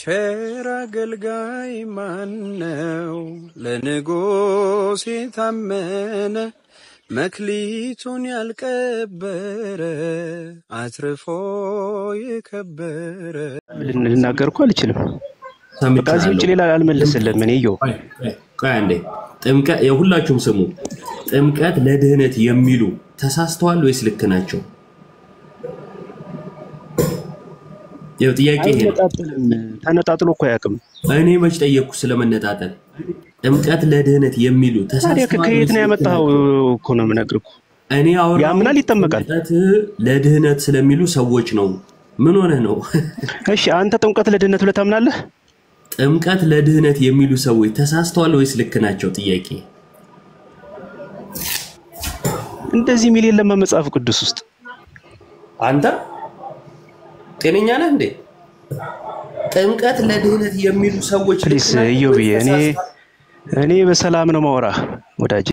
ቸር አገልጋይ ማነው ለንጉሥ የታመነ መክሊቱን ያልቀበረ አትርፎ የከበረ ልናገርኩ አልችልም። በቃዚ ውጭ ሌላ አልመለስልም። እኔ ይው አንዴ ጥምቀት የሁላችሁም ስሙ። ጥምቀት ለድህነት የሚሉ ተሳስተዋል ወይስ ልክ ናቸው? የው ጥያቄ ይሄ ተነጣጥሎ እኮ ያቅም እኔ መች ጠየቅኩ ስለመነጣጠል። ጥምቀት ለድህነት የሚሉ ተሳስተዋል ከየት ነው ያመጣው እኮ ነው የምነግርኩ። እኔ አወራ ያምናል ይጠመቃል። ጥምቀት ለድህነት ስለሚሉ ሰዎች ነው። ምን ሆነ ነው? እሺ አንተ ጥምቀት ለድህነት ብለህ ታምናለህ? ጥምቀት ለድህነት የሚሉ ሰዎች ተሳስተዋል ወይስ ልክ ናቸው? ጥያቄ እንደዚህ ሚል የለም መጽሐፍ ቅዱስ ውስጥ። አንተ ጤነኛ ነህ እንዴ? ጥምቀት ለድህነት የሚሉ ሰዎች ፕሊስ ኢዮብዬ እኔ በሰላም ነው ማውራ ወዳጅ።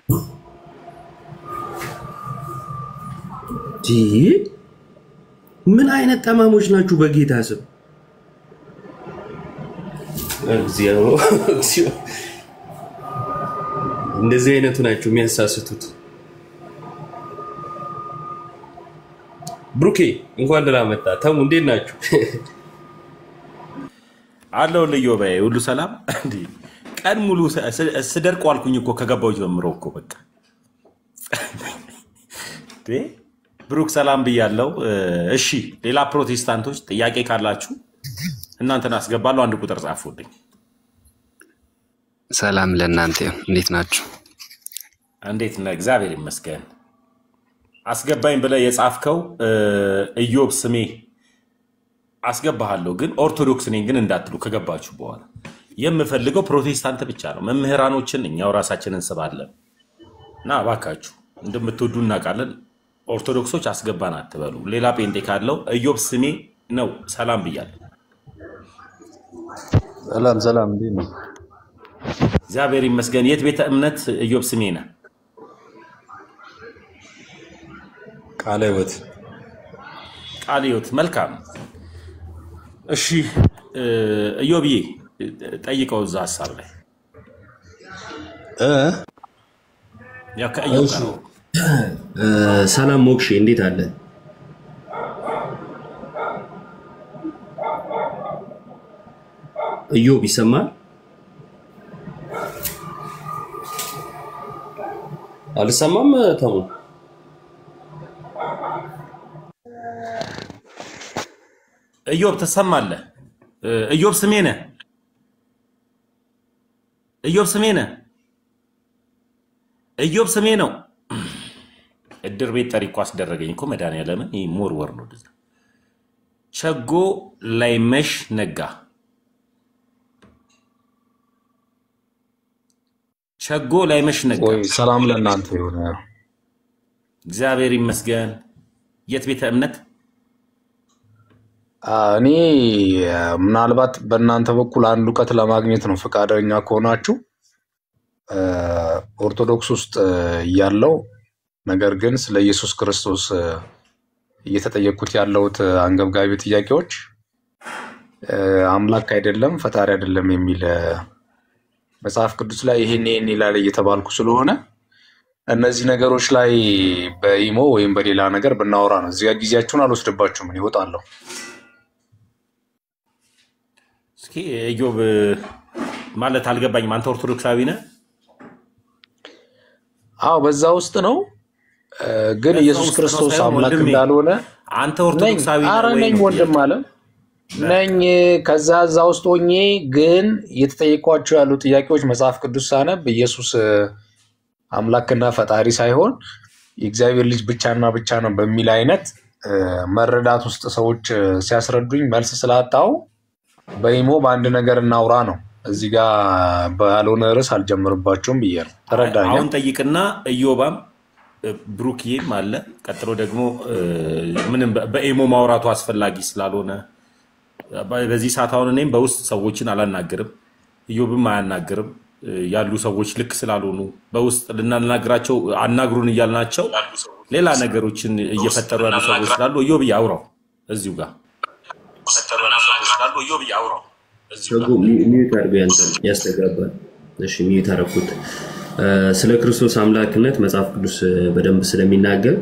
ምን አይነት ጠማሞች ናችሁ በጌታ ስም? እግዚአብሔር እንደዚህ አይነቱ ናቸው የሚያሳስቱት። ብሩኬ እንኳን ደህና መጣ። ተሙ እንዴት ናችሁ? አለው ለዮባዬ ሁሉ ሰላም እንዴ? ቀን ሙሉ ስደርቁ አልኩኝ እኮ ከገባው ጀምሮ እኮ በቃ ብሩክ ሰላም ብያለው። እሺ ሌላ ፕሮቴስታንቶች ጥያቄ ካላችሁ እናንተን አስገባለሁ። አንድ ቁጥር ጻፉልኝ። ሰላም ለእናንተ እንዴት ናችሁ? እንዴት ነህ? እግዚአብሔር ይመስገን። አስገባኝ ብለህ የጻፍከው ኢዮብ ስሜ አስገባሃለሁ፣ ግን ኦርቶዶክስ ነኝ ግን እንዳትሉ ከገባችሁ በኋላ። የምፈልገው ፕሮቴስታንት ብቻ ነው። መምህራኖችን እኛው ራሳችንን እንስባለን እና እባካችሁ እንደምትወዱ እናውቃለን። ኦርቶዶክሶች አስገባን አትበሉ። ሌላ ጴንጤ ካለው ኢዮብ ስሜ ነው። ሰላም ብያለሁ። ሰላም እንዴት ነው? እግዚአብሔር ይመስገን። የት ቤተ እምነት ኢዮብ ስሜ ነህ? ቃለ ሕይወት። መልካም። እሺ ኢዮብዬ ጠይቀው እዛ ሐሳብ ላይ ያ ከኢዮብ ጋር ሰላም ሞክሼ እንዴት አለ? ኢዮብ ይሰማል? አልሰማም? ተሙ ኢዮብ ትሰማለህ? ኢዮብ ስሜ ነህ? ኢዮብ ስሜ ነው። እድር ቤት ጠሪ እኮ አስደረገኝ እኮ መድኃኒዓለምን። ይህ ሞርወር ነው። ቸጎ ላይመሽ ነጋ። ሰላም ለእናንተ ይሁን። እግዚአብሔር ይመስገን። የት ቤተ እምነት? እኔ ምናልባት በእናንተ በኩል አንድ እውቀት ለማግኘት ነው ፈቃደኛ ከሆናችሁ ኦርቶዶክስ ውስጥ ያለው ነገር ግን ስለ ኢየሱስ ክርስቶስ እየተጠየቁት ያለውት አንገብጋቢ ጥያቄዎች አምላክ አይደለም ፈጣሪ አይደለም የሚል መጽሐፍ ቅዱስ ላይ ይሄን ይላል እየተባልኩ ስለሆነ እነዚህ ነገሮች ላይ በኢሞ ወይም በሌላ ነገር ብናወራ ነው። እዚያ ጊዜያችሁን አልወስድባችሁም። እኔ እወጣለሁ። እስኪ ኢዮብ ማለት አልገባኝም። አንተ ኦርቶዶክሳዊ ነህ? አዎ በዛ ውስጥ ነው። ግን ኢየሱስ ክርስቶስ አምላክ እንዳልሆነ አንተ ኦርቶዶክሳዊ ነኝ ወንድም አለ ነኝ። ከዛ ውስጥ ሆኜ ግን የተጠየቋቸው ያሉ ጥያቄዎች መጽሐፍ ቅዱስ ሳነብ ኢየሱስ አምላክና ፈጣሪ ሳይሆን የእግዚአብሔር ልጅ ብቻና ብቻ ነው በሚል አይነት መረዳት ውስጥ ሰዎች ሲያስረዱኝ መልስ ስላጣው በኢሞ በአንድ ነገር እናውራ ነው። እዚህ ጋር ባልሆነ ርዕስ አልጀምርባችሁም ብዬ ነው። ተረዳኝ። አሁን ጠይቅና ኢዮባም ብሩክዬም አለ። ቀጥሎ ደግሞ ምንም በኢሞ ማውራቱ አስፈላጊ ስላልሆነ በዚህ ሰዓት አሁን እኔም በውስጥ ሰዎችን አላናግርም፣ ኢዮብም አያናግርም። ያሉ ሰዎች ልክ ስላልሆኑ በውስጥ ልናናግራቸው አናግሩን እያልናቸው ሌላ ነገሮችን እየፈጠሩ ያሉ ሰዎች ስላሉ ኢዮብ ያውራው እዚሁ ጋር ሰጉ ሚዩት አድርጎ ያስተጋባል። እሺ ሚዩት አደረኩት። ስለ ክርስቶስ አምላክነት መጽሐፍ ቅዱስ በደንብ ስለሚናገር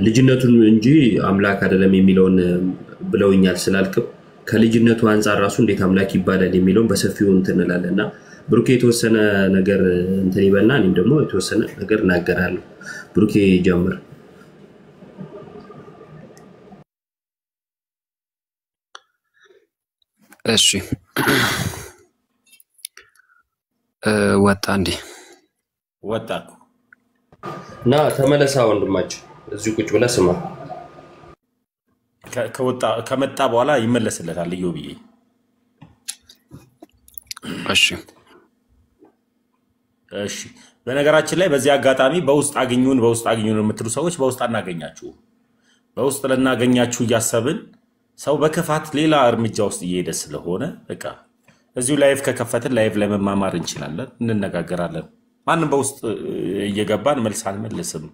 ልጅነቱን እንጂ አምላክ አይደለም የሚለውን ብለውኛል ስላልክም ከልጅነቱ አንፃር ራሱ እንዴት አምላክ ይባላል የሚለውን በሰፊው እንትንላለና ብሩኬ የተወሰነ ነገር እንትን ይበልና እኔም ደግሞ የተወሰነ ነገር እናገራለሁ። ብሩኬ ጀምር። እሺ ወጣ እንዴ? ወጣ እና ተመለሳ ወንድማችን እዚሁ ቁጭ ብለህ ስማ። ከመጣ በኋላ ይመለስለታል ኢዮብዬ። እሺ በነገራችን ላይ በዚህ አጋጣሚ በውስጥ አግኙን የምትሉ ሰዎች በውስጥ አናገኛችሁ። በውስጥ ለናገኛችሁ እያሰብን ሰው በክፋት ሌላ እርምጃ ውስጥ እየሄደ ስለሆነ በቃ እዚሁ ላይቭ ከከፈትን ላይቭ ላይ መማማር እንችላለን፣ እንነጋገራለን። ማንም በውስጥ እየገባን መልስ አንመልስም።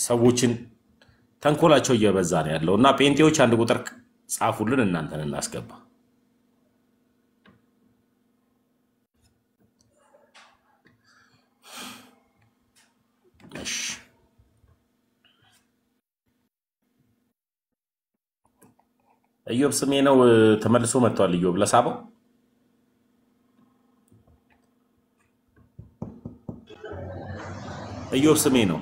ሰዎችን ተንኮላቸው እየበዛ ነው ያለው እና ጴንጤዎች አንድ ቁጥር ጻፉልን፣ እናንተን እናስገባ። እሺ ኢዮብ ስሜ ነው ተመልሶ መጥቷል። ኢዮብ ለሳበው ኢዮብ ስሜ ነው።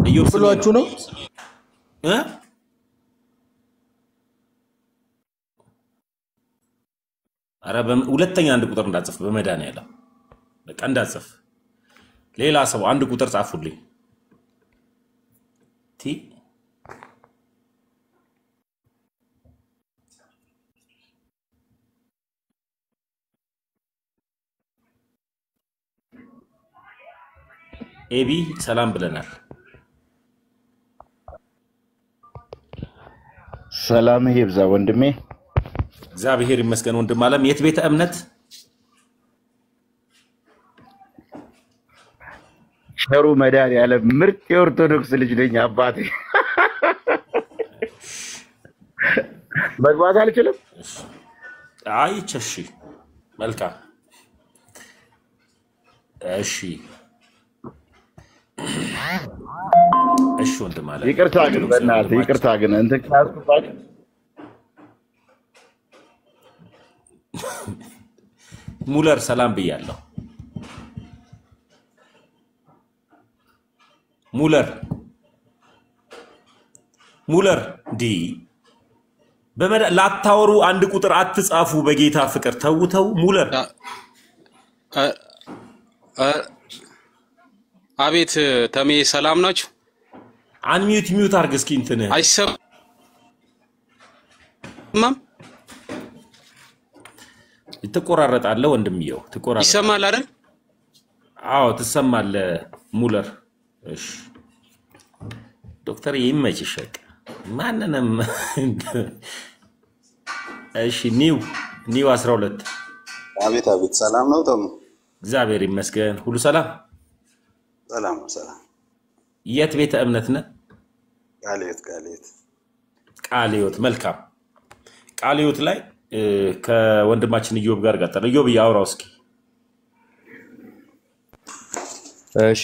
ኢዮብ ብሏችሁ ነው አረ ሁለተኛ አንድ ቁጥር እንዳጽፍ በመድኃኒዓለም በቃ እንዳጽፍ። ሌላ ሰው አንድ ቁጥር ጻፉልኝ። ቲ ኤቢ ሰላም ብለናል። ሰላም ይብዛ ወንድሜ። እግዚአብሔር ይመስገን ወንድም አለም። የት ቤተ እምነት? ሸሩ መድኃኒዓለም ምርጥ የኦርቶዶክስ ልጅ ነኝ አባቴ። መግባት አልችልም። አይ ቸሺ መልካም እሺ እሺ ወንድም አለም ይቅርታ ግን በእናትህ ይቅርታ ግን እንትን ካስኩባክ ሙለር ሰላም ብያለሁ። ሙለር ዲ ላታወሩ አንድ ቁጥር አትጻፉ። በጌታ ፍቅር ተውተው። ሙለር አቤት ተሜ ሰላም ናችሁ? ሚዩት አርግ እስኪ እንትን አይሰማም? ትቆራረጣለህ ወንድምየው ትቆራረጣለህ። ይሰማል አይደል? አዎ ትሰማለህ ሙለር። እሺ ዶክተር ይመችሽ ማንንም። እሺ ኒው 12 አቤት ሰላም ነው ተሙ? እግዚአብሔር ይመስገን ሁሉ ሰላም ሰላም። የት ቤተ እምነት ነህ? ቃልዮት መልካም። ቃልዮት ላይ ከወንድማችን ኢዮብ ጋር ቀጠለ። ኢዮብ ያወራው እስኪ። እሺ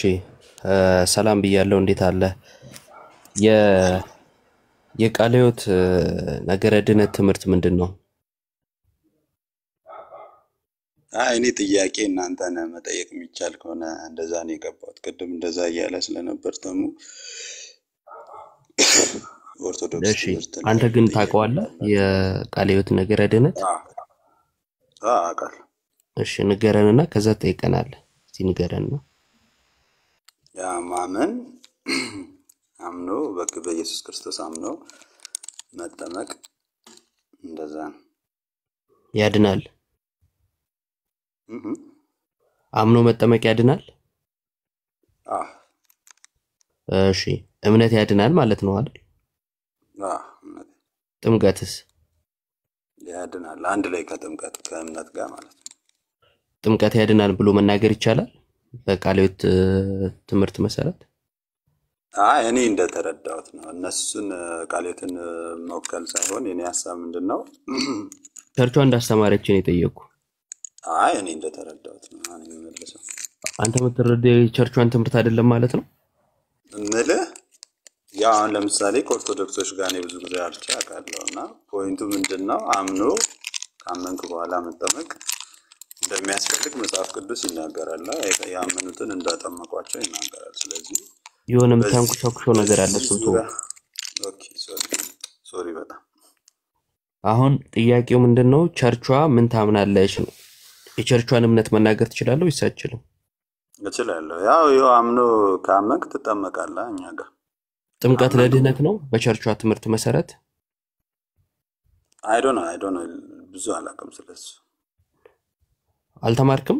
ሰላም ብያለሁ። እንዴት አለ? የቃልዮት ነገረ ድነት ትምህርት ምንድን ነው? እኔ ጥያቄ እናንተን መጠየቅ የሚቻል ከሆነ እንደዛ ነው የገባሁት። ቅድም እንደዛ እያለ ስለነበር ተሙ ኦርቶዶክስ ትምህርት። አንተ ግን ታውቀዋለህ የቃልዮት ነገረ ድነት? አውቃለሁ። እሺ ንገረንና ከዛ ጠይቀናለህ። እስቲ ንገረንና። ያ ማመን አምኖ በኢየሱስ ክርስቶስ አምኖ መጠመቅ እንደዛ ነው። ያድናል? አምኖ መጠመቅ ያድናል? እሺ እምነት ያድናል ማለት ነው አይደል? ጥምቀትስ ያድናል? አንድ ላይ ከጥምቀት ከእምነት ጋር ማለት ነው። ጥምቀት ያድናል ብሎ መናገር ይቻላል በቃልዮት ትምህርት መሰረት? እኔ እንደተረዳሁት ነው። እነሱን ቃሌትን መወከል ሳይሆን የኔ ሀሳብ ምንድነው? ቸርቿ እንዳስተማረች ነው የጠየቁ። እኔ እንደተረዳሁት ነው። እኔ መልሰው አንተ የምትረዳው የቸርቿን ትምህርት አይደለም ማለት ነው እምልህ። ያው አሁን ለምሳሌ ከኦርቶዶክሶች ጋር እኔ ብዙ ጊዜ አርቻ አውቃለሁና ፖይንቱ ምንድነው? አምኖ ካመንክ በኋላ መጠመቅ እንደሚያስፈልግ መጽሐፍ ቅዱስ ይናገራል። ያመኑትን እንዳጠመቋቸው ይናገራል። ስለዚህ የሆነ የምታንኩሻኩሸው ነገር አለ ሱቶ። ኦኬ ሶሪ በጣም አሁን ጥያቄው ምንድነው? ቸርቿ ምን ታምናለች ነው? የቸርቿን እምነት መናገር ትችላለህ ወይስ አትችልም? እችላለሁ። ያው አምኖ ካመንክ ትጠመቃለህ። እኛ ጋር ጥምቀት ለድህነት ነው በቸርቿ ትምህርት መሰረት? አይ ዶንት ኖ ብዙ አላውቅም ስለሱ። አልተማርክም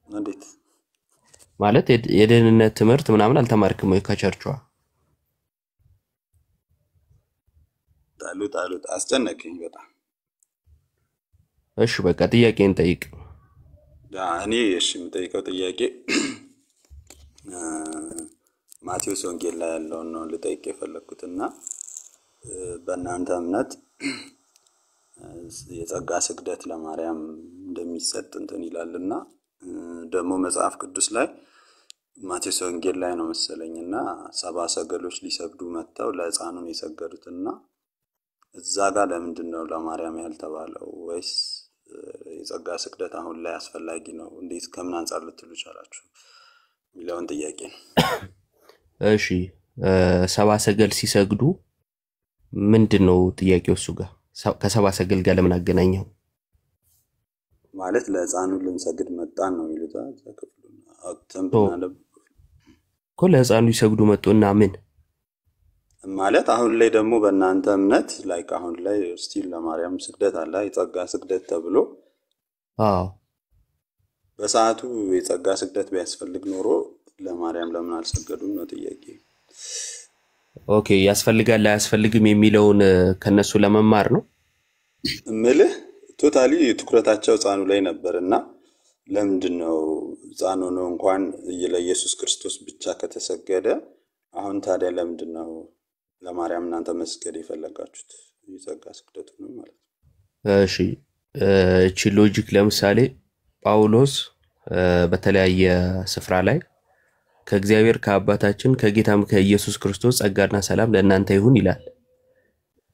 እንዴት ማለት የደህንነት ትምህርት ምናምን አልተማርክም ወይ ከቸርቿ? ጣሉት አስጨነቀኝ በጣም። እሺ በቃ ጥያቄን ጠይቅ። እኔ የምጠይቀው ጥያቄ ማቴዎስ ወንጌል ላይ ያለውን ነው ልጠይቅ የፈለኩትና በእናንተ እምነት የጸጋ ስግደት ለማርያም እንደሚሰጥ እንትን ይላልና ደግሞ መጽሐፍ ቅዱስ ላይ ማቴዎስ ወንጌል ላይ ነው መሰለኝና 70 ሰገሎች ሊሰግዱ መጥተው ለሕፃኑን የሰገዱትና እዛ ጋር ለምንድነው ለማርያም ያልተባለው? ወይስ የጸጋ ስግደት አሁን ላይ አስፈላጊ ነው? እንዴት ከምን አንፃር ልትሉ ቻላችሁ የሚለውን ጥያቄ ነው። እሺ 70 ሰገል ሲሰግዱ ምንድነው ጥያቄው? እሱ ጋር ከ70 ሰገል ጋር ለምን አገናኘው? ማለት ለሕፃኑ ልንሰግድ መጣን ነው የሚሉት ተከፍሉና አጥተምብናለ እኮ ለሕፃኑ ይሰግዱ መጡና ምን ማለት አሁን ላይ ደግሞ በእናንተ እምነት ላይክ አሁን ላይ ስቲል ለማርያም ስግደት አለ የጸጋ ስግደት ተብሎ በሰዓቱ የጸጋ ስግደት ቢያስፈልግ ኖሮ ለማርያም ለምን አልሰገዱም ነው ጥያቄ። ኦኬ ያስፈልጋል አያስፈልግም የሚለውን ከነሱ ለመማር ነው እምልህ። ቶታሊ ትኩረታቸው ሕፃኑ ላይ ነበርና ለምንድነው ሕፃኑ ነው እንኳን ለኢየሱስ ክርስቶስ ብቻ ከተሰገደ አሁን ታዲያ ለምንድነው ለማርያም እናንተ መስገድ የፈለጋችሁት? የጸጋ ስግደቱ ነው ማለት ነው። እሺ እቺ ሎጂክ ለምሳሌ ጳውሎስ በተለያየ ስፍራ ላይ ከእግዚአብሔር ከአባታችን ከጌታም ከኢየሱስ ክርስቶስ ጸጋና ሰላም ለእናንተ ይሁን ይላል።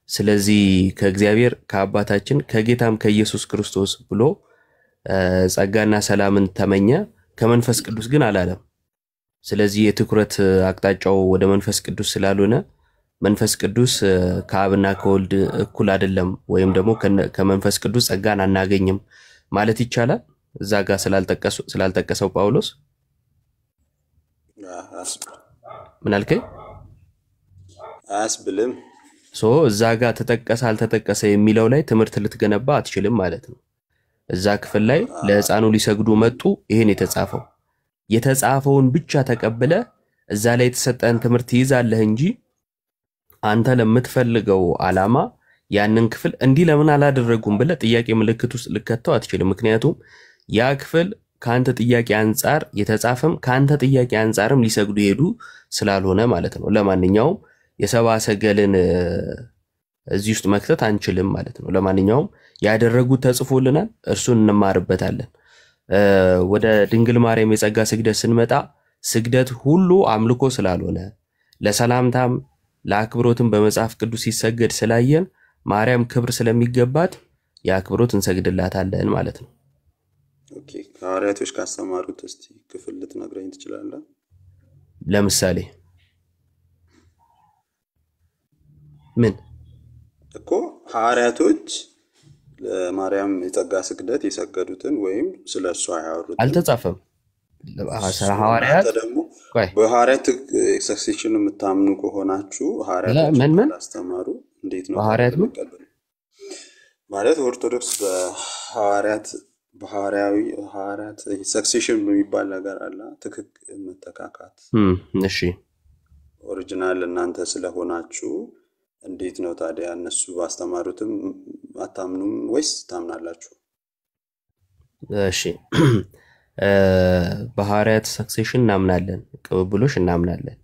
ስለዚህ ከእግዚአብሔር ከአባታችን ከጌታም ከኢየሱስ ክርስቶስ ብሎ ጸጋና ሰላምን ተመኘ፣ ከመንፈስ ቅዱስ ግን አላለም። ስለዚህ የትኩረት አቅጣጫው ወደ መንፈስ ቅዱስ ስላልሆነ መንፈስ ቅዱስ ከአብና ከወልድ እኩል አይደለም ወይም ደግሞ ከመንፈስ ቅዱስ ጸጋን አናገኝም ማለት ይቻላል። እዛ ጋር ስላልጠቀሰው ጳውሎስ ምን አልከኝ? አያስብልም። እዛ ጋር ተጠቀሰ አልተጠቀሰ የሚለው ላይ ትምህርት ልትገነባ አትችልም ማለት ነው። እዛ ክፍል ላይ ለሕፃኑ ሊሰግዱ መጡ ይሄን የተጻፈው የተጻፈውን ብቻ ተቀበለ እዛ ላይ የተሰጠን ትምህርት ይዛለህ እንጂ አንተ ለምትፈልገው ዓላማ ያንን ክፍል እንዲህ ለምን አላደረጉም ብለ ጥያቄ ምልክት ውስጥ ልከተው አትችልም። ምክንያቱም ያ ክፍል ካንተ ጥያቄ አንፃር የተጻፈም ካንተ ጥያቄ አንፃርም ሊሰግዱ ሄዱ ስላልሆነ ማለት ነው። ለማንኛውም የሰባ ሰገልን እዚህ ውስጥ መክተት አንችልም ማለት ነው። ለማንኛውም ያደረጉት ተጽፎልናል፣ እርሱን እንማርበታለን። ወደ ድንግል ማርያም የጸጋ ስግደት ስንመጣ ስግደት ሁሉ አምልኮ ስላልሆነ ለሰላምታም ለአክብሮትም በመጽሐፍ ቅዱስ ሲሰገድ ስላየን ማርያም ክብር ስለሚገባት የአክብሮት እንሰግድላታለን ማለት ነው። ኦኬ ሐዋርያቶች ካስተማሩት እስቲ ክፍል ልትነግረኝ ትችላለህ? ለምሳሌ ምን እኮ ሐዋርያቶች ለማርያም የጸጋ ስግደት የሰገዱትን ወይም ስለሷ ያወሩት አልተጻፈም። ሐዋርያት ደግሞ በሐዋርያት ሰክሴሽን የምታምኑ ከሆናችሁ ሐዋርያቶች አስተማሩ እንዴት ነው ሐዋርያት ማለት ኦርቶዶክስ በሐዋርያት ሐዋርያት ሰክሴሽን የሚባል ነገር አለ። ትክክል መተካካት እሺ ኦሪጂናል እናንተ ስለሆናችሁ እንዴት ነው ታዲያ እነሱ ባስተማሩትም አታምኑም ወይስ ታምናላችሁ? እሺ በሐዋርያት ሰክሴሽን እናምናለን፣ ቅብብሎሽ እናምናለን።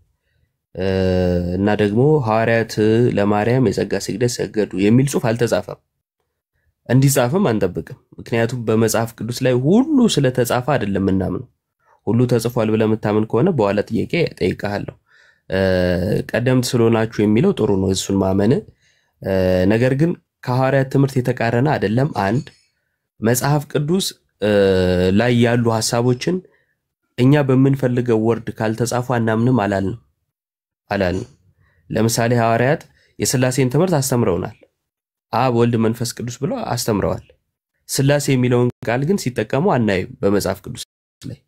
እና ደግሞ ሐዋርያት ለማርያም የጸጋ ስግደት ሰገዱ የሚል ጽሑፍ አልተጻፈም። እንዲጻፍም አንጠብቅም። ምክንያቱም በመጽሐፍ ቅዱስ ላይ ሁሉ ስለተጻፈ አይደለም ምናምን። ሁሉ ተጽፏል ብለህ የምታምን ከሆነ በኋላ ጥያቄ ጠይቃለሁ። ቀደምት ስለሆናችሁ የሚለው ጥሩ ነው፣ እሱን ማመን። ነገር ግን ከሐዋርያት ትምህርት የተቃረነ አይደለም። አንድ መጽሐፍ ቅዱስ ላይ ያሉ ሐሳቦችን እኛ በምንፈልገው ወርድ ካልተጻፉ አናምንም አላልንም። ለምሳሌ ሐዋርያት የሥላሴን ትምህርት አስተምረውናል። አብ ወልድ መንፈስ ቅዱስ ብለው አስተምረዋል። ሥላሴ የሚለውን ቃል ግን ሲጠቀሙ አናይም በመጽሐፍ ቅዱስ ላይ።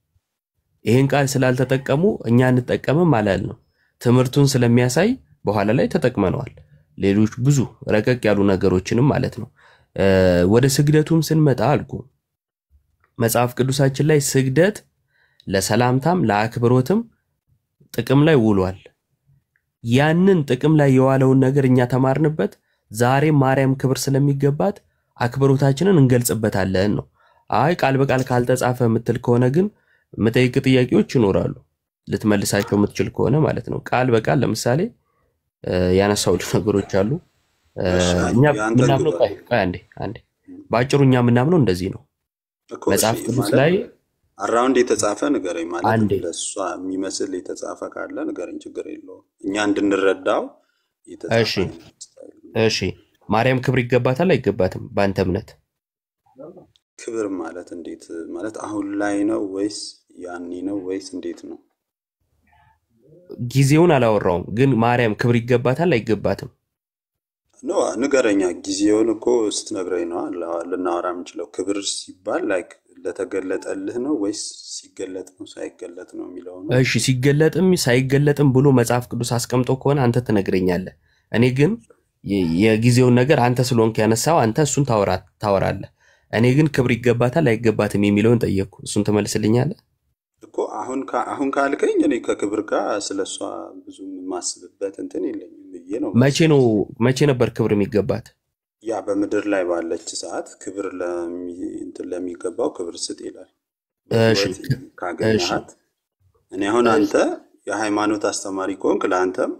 ይሄን ቃል ስላልተጠቀሙ እኛ እንጠቀምም አላልንም። ትምህርቱን ስለሚያሳይ በኋላ ላይ ተጠቅመነዋል። ሌሎች ብዙ ረቀቅ ያሉ ነገሮችንም ማለት ነው። ወደ ስግደቱም ስንመጣ አልኩ መጽሐፍ ቅዱሳችን ላይ ስግደት ለሰላምታም ለአክብሮትም ጥቅም ላይ ውሏል። ያንን ጥቅም ላይ የዋለውን ነገር እኛ ተማርንበት። ዛሬ ማርያም ክብር ስለሚገባት አክብሮታችንን እንገልጽበታለን ነው። አይ ቃል በቃል ካልተጻፈ ምትል ከሆነ ግን መጠይቅ ጥያቄዎች ይኖራሉ፣ ልትመልሳቸው ምትችል ከሆነ ማለት ነው። ቃል በቃል ለምሳሌ ያነሳው ነገሮች አሉ። እኛ ምናምነው ቆይ አንዴ ባጭሩ እኛ ምናምነው እንደዚህ ነው። መጽሐፍ ቅዱስ ላይ አራውንድ የተጻፈ ንገረኝ ማለት ለሷ የሚመስል የተጻፈ ካለ ንገረኝ፣ ችግር የለውም እኛ እንድንረዳው የተጻፈ። እሺ ማርያም ክብር ይገባታል አይገባትም በአንተ እምነት? ክብር ማለት እንዴት ማለት አሁን ላይ ነው ወይስ ያኔ ነው ወይስ እንዴት ነው? ጊዜውን አላወራውም፣ ግን ማርያም ክብር ይገባታል አይገባትም? ነው ንገረኛ። ጊዜውን እኮ ስትነግረኝ ነው ልናወራ የምንችለው። ክብር ሲባል ላይክ ለተገለጠልህ ነው ወይስ ሲገለጥ ነው ሳይገለጥ ነው የሚለው ነው? እሺ ሲገለጥም ሳይገለጥም ብሎ መጽሐፍ ቅዱስ አስቀምጦ ከሆነ አንተ ትነግረኛለህ። እኔ ግን የጊዜውን ነገር አንተ ስለሆንክ ያነሳው አንተ እሱን ታወራለህ። እኔ ግን ክብር ይገባታል አይገባትም የሚለውን ጠየቅኩ። እሱን ትመልስልኛለህ እኮ። አሁን ካልከኝ እኔ ከክብር ጋር ስለሷ ብዙ ማስብበት እንትን የለኝም ብዬ ነው። መቼ ነበር ክብር የሚገባት? ያ በምድር ላይ ባለች ሰዓት ክብር ለሚገባው ክብር ስጥ ይላል። እሺ ካገኘሃት እኔ አሁን አንተ የሃይማኖት አስተማሪ ከሆንክ ለአንተም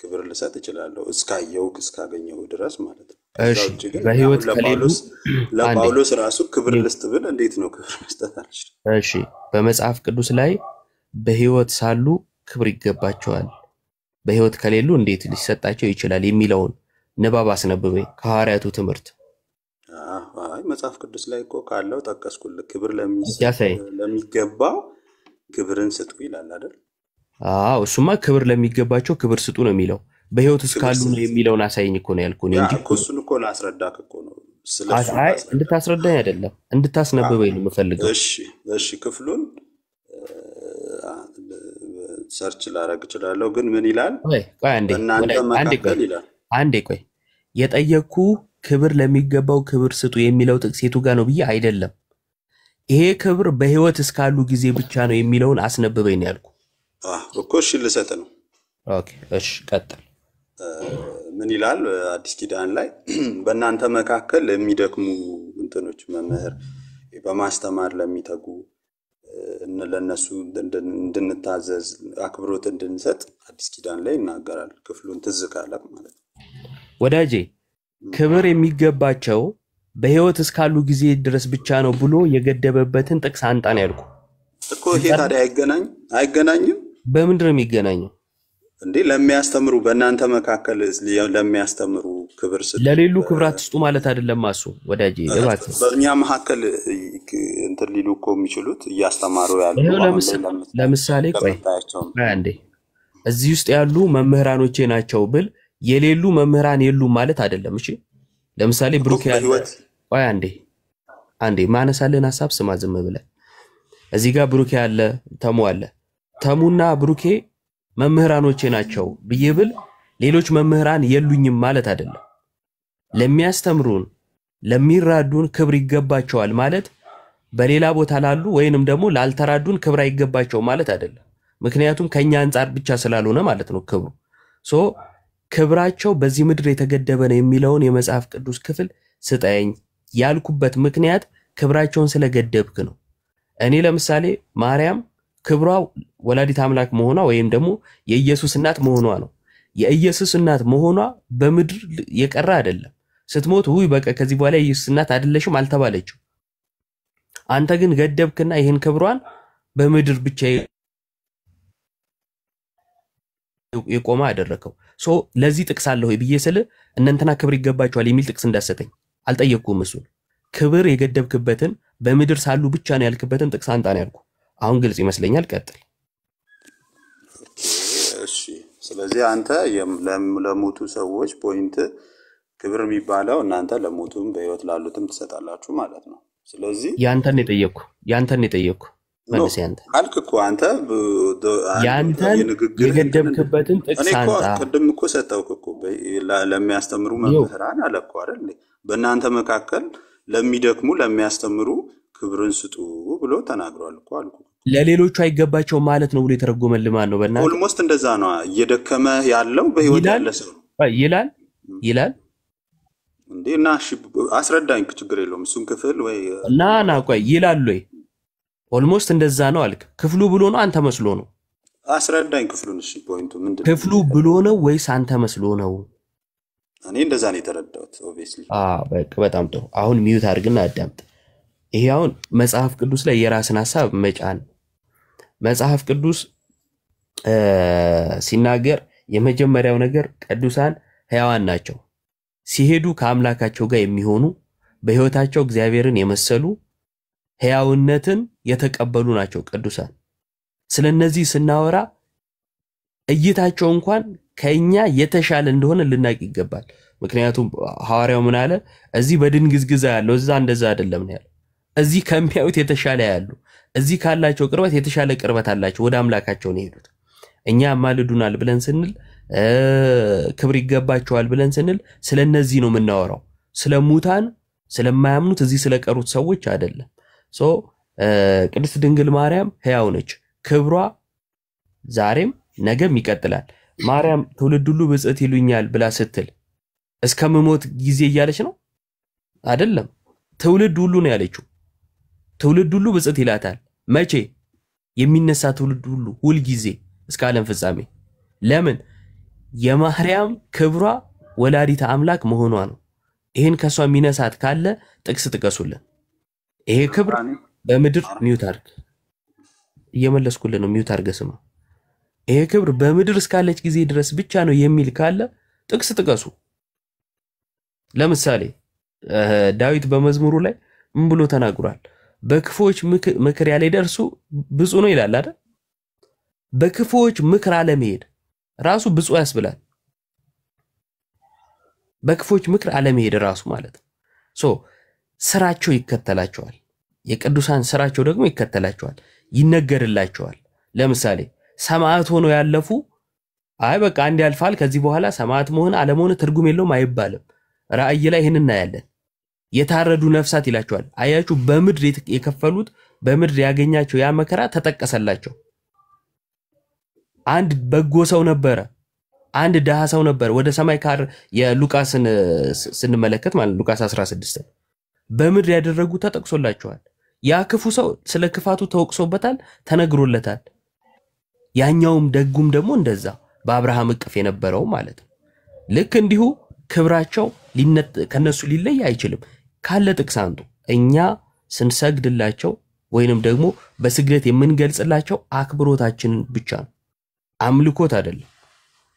ክብር ልሰጥ እችላለሁ እስካየው እስካገኘው ድረስ ማለት ነው። እሺ በህይወት ከሌሉ ለጳውሎስ ራሱ ክብር ልስጥ ብል እንዴት ነው ክብር መስጠት አልችልም? እሺ በመጽሐፍ ቅዱስ ላይ በህይወት ሳሉ ክብር ይገባቸዋል፣ በህይወት ከሌሉ እንዴት ሊሰጣቸው ይችላል የሚለውን ንባብ አስነብበኝ ከሐዋርያቱ ትምህርት። አይ መጽሐፍ ቅዱስ ላይ እኮ ካለው ጠቀስኩልህ። ክብር ለሚገባው ክብርን ስጡ ይላል አይደል? አዎ እሱማ ክብር ለሚገባቸው ክብር ስጡ ነው የሚለው። በህይወት እስካሉ ነው የሚለውን አሳየኝ እኮ ነው ያልኩህ እንጂ እሱን እኮ ላስረዳህ እኮ ነው። አይ እንድታስረዳኝ አይደለም እንድታስነብበኝ ነው የምፈልገው። እሺ ክፍሉን ሰርች ላደርግ እችላለሁ፣ ግን ምን ይላል? አንዴ ቆይ የጠየቅኩ ክብር ለሚገባው ክብር ስጡ የሚለው ጥቅስ የቱ ጋር ነው ብዬ አይደለም። ይሄ ክብር በህይወት እስካሉ ጊዜ ብቻ ነው የሚለውን አስነብበኝ ነው ያልኩህ እኮ። እሺ ልሰጥ ነው። ኦኬ እሺ ቀጥል። ምን ይላል አዲስ ኪዳን ላይ? በእናንተ መካከል የሚደክሙ እንትኖች መምህር በማስተማር ለሚተጉ ለነሱ እንድንታዘዝ አክብሮት እንድንሰጥ አዲስ ኪዳን ላይ ይናገራል። ክፍሉን ትዝ ካለህ ማለት ነው ወዳጄ። ክብር የሚገባቸው በህይወት እስካሉ ጊዜ ድረስ ብቻ ነው ብሎ የገደበበትን ጥቅስ አንጣን ያልኩ እኮ። ይሄ ታዲያ አይገናኝም? በምንድን ነው የሚገናኘው እንዴ? ለሚያስተምሩ በእናንተ መካከል ለሚያስተምሩ ክብር ስጡ። ለሌሉ ክብራት ስጡ ማለት አይደለም ማሱ ወዳጄ። በእኛ መካከል እንትን ሊሉ እኮ የሚችሉት እያስተማሩ ያሉ። ለምሳሌ ቆይ አንዴ እዚህ ውስጥ ያሉ መምህራኖቼ ናቸው ብል የሌሉ መምህራን የሉም ማለት አይደለም። እሺ ለምሳሌ ብሩክ ያለ ቆይ አንዴ ማነሳለን ሐሳብ ስማ ዝም ብለህ። እዚህ ጋር ብሩክ ያለ ተሙ አለ። ተሙና ብሩኬ መምህራኖቼ ናቸው ብዬ ብል ሌሎች መምህራን የሉኝም ማለት አይደለም። ለሚያስተምሩን ለሚራዱን ክብር ይገባቸዋል ማለት በሌላ ቦታ ላሉ ወይንም ደግሞ ላልተራዱን ክብር አይገባቸው ማለት አይደለም። ምክንያቱም ከኛ አንፃር ብቻ ስላልሆነ ማለት ነው ክብሩ። ክብራቸው በዚህ ምድር የተገደበ ነው የሚለውን የመጽሐፍ ቅዱስ ክፍል ስጠኝ ያልኩበት ምክንያት ክብራቸውን ስለገደብክ ነው። እኔ ለምሳሌ ማርያም ክብሯ ወላዲት አምላክ መሆኗ ወይም ደግሞ የኢየሱስ እናት መሆኗ ነው። የኢየሱስ እናት መሆኗ በምድር የቀረ አይደለም። ስትሞት ውይ በቃ ከዚህ በኋላ የኢየሱስ እናት አይደለሽም አልተባለችው። አንተ ግን ገደብክና ይህን ክብሯን በምድር ብቻ የቆመ አደረከው። ሶ ለዚህ ጥቅስ አለ ወይ ብዬ ስለ እነንተና ክብር ይገባቸዋል የሚል ጥቅስ እንዳሰጠኝ አልጠየቅኩም። እሱን ክብር የገደብክበትን በምድር ሳሉ ብቻ ነው ያልክበትን ጥቅስ አንጣ ነው ያልኩ። አሁን ግልጽ ይመስለኛል። ቀጥል። እሺ፣ ስለዚህ አንተ ለሞቱ ሰዎች ፖይንት ክብር የሚባለው እናንተ ለሞቱም በህይወት ላሉትም ትሰጣላችሁ ማለት ነው። ስለዚህ ያንተን የጠየቅኩ መልስ ያንተ አልክ እኮ አንተ ያንተን የገደብክበትን ጥቅስ አንጣ። ቅድም እኮ ሰጠውክ እኮ ለሚያስተምሩ መምህራን አለ እኮ አይደል? በእናንተ መካከል ለሚደክሙ ለሚያስተምሩ ክብርን ስጡ ብሎ ተናግሯል እኮ አልኩ። ለሌሎቹ አይገባቸው ማለት ነው ብሎ የተረጎመልህ ማን ነው? በእናትህ ኦልሞስት እንደዛ ነው። እየደከመ ያለው በህይወት ያለ ሰው ይላል እንዴ? እና እሺ አስረዳኝ፣ ችግር የለውም እሱን ክፍል ወይ ና ቆይ ይላል ወይ? ኦልሞስት እንደዛ ነው አልክ። ክፍሉ ብሎ ነው አንተ መስሎ ነው? አስረዳኝ ክፍሉን። እሺ ፖይንቱ ምንድነው? ክፍሉ ብሎ ነው ወይስ አንተ መስሎ ነው? እኔ እንደዛ ነው የተረዳሁት። ኦብቪየስሊ በቃ በጣም ጥሩ። አሁን ሚዩት አድርግና አዳምጥ። ይሄ አሁን መጽሐፍ ቅዱስ ላይ የራስን ሐሳብ መጫን። መጽሐፍ ቅዱስ ሲናገር የመጀመሪያው ነገር ቅዱሳን ሕያዋን ናቸው፣ ሲሄዱ ከአምላካቸው ጋር የሚሆኑ በህይወታቸው እግዚአብሔርን የመሰሉ ሕያውነትን የተቀበሉ ናቸው ቅዱሳን። ስለነዚህ ስናወራ እይታቸው እንኳን ከኛ የተሻለ እንደሆነ ልናቅ ይገባል። ምክንያቱም ሐዋርያው ምን አለ? እዚህ በድንግዝግዛ ያለው እዛ እንደዛ አይደለም ነው ያለው። እዚህ ከሚያዩት የተሻለ ያሉ፣ እዚህ ካላቸው ቅርበት የተሻለ ቅርበት አላቸው፣ ወደ አምላካቸው ነው የሄዱት። እኛ ማልዱናል ብለን ስንል ክብር ይገባቸዋል ብለን ስንል ስለነዚህ ነው የምናወራው። ስለሙታን ስለማያምኑት እዚህ ስለቀሩት ሰዎች አይደለም። ቅድስት ድንግል ማርያም ሕያው ነች። ክብሯ ዛሬም ነገም ይቀጥላል። ማርያም ትውልድ ሁሉ ብጽዕት ይሉኛል ብላ ስትል እስከምሞት ጊዜ እያለች ነው አይደለም? ትውልድ ሁሉ ነው ያለችው። ትውልድ ሁሉ ብጽዕት ይላታል። መቼ? የሚነሳ ትውልድ ሁሉ ሁል ጊዜ እስከ ዓለም ፍጻሜ። ለምን? የማርያም ክብሯ ወላዲተ አምላክ መሆኗ ነው። ይሄን ከሷ ሚነሳት ካለ ጥቅስ ጥቀሱልን። ይሄ ክብር በምድር ሚውት አድርግ፣ እየመለስኩልን ነው። ሚውት አድርገህ ስማ። ይሄ ክብር በምድር እስካለች ጊዜ ድረስ ብቻ ነው የሚል ካለ ጥቅስ ጥቀሱ። ለምሳሌ ዳዊት በመዝሙሩ ላይ ምን ብሎ ተናግሯል? በክፎች ምክር ያልሄደ እርሱ ብፁዕ ነው ይላል አይደል? በክፎች ምክር አለመሄድ ራሱ ብፁዕ ያስብላል። በክፎች ምክር አለመሄድ ራሱ ማለት ነው። ስራቸው ይከተላቸዋል። የቅዱሳን ስራቸው ደግሞ ይከተላቸዋል፣ ይነገርላቸዋል። ለምሳሌ ሰማዕት ሆነው ያለፉ አይ በቃ አንድ ያልፋል ከዚህ በኋላ ሰማዕት መሆን አለመሆን ትርጉም የለውም አይባልም። ራእይ ላይ ይሄን እናያለን። የታረዱ ነፍሳት ይላቸዋል። አያችሁ፣ በምድር የከፈሉት በምድር ያገኛቸው ያ መከራ ተጠቀሰላቸው። አንድ በጎ ሰው ነበረ፣ አንድ ደሃ ሰው ነበር። ወደ ሰማይ ካር የሉቃስን ስንመለከት ማለት ሉቃስ 16 በምድር ያደረጉ ተጠቅሶላቸዋል። ያ ክፉ ሰው ስለ ክፋቱ ተወቅሶበታል፣ ተነግሮለታል። ያኛውም ደጉም ደግሞ እንደዛ በአብርሃም እቅፍ የነበረው ማለት ነው። ልክ እንዲሁ ክብራቸው ከነሱ ሊለይ አይችልም። ካለ ጥቅስ አንዱ እኛ ስንሰግድላቸው ወይንም ደግሞ በስግደት የምንገልጽላቸው አክብሮታችንን ብቻ ነው፣ አምልኮት አይደለም።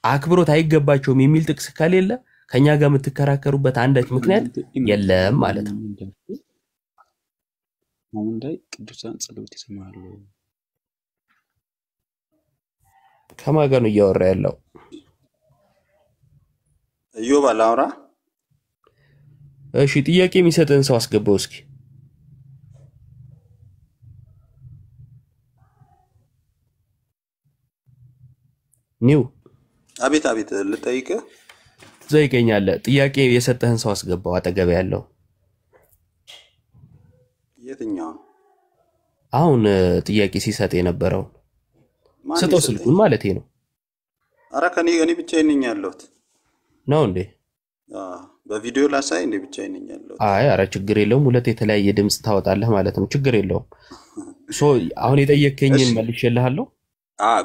አክብሮት አይገባቸውም የሚል ጥቅስ ከሌለ ከኛ ጋር የምትከራከሩበት አንዳች ምክንያት የለም ማለት ነው። አሁን ላይ ቅዱሳን ጸሎት ይሰማሉ። ከማን ጋር ነው እያወራ ያለው? ኢዮብ አላውራ። እሺ ጥያቄ የሚሰጥን ሰው አስገባው እስኪ። ኒው አቤት አቤት፣ ልጠይቅህ ዘይቀኛለ። ጥያቄ የሰጠህን ሰው አስገባው አጠገብ ያለው። የትኛው? አሁን ጥያቄ ሲሰጥ የነበረው ስጠው ስልኩን ማለት ነው። አረ እኔ ብቻዬን ነኝ ያለሁት ነው እንዴ? በቪዲዮ ላሳይ እንዴ? ብቻዬን ነኝ ያለሁት። አይ አረ ችግር የለውም። ሁለት የተለያየ ድምጽ ታወጣለህ ማለት ነው። ችግር የለውም። አሁን የጠየከኝን እሺ መልሼልሃለሁ።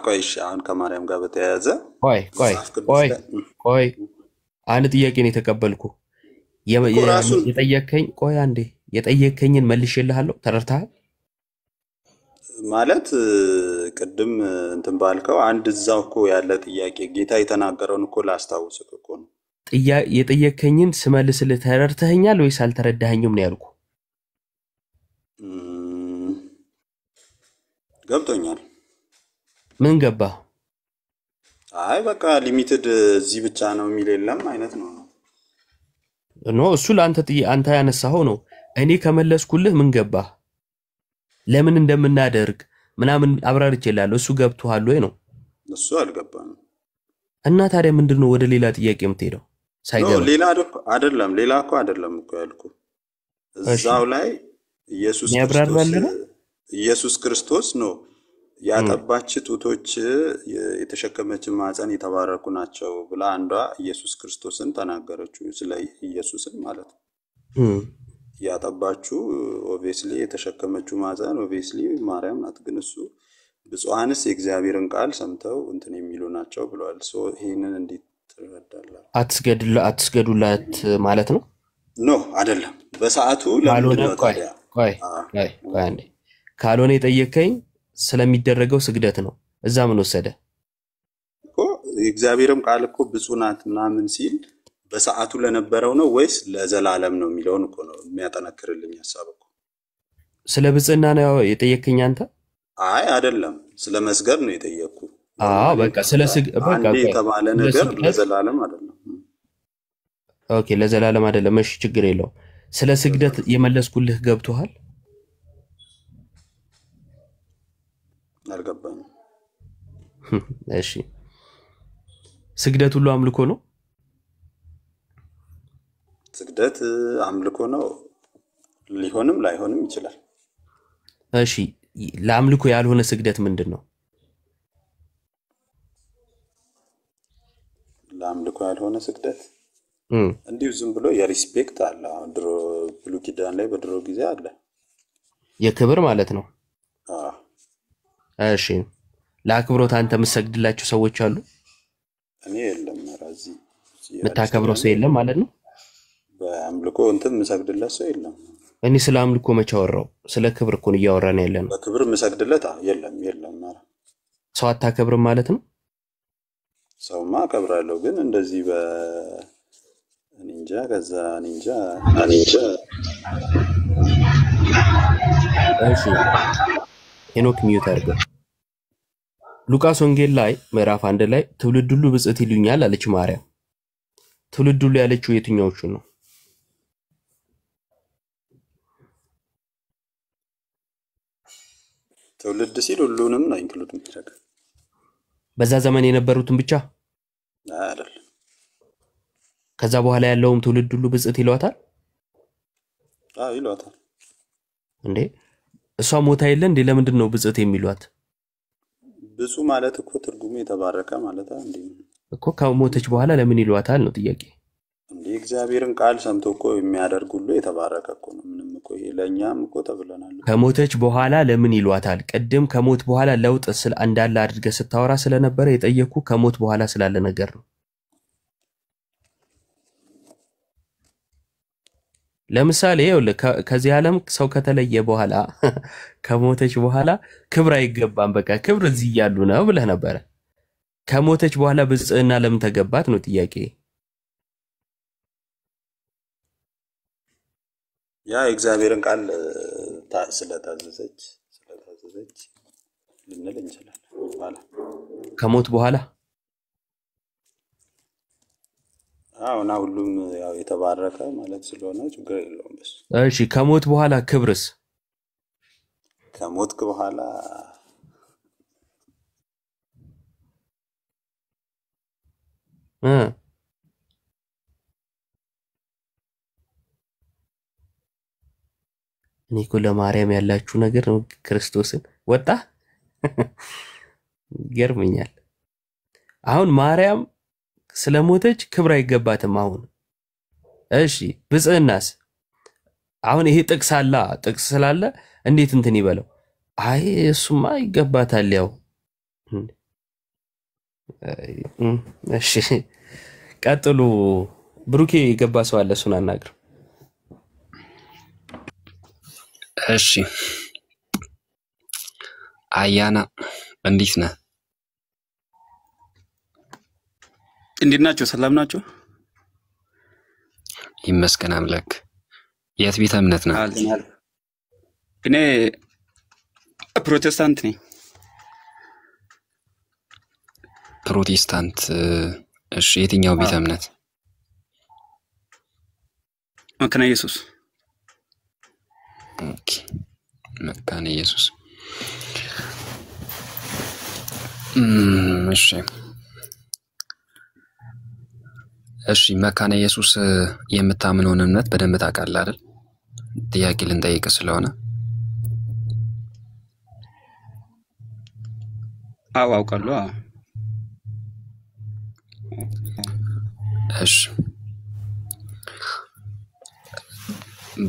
ቆይ እሺ አሁን ከማርያም ጋር በተያያዘ ቆይ መጽሐፍ ቅዱስ ቆይ ላይ ቆይ አንድ ጥያቄ ነው የተቀበልኩ። እኮ ራሱን የጠየከኝ ቆይ አንዴ የጠየከኝን መልሼልሃለሁ። ተረድተሃል? ማለት ቅድም እንትን ባልከው አንድ እዛው እኮ ያለ ጥያቄ ጌታ የተናገረውን እኮ ላስታውስህ እኮ ነው። የጠየከኝን ስመልስልህ ተረድተኸኛል ወይስ አልተረዳኸኝም ነው ያልኩ? ገብቶኛል። ምን ገባ? አይ በቃ ሊሚትድ እዚህ ብቻ ነው የሚል የለም አይነት ነው። ኖ እሱ አንተ ያነሳኸው ነው። እኔ ከመለስኩልህ ምን ገባ? ለምን እንደምናደርግ ምናምን አብራርቼልሃለሁ። እሱ ገብቶሃል ወይ ነው? እሱ አልገባም። እና ታዲያ ምንድነው ወደ ሌላ ጥያቄ የምትሄደው? ሳይገባ ሌላ አይደለም ሌላ እኮ አይደለም እኮ ያልኩ እዛው ላይ ኢየሱስ ክርስቶስ ነው ያጠባች ጡቶች የተሸከመች ማህፀን የተባረኩ ናቸው ብላ አንዷ ኢየሱስ ክርስቶስን ተናገረችው። ስለ ኢየሱስን ማለት ነው። ያጠባችሁ ኦብቪየስሊ የተሸከመችው ማህፀን ኦብቪየስሊ ማርያም ናት። ግን እሱ ብፁዓንስ የእግዚአብሔርን ቃል ሰምተው እንትን የሚሉ ናቸው ብለዋል። ይሄንን እንዴት ትረዳለህ? አትስገዱላት ማለት ነው? ኖ አይደለም። በሰዓቱ ለምን ነው ታዲያ? ቆይ አንዴ ካልሆነ የጠየከኝ ስለሚደረገው ስግደት ነው። እዛ ምን ወሰደ እኮ የእግዚአብሔርም ቃል እኮ ብፁዕ ናት ምናምን ሲል በሰዓቱ ለነበረው ነው ወይስ ለዘላለም ነው የሚለውን እኮ ነው የሚያጠነክርልኝ ሐሳብ እኮ። ስለ ብጽዕና ነው የጠየከኝ አንተ? አይ አይደለም፣ ስለ መስገድ ነው የጠየቅኩ። በቃ ስለ በቃ የተባለ ነገር ለዘላለም አይደለም። ኦኬ ለዘላለም አይደለም። እሺ ችግር የለውም። ስለ ስግደት የመለስኩልህ ገብቶሃል? አልገባኝም። እሺ ስግደት ሁሉ አምልኮ ነው? ስግደት አምልኮ ነው፣ ሊሆንም ላይሆንም ይችላል። እሺ ለአምልኮ ያልሆነ ስግደት ምንድን ነው? ለአምልኮ ያልሆነ ስግደት እንዲሁ ዝም ብሎ የሪስፔክት አለ። አሁን ድሮ ብሉይ ኪዳን ላይ በድሮ ጊዜ አለ፣ የክብር ማለት ነው። እሺ ለአክብሮት አንተ የምትሰግድላቸው ሰዎች አሉ? እኔ የለም። ራዚ የምታከብረው ሰው የለም ማለት ነው? በአምልኮ እንትን የምሰግድለት ሰው የለም። እኔ ስለ አምልኮ መቼ አወራው? ስለ ክብር እኮ እያወራን ያለነው። በክብር የምሰግድለት የለም። ሰው አታከብርም ማለት ነው? ሰውማ አከብራለሁ፣ ግን እንደዚህ ኒንጃ ከዛ ኒንጃ። እሺ ሄኖክ ሚዩት አድርገው። ሉቃስ ወንጌል ላይ ምዕራፍ 1 ላይ ትውልድ ሁሉ ብጽዕት ይሉኛል አለች ማርያም። ትውልድ ሁሉ ያለችው የትኛዎቹ ነው? ትውልድ ሲል ሁሉንም ነው ኢንክሉድ የሚያደርግ። በዛ ዘመን የነበሩትን ብቻ አይደለም። ከዛ በኋላ ያለውም ትውልድ ሁሉ ብጽዕት ይሏታል? ይሏታል። እንዴ እሷ ሞታ የለ እንዴ? ለምንድን ነው ብጽዕት የሚሏት? ብፁዕ ማለት እኮ ትርጉሙ የተባረከ ማለት እንዴ እኮ ከሞተች በኋላ ለምን ይሏታል ነው ጥያቄ። እንዴ እግዚአብሔርን ቃል ሰምቶ እኮ የሚያደርግ ሁሉ የተባረከ እኮ ነው። ምንም እኮ ለኛም እኮ ተብለናል። ከሞተች በኋላ ለምን ይሏታል? ቅድም ከሞት በኋላ ለውጥ እንዳለ አድርገህ ስታወራ ስለነበረ የጠየኩ ከሞት በኋላ ስላለ ነገር ነው። ለምሳሌ ይኸውልህ ከዚህ ዓለም ሰው ከተለየ በኋላ ከሞተች በኋላ ክብር አይገባም፣ በቃ ክብር እዚህ ያሉ ነው ብለህ ነበረ። ከሞተች በኋላ ብጽዕና ለምን ተገባት ነው ጥያቄ። ያ የእግዚአብሔርን ቃል ስለታዘዘች ልንል እንችላለን። በኋላ ከሞት በኋላ አሁን ሁሉም ያው የተባረከ ማለት ስለሆነ ችግር የለውም። በሱ እሺ ከሞት በኋላ ክብርስ? ከሞትክ በኋላ እኔ እኮ ለማርያም ያላችሁ ነገር ነው። ክርስቶስን ወጣ ይገርመኛል። አሁን ማርያም ስለሞተች ክብር አይገባትም። አሁን እሺ ብጽዕናስ? አሁን ይሄ ጥቅስ ስላለ እንዴት እንትን ይበለው? አይ እሱማ ይገባታል ያው እሺ ቀጥሉ ብሩኬ የገባ ሰው አለ እሱን አናግር እሺ አያና እንዴት ነህ እንዴት ናችሁ ሰላም ናችሁ ይመስገን አምላክ የት ቤተ እምነት ነህ እኔ ፕሮቴስታንት ነኝ ፕሮቴስታንት እሺ የትኛው ቤተ እምነት መካነ ኢየሱስ ኦኬ መካነ ኢየሱስ እሺ እሺ መካነ ኢየሱስ የምታምነውን እምነት በደንብ ታውቃለህ አይደል ጥያቄ ልንጠይቅ ስለሆነ አውቃለሁ እሺ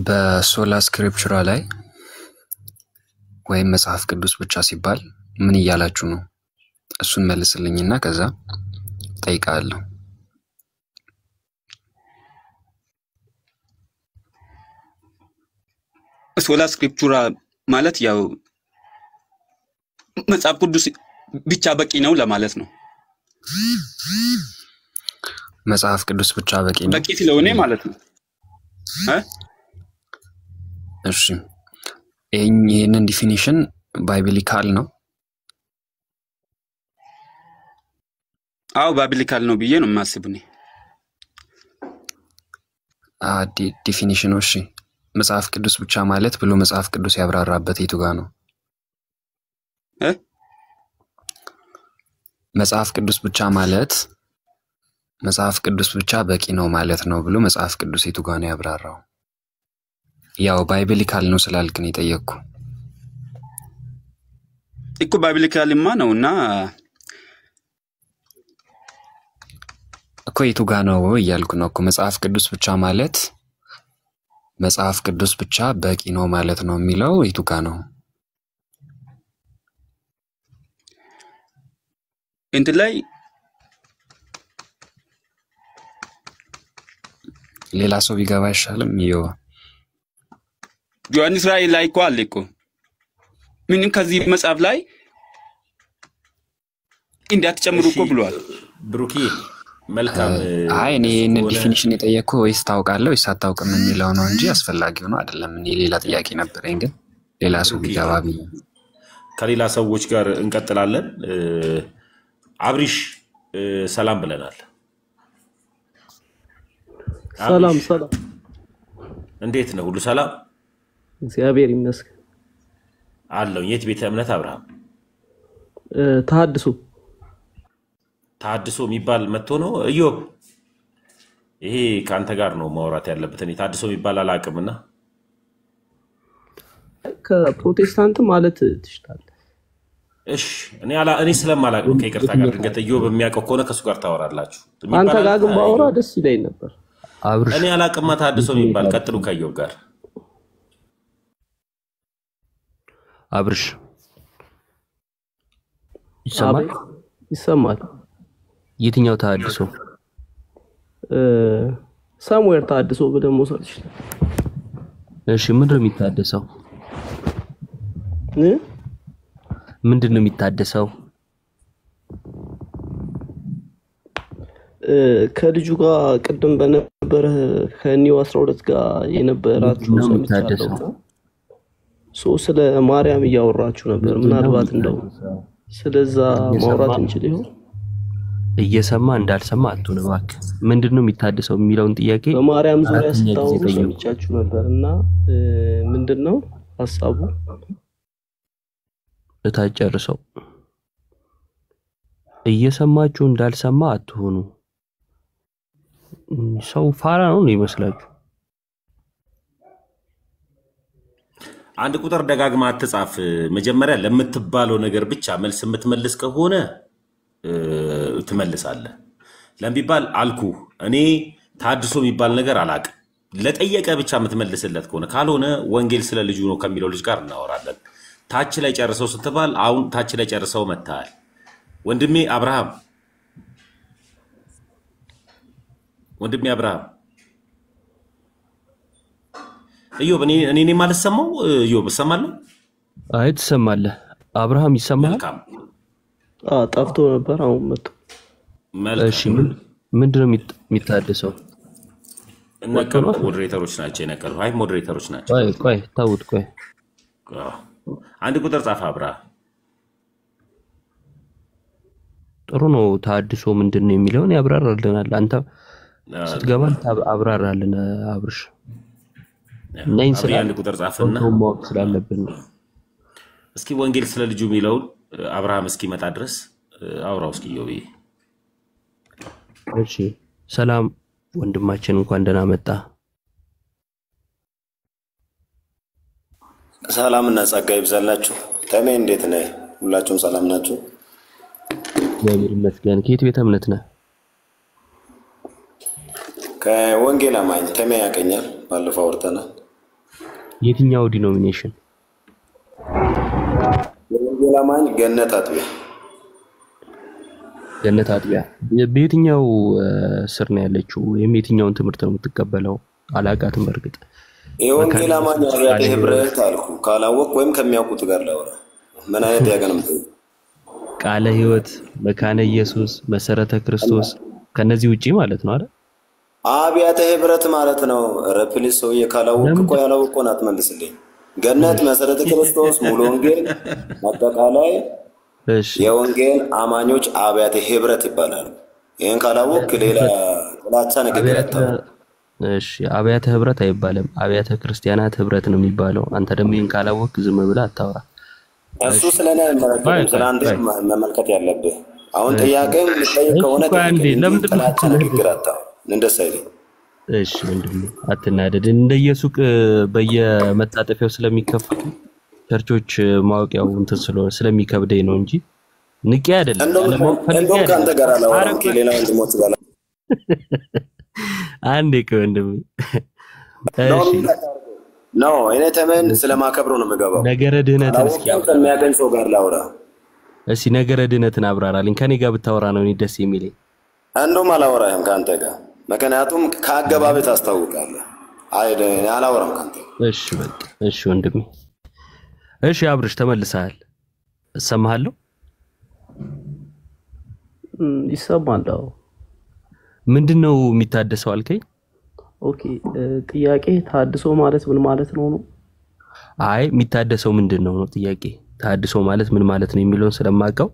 በሶላ ስክሪፕቸራ ላይ ወይም መጽሐፍ ቅዱስ ብቻ ሲባል ምን እያላችሁ ነው እሱን መልስልኝና ከዛ ጠይቃለሁ ሶላ ስክሪፕቸራ ማለት ያው መጽሐፍ ቅዱስ ብቻ በቂ ነው ለማለት ነው መጽሐፍ ቅዱስ ብቻ በቂ ነው በቂ ስለሆነ ማለት ነው እሺ ይሄንን ዲፊኒሽን ባይብሊካል ነው አው ባይብሊካል ነው ብዬ ነው የማስበው ዲፊኒሽኑ እሺ መጽሐፍ ቅዱስ ብቻ ማለት ብሎ መጽሐፍ ቅዱስ ያብራራበት የቱ ጋር ነው መጽሐፍ ቅዱስ ብቻ ማለት መጽሐፍ ቅዱስ ብቻ በቂ ነው ማለት ነው ብሎ መጽሐፍ ቅዱስ የቱ ጋር ነው ያብራራው ያው ባይብሊካል ነው ስላልክ ነው የጠየቅኩ እኮ ባይብሊካልማ ነውና እኮ የቱ ጋር ነው እያልኩ ነው እኮ መጽሐፍ ቅዱስ ብቻ ማለት መጽሐፍ ቅዱስ ብቻ በቂ ነው ማለት ነው የሚለው የቱ ጋር ነው እንት ላይ ሌላ ሰው ቢገባ ይሻላል ይየው ዮሐንስ ራእይ ላይ እኮ አለ እኮ ምን ከዚህ መጽሐፍ ላይ እንዳትጨምሩ እኮ ብሏል ብሩኪ መልካም አይ እኔ ይሄን ዲፊኒሽን የጠየቅኩ ወይስ ታውቃለህ ወይስ አታውቅም የሚለው ነው እንጂ አስፈላጊው ነው አይደለም እኔ ሌላ ጥያቄ ነበረኝ ግን ሌላ ሰው ቢገባ ከሌላ ሰዎች ጋር እንቀጥላለን አብሪሽ ሰላም ብለናል ሰላም እንዴት ነው ሁሉ ሰላም እግዚአብሔር ይመስገን አለው የት ቤተ እምነት አብርሃም ታድሶ የሚባል መጥቶ ነው እዮብ ይሄ ካንተ ጋር ነው ማውራት ያለበት እኔ ታድሶ የሚባል አላቅምና ከፕሮቴስታንት ማለት ትችላለህ እሺ እኔ ስለማላቅ ነው ከይቅርታ ጋር ድንገት እዮብ የሚያውቀው ከሆነ ከሱ ጋር ታወራላችሁ አንተ ጋር ግን ባወራ ደስ ይለኝ ነበር እኔ አላቅማ ታድሶ የሚባል ቀጥሉ ከእዮብ ጋር አብርሽ ይሰማል የትኛው ታድሶ ሳሙኤል ታድሶ በደሞ ሰርች እሺ ምንድነው የሚታደሰው ምንድነው የሚታደሰው ከልጁ ጋር ቅድም በነበረ ከኒው 12 ጋር የነበራችሁ ሰምቻለሁ ስለ ማርያም እያወራችሁ ነበር ምናልባት እንደው ስለዛ ማውራት እንችል ይሆን እየሰማ እንዳልሰማ አትሁን እባክህ ምንድነው የሚታደሰው የሚለውን ጥያቄ በማርያም ዙሪያ ስታወሩ ሰምቻችሁ ነበርና ምንድነው ሐሳቡ እታጨርሰው እየሰማችሁ እንዳልሰማ አትሁኑ ሰው ፋራ ነው ይመስላችሁ አንድ ቁጥር ደጋግማ አትጻፍ መጀመሪያ ለምትባለው ነገር ብቻ መልስ የምትመልስ ከሆነ ትመልሳለህ ለምቢባል አልኩ እኔ ታድሶ የሚባል ነገር አላቅም ለጠየቀ ብቻ የምትመልስለት ከሆነ ካልሆነ ወንጌል ስለ ልጁ ነው ከሚለው ልጅ ጋር እናወራለን ታች ላይ ጨርሰው ስትባል አሁን ታች ላይ ጨርሰው መጥተዋል። ወንድሜ አብርሃም እዮብ እኔ ማለት ሰማው እዮብ ሰማለሁ። አይ ትሰማለህ? አብርሃም ይሰማል? ጠፍቶ ነበር አሁን መጥቶ። እሺ ምንድነው የሚታደሰው? እነከሩ ሞዴሬተሮች ናቸው የነገሩ። አይ ሞዴሬተሮች ናቸው። ቆይ ታውት ቆይ አንድ ቁጥር ጻፈ አብርሃም። ጥሩ ነው። ታድሶ ምንድነው የሚለውን ያብራራልናል። አንተ ስትገባ አብራራልን አብርሽ። ነኝ ስለ አንድ ቁጥር ጻፈና ማወቅ ስላለብን እስኪ ወንጌል ስለ ልጁ የሚለውን አብርሃም እስኪመጣ ድረስ አውራው እስኪ ዮቢ። እሺ ሰላም ወንድማችን እንኳን ደህና መጣ። ሰላምና ጸጋ ይብዛላችሁ። ተሜ እንዴት ነህ? ሁላችሁም ሰላም ናችሁ? እግዚአብሔር ይመስገን። ከየት ቤተ እምነት ነህ? ከወንጌል አማኝ ተሜ ያቀኛል። ባለፈው አውርተናል። የትኛው ዲኖሚኔሽን? ወንጌል አማኝ ገነት አጥቢያ። ገነት አጥቢያ በየትኛው ስር ነው ያለችው? የትኛውን ትምህርት ነው የምትቀበለው? አላቃትም በርግጥ። የወንጌል አማኝ አብያተ ህብረት አልኩ። ካላወቅ ወይም ከሚያውቁት ጋር ላውራ። ምን አይነት ያገነምጡ? ቃለ ህይወት፣ መካነ ኢየሱስ፣ መሰረተ ክርስቶስ ከነዚህ ውጪ ማለት ነው አይደል? አብያተ ህብረት ማለት ነው። ረፕሊስ ሰውዬ ካላወቅ እኮ ያላወቀውን አትመልስልኝ። ገነት፣ መሰረተ ክርስቶስ፣ ሙሉ ወንጌል አጠቃላይ የወንጌል አማኞች አብያተ ህብረት ይባላል። ይሄን ካላወቅ ሌላ ጥላቻ ንግግር አታውቅ። እሺ አብያተ ህብረት አይባልም፣ አብያተ ክርስቲያናት ህብረት ነው የሚባለው። አንተ ደግሞ ይሄን ካላወቅ ዝም ብለህ አታውራ። እሱ ስለኔ አይመለከትም። ስለአንተ መመልከት ያለብህ አሁን ጥያቄም ልጠይቅ ከሆነ ጥላቻ ንግግር አታውቅ። እንደዛ አይደል? እሺ ወንድም አትናደድ። እንደ ኢየሱስ በየመጣጠፊያው ስለሚከፈቱ ቸርቾች ማወቂያው እንትን ስለሚከብደኝ ነው እንጂ ንቄ አይደለም። እንደውም ካንተ ጋር አላወራም ከሌላ ወንድሞች ጋር አንዴ ከወንድም ነው እኔ ተመን ስለማከብረው ነው የምገባው። ነገረ ድህነትን እስኪ ከሚያገኝ ሰው ጋር ላውራ። እሺ ነገረ ድህነትን አብራራልኝ። ከኔ ጋር ብታወራ ነው እኔ ደስ የሚለኝ። እንደውም አላወራህም ካንተ ጋር ምክንያቱም ከአገባብ ታስታውቃለህ። አይደል? አላወራም ካንተ። እሺ በቃ እሺ ወንድሜ። እሺ አብርሽ ተመልሰሃል? እሰማሃለሁ? ይሰማል። ምንድነው የሚታደሰው አልከኝ? ኦኬ ጥያቄ ታድሶ ማለት ምን ማለት ነው? አይ የሚታደሰው ምንድነው ነው ጥያቄ። ታድሶ ማለት ምን ማለት ነው የሚለውን ስለማውቀው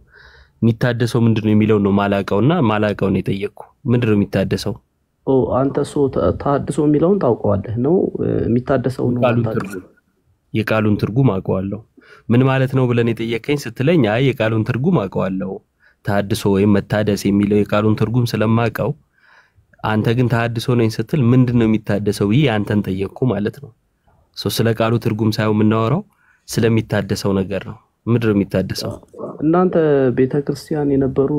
የሚታደሰው ምንድነው የሚለውን ነው ማላውቀውና ማላውቀው ነው የጠየቅኩ። ምንድነው የሚታደሰው? አንተ ታድሶ የሚለውን ታውቀዋለህ ነው? የሚታደሰው ነው የቃሉን ትርጉም አውቀዋለሁ። ምን ማለት ነው ብለን የጠየቀኝ ስትለኝ አይ የቃሉን ትርጉም አውቀዋለሁ። ታድሶ ወይም መታደስ የሚለው የቃሉን ትርጉም ስለማውቀው አንተ ግን ታድሶ ነኝ ስትል ምንድነው የሚታደሰው ብዬ አንተን ጠየቅኩ ማለት ነው። ስለ ቃሉ ትርጉም ሳይሆን የምናወራው ስለሚታደሰው ነገር ነው። ምንድነው የሚታደሰው? እናንተ ቤተክርስቲያን የነበሩ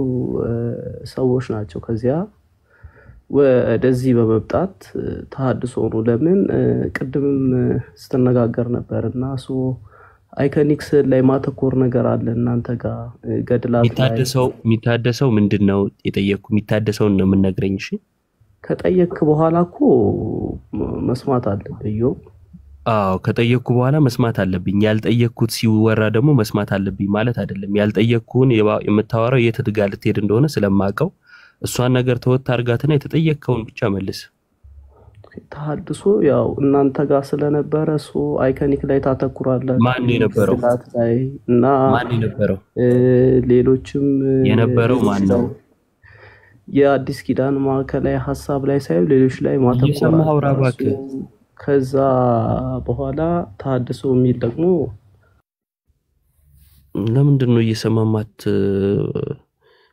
ሰዎች ናቸው። ከዚያ ወደዚህ በመብጣት ታድሶ ነው። ለምን ቅድምም ስተነጋገር ነበርና አይኮኒክስ ላይ ማተኮር ነገር አለ እናንተ ጋር ገድላት ላይ የሚታደሰው ምንድነው የጠየቅኩ። የሚታደሰውን ነው የምነግረኝ። እሺ ከጠየቅክ በኋላ እኮ መስማት አለብኝ። አዎ ከጠየቅኩ በኋላ መስማት አለብኝ። ያልጠየቅኩት ሲወራ ደግሞ መስማት አለብኝ ማለት አይደለም። ያልጠየቅኩን የምታወራው የት ድጋ ልትሄድ እንደሆነ ስለማውቀው እሷን ነገር ተወት አርጋትና የተጠየቅከውን ብቻ መልስ። ታድሶ ያው እናንተ ጋር ስለነበረ አይኮኒክ ላይ ታተኩራለህ። ማን የነበረው ላይ እና ማን የነበረው ሌሎችም የነበረው ማን ነው? የአዲስ ኪዳን ማዕከላዊ ሐሳብ ላይ ሳይሆን ሌሎች ላይ ማተኮር። ከዛ በኋላ ታድሶ የሚል ደግሞ ለምንድን ነው እየሰማማት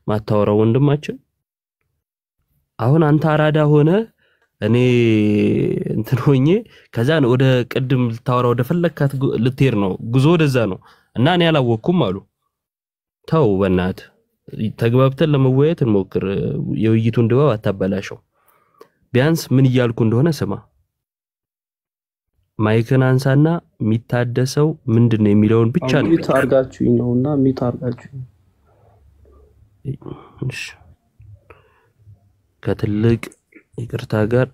ማታወራው ወንድማችን? አሁን አንተ አራዳ ሆነ እኔ እንትን ሆኜ ከዛ ነው ወደ ቅድም ልታወራ ወደ ፈለካት ልትሄድ ነው። ጉዞ ወደዛ ነው እና እኔ አላወቅኩም አሉ። ተው በእናት ተግባብተን ለመወያየት እንሞክር። የውይይቱን ድባብ አታበላሸው። ቢያንስ ምን እያልኩ እንደሆነ ስማ። ማይክን አንሳና የሚታደሰው ምንድነው የሚለውን ብቻ ነው። ሚት አርጋችሁኝ ነውና ሚት አርጋችሁኝ። እሺ ከትልቅ ይቅርታ ጋር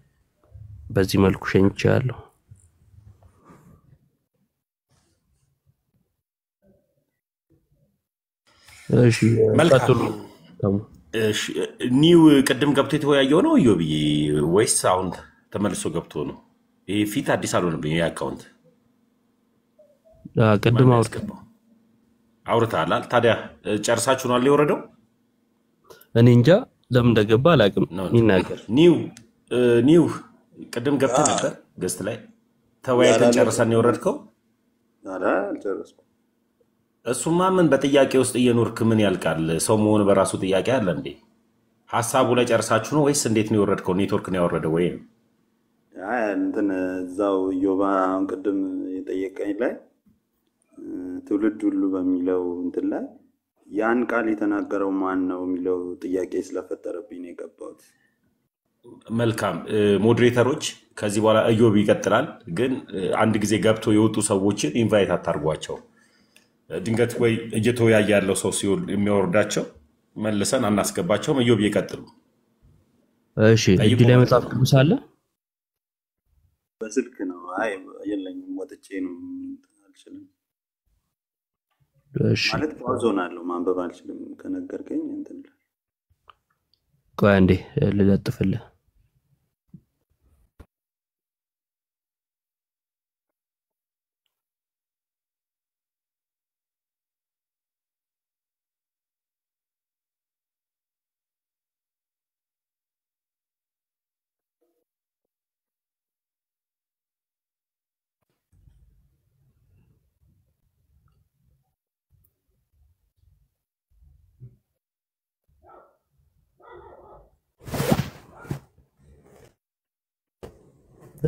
በዚህ መልኩ ሸኝቻለሁ። እሺ መልካም። እሺ ኒው ቅድም ገብቶ የተወያየው ነው ኢዮብዬ ወይስ አሁን ተመልሶ ገብቶ ነው? ይሄ ፊት አዲስ አልሆነብኝ የአካውንት ቅድም አውርተሃል። ታዲያ ጨርሳችሁ ነው የወረደው? እኔ እንጃ ለምን እንደገባ አላውቅም። ይናገር። ኒው ቅድም ገብተህ ነበር ገስት ላይ ተወያይተን ጨርሰን የወረድከው? አልጨረስኩም። እሱማ ምን በጥያቄ ውስጥ እየኖርክ ምን ያልቃል? ሰው መሆን በራሱ ጥያቄ አለ እንዴ? ሀሳቡ ላይ ጨርሳችሁ ነው ወይስ እንዴት ነው የወረድከው? ኔትወርክ ነው ያወረደው ወይ? እንትን እዛው ኢዮባ አሁን ቅድም የጠየቀኝ ላይ ትውልድ ሁሉ በሚለው እንትን ላይ ያን ቃል የተናገረው ማን ነው የሚለው ጥያቄ ስለፈጠረብኝ ነው የገባሁት። መልካም ሞዴሬተሮች፣ ከዚህ በኋላ ኢዮብ ይቀጥላል። ግን አንድ ጊዜ ገብቶ የወጡ ሰዎችን ኢንቫይት አታርጓቸው። ድንገት ወይ እየተወያየ ያለው ሰው ሲሆን የሚያወርዳቸው መልሰን አናስገባቸውም። ኢዮብ ይቀጥሉ። እሺ እጅ ላይ መጽሐፍ ቅዱስ አለ? በስልክ ነው። አይ የለኝም፣ ወጥቼ ነው አልችልም። እሺ ማለት ፓውዞናለሁ፣ ማንበብ አልችልም ከነገርከኝ እንትን ላይ ቆይ አንዴ ልለጥፍልህ።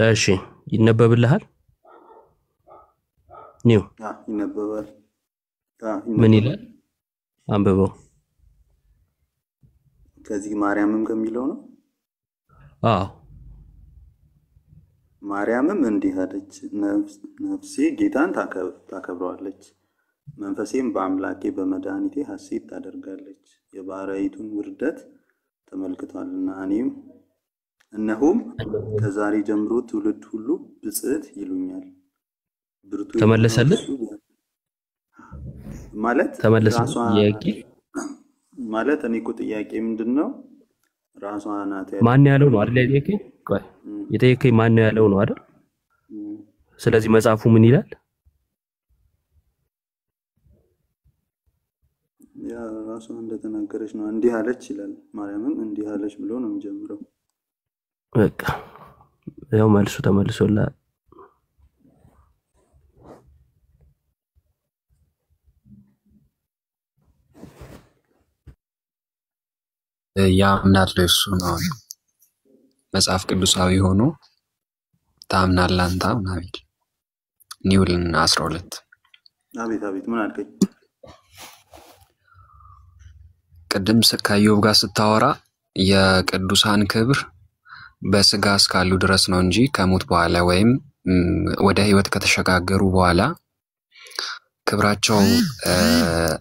እሺ ይነበብልሃል? ኒው ይነበባል። ምን ይላል? አንብበው። ከዚህ ማርያምም ከሚለው ነው። ማርያምም እንዲህ አለች፣ ነፍሴ ጌታን ታከብረዋለች፣ መንፈሴም በአምላኬ በመድኃኒቴ ሐሴት ታደርጋለች። የባሪያይቱን ውርደት ተመልክቷልና እነሆም ከዛሬ ጀምሮ ትውልድ ሁሉ ብጽዕት ይሉኛል። ብርቱ ተመለሰልህ ማለት ማለት እኔ እኮ ጥያቄ ምንድነው? ራሷ ናት ማን ያለው ነው አይደል? የጠየቀኝ ቆይ የጠየቀኝ ማን ያለው ነው አይደል? ስለዚህ መጽሐፉ ምን ይላል? ያ ራሷ እንደተናገረች ነው። እንዲህ አለች ይላል። ማርያምም እንዲህ አለች ብሎ ነው የሚጀምረው። በቃ ያው መልሱ ተመልሶላል። ያምናል እሱ ነው መጽሐፍ ቅዱሳዊ ሆኖ ታምናለህ አንተ ምናምን ኒውልን 12 አቤት ምን አልከኝ? ቅድም ከኢዮብ ጋር ስታወራ የቅዱሳን ክብር በስጋ እስካሉ ድረስ ነው እንጂ ከሞት በኋላ ወይም ወደ ህይወት ከተሸጋገሩ በኋላ ክብራቸው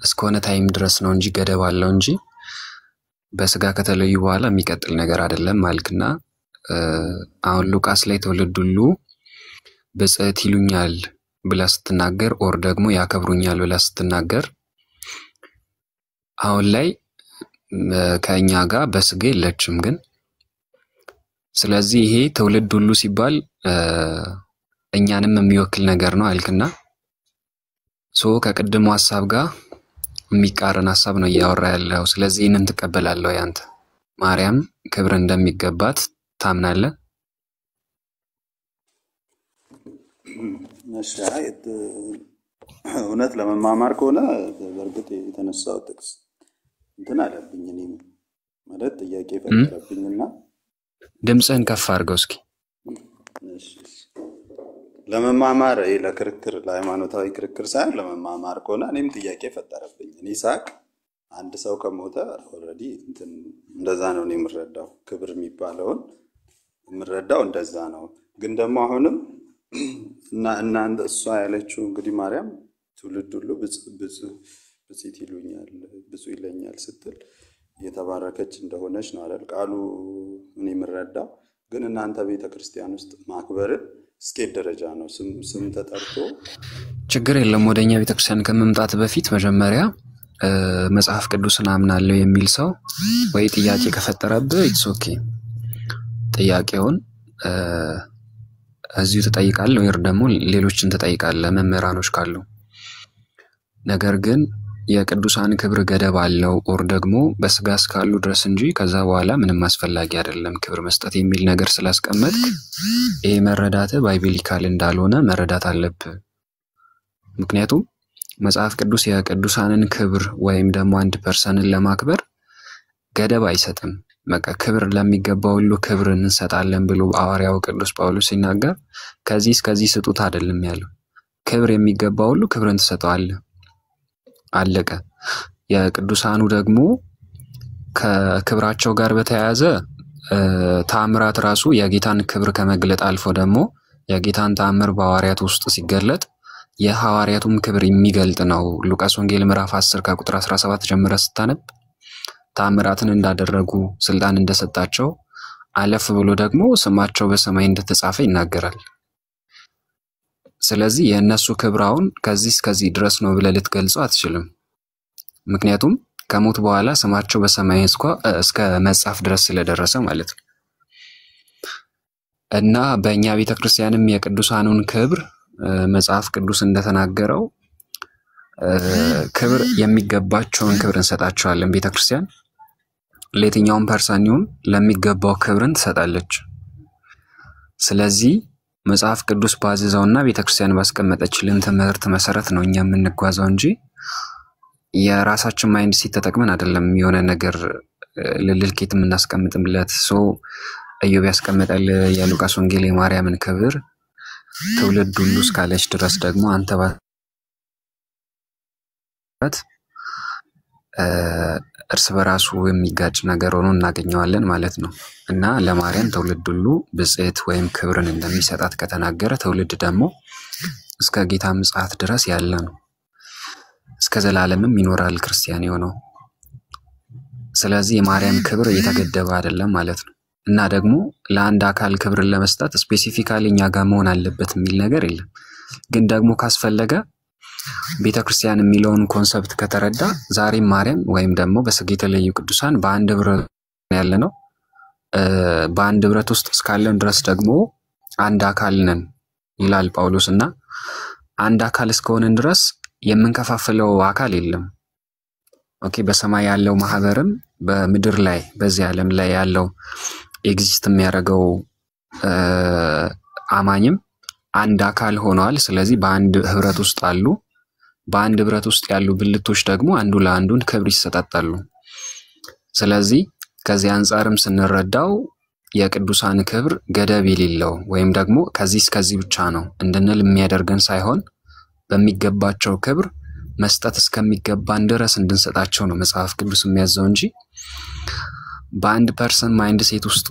እስከሆነ ታይም ድረስ ነው እንጂ ገደብ አለው እንጂ በስጋ ከተለዩ በኋላ የሚቀጥል ነገር አይደለም ማልክና አሁን ሉቃስ ላይ ትውልድ ሁሉ ብጽዕት ይሉኛል ብላ ስትናገር ኦር ደግሞ ያከብሩኛል ብላ ስትናገር አሁን ላይ ከኛ ጋር በስጋ የለችም ግን ስለዚህ ይሄ ትውልድ ሁሉ ሲባል እኛንም የሚወክል ነገር ነው አልክና ከቅድሙ ሐሳብ ጋር የሚቃረን ሐሳብ ነው ያወራ ያለው። ስለዚህ እነን ተቀበላለሁ ያንተ ማርያም ክብር እንደሚገባት ታምናለህ? መሻየት እውነት ለመማማር ከሆነ በእርግጥ የተነሳው ጥቅስ እንትን አለብኝ እኔም ማለት ጥያቄ ፈጠረብኝና ድምጽህን ከፍ አድርገው እስኪ። ለመማማር ለክርክር ለሃይማኖታዊ ክርክር ሳይሆን ለመማማር ከሆነ እኔም ጥያቄ ፈጠረብኝ። እኔ ሳቅ አንድ ሰው ከሞተ ኦልሬዲ እንትን እንደዛ ነው እኔ የምረዳው። ክብር የሚባለውን የምረዳው እንደዛ ነው። ግን ደግሞ አሁንም እናንተ እሷ ያለችው እንግዲህ ማርያም ትውልድ ሁሉ ብፅዕት ይሉኛል ብፁዕ ይለኛል ስትል የተባረከች እንደሆነች ነው አይደል ቃሉ እኔ የምረዳው። ግን እናንተ ቤተክርስቲያን ውስጥ ማክበርን እስከ ደረጃ ነው ስም ተጠርቶ ችግር የለም። ወደኛ ቤተክርስቲያን ከመምጣት በፊት መጀመሪያ መጽሐፍ ቅዱስን አምናለሁ የሚል ሰው ወይ ጥያቄ ከፈጠረብህ ኢትስ ኦኬ ጥያቄውን እዚሁ ተጠይቃለህ ወይ ደግሞ ሌሎችን ተጠይቃለህ መምህራኖች ካሉ። ነገር ግን የቅዱሳን ክብር ገደብ አለው ኦር ደግሞ በስጋ እስካሉ ድረስ እንጂ ከዛ በኋላ ምንም አስፈላጊ አይደለም ክብር መስጠት የሚል ነገር ስላስቀመጥ ይሄ መረዳት ባይብሊካል እንዳልሆነ መረዳት አለብህ። ምክንያቱም መጽሐፍ ቅዱስ የቅዱሳንን ክብር ወይም ደግሞ አንድ ፐርሰንን ለማክበር ገደብ አይሰጥም። በቃ ክብር ለሚገባው ሁሉ ክብር እንሰጣለን ብሎ ሐዋርያው ቅዱስ ጳውሎስ ሲናገር ከዚህ እስከዚህ ስጡት አይደለም ያለው። ክብር የሚገባው ሁሉ ክብርን ትሰጠዋለህ አለቀ። የቅዱሳኑ ደግሞ ከክብራቸው ጋር በተያያዘ ተአምራት ራሱ የጌታን ክብር ከመግለጥ አልፎ ደግሞ የጌታን ተአምር በሐዋርያት ውስጥ ሲገለጥ የሐዋርያቱም ክብር የሚገልጥ ነው። ሉቃስ ወንጌል ምዕራፍ 10 ከቁጥር 17 ጀምረ ስታነብ ተአምራትን እንዳደረጉ ስልጣን እንደሰጣቸው አለፍ ብሎ ደግሞ ስማቸው በሰማይ እንደተጻፈ ይናገራል። ስለዚህ የእነሱ ክብራውን ከዚህ እስከዚህ ድረስ ነው ብለህ ልትገልጸው አትችልም። ምክንያቱም ከሞት በኋላ ስማቸው በሰማይ እስከ መጻፍ ድረስ ስለደረሰ ማለት ነው። እና በእኛ ቤተክርስቲያንም የቅዱሳኑን ክብር መጽሐፍ ቅዱስ እንደተናገረው ክብር የሚገባቸውን ክብር እንሰጣቸዋለን። ቤተክርስቲያን ለየትኛውም ፐርሰን ይሁን ለሚገባው ክብርን ትሰጣለች። ስለዚህ መጽሐፍ ቅዱስ ባዘዘውና ቤተክርስቲያን ባስቀመጠችልን ትምህርት መሰረት ነው እኛ የምንጓዘው እንጂ የራሳችን ማይንድ ሴት ተጠቅመን አይደለም የሆነ ነገር ለልልኬት የምናስቀምጥለት። ኢዮብ ያስቀመጠል የሉቃስ ወንጌል የማርያምን ክብር ትውልድ ሁሉ እስካለች ድረስ ደግሞ አንተ ባት እርስ በራሱ የሚጋጭ ነገር ሆኖ እናገኘዋለን ማለት ነው። እና ለማርያም ትውልድ ሁሉ ብፅዕት ወይም ክብርን እንደሚሰጣት ከተናገረ ትውልድ ደግሞ እስከ ጌታ ምጽአት ድረስ ያለ ነው። እስከ ዘላለምም ይኖራል ክርስቲያን የሆነው። ስለዚህ የማርያም ክብር እየተገደበ አይደለም ማለት ነው። እና ደግሞ ለአንድ አካል ክብርን ለመስጠት ስፔሲፊካሊ እኛ ጋር መሆን አለበት የሚል ነገር የለም። ግን ደግሞ ካስፈለገ ቤተክርስቲያን የሚለውን ኮንሰፕት ከተረዳ ዛሬም ማርያም ወይም ደግሞ በስጋ የተለዩ ቅዱሳን በአንድ ህብረት ያለ ነው። በአንድ ህብረት ውስጥ እስካለን ድረስ ደግሞ አንድ አካል ነን ይላል ጳውሎስ። እና አንድ አካል እስከሆነን ድረስ የምንከፋፍለው አካል የለም። ኦኬ በሰማይ ያለው ማህበርም በምድር ላይ በዚህ ዓለም ላይ ያለው ኤግዚስት የሚያደርገው አማኝም አንድ አካል ሆነዋል። ስለዚህ በአንድ ህብረት ውስጥ አሉ። በአንድ ህብረት ውስጥ ያሉ ብልቶች ደግሞ አንዱ ለአንዱን ክብር ይሰጣጣሉ። ስለዚህ ከዚህ አንፃርም ስንረዳው የቅዱሳን ክብር ገደብ የሌለው ወይም ደግሞ ከዚህ እስከዚህ ብቻ ነው እንድንል የሚያደርገን ሳይሆን በሚገባቸው ክብር መስጠት እስከሚገባን ድረስ እንድንሰጣቸው ነው መጽሐፍ ቅዱስ የሚያዘው እንጂ በአንድ ፐርሰን ማይንድ ሴት ውስጥ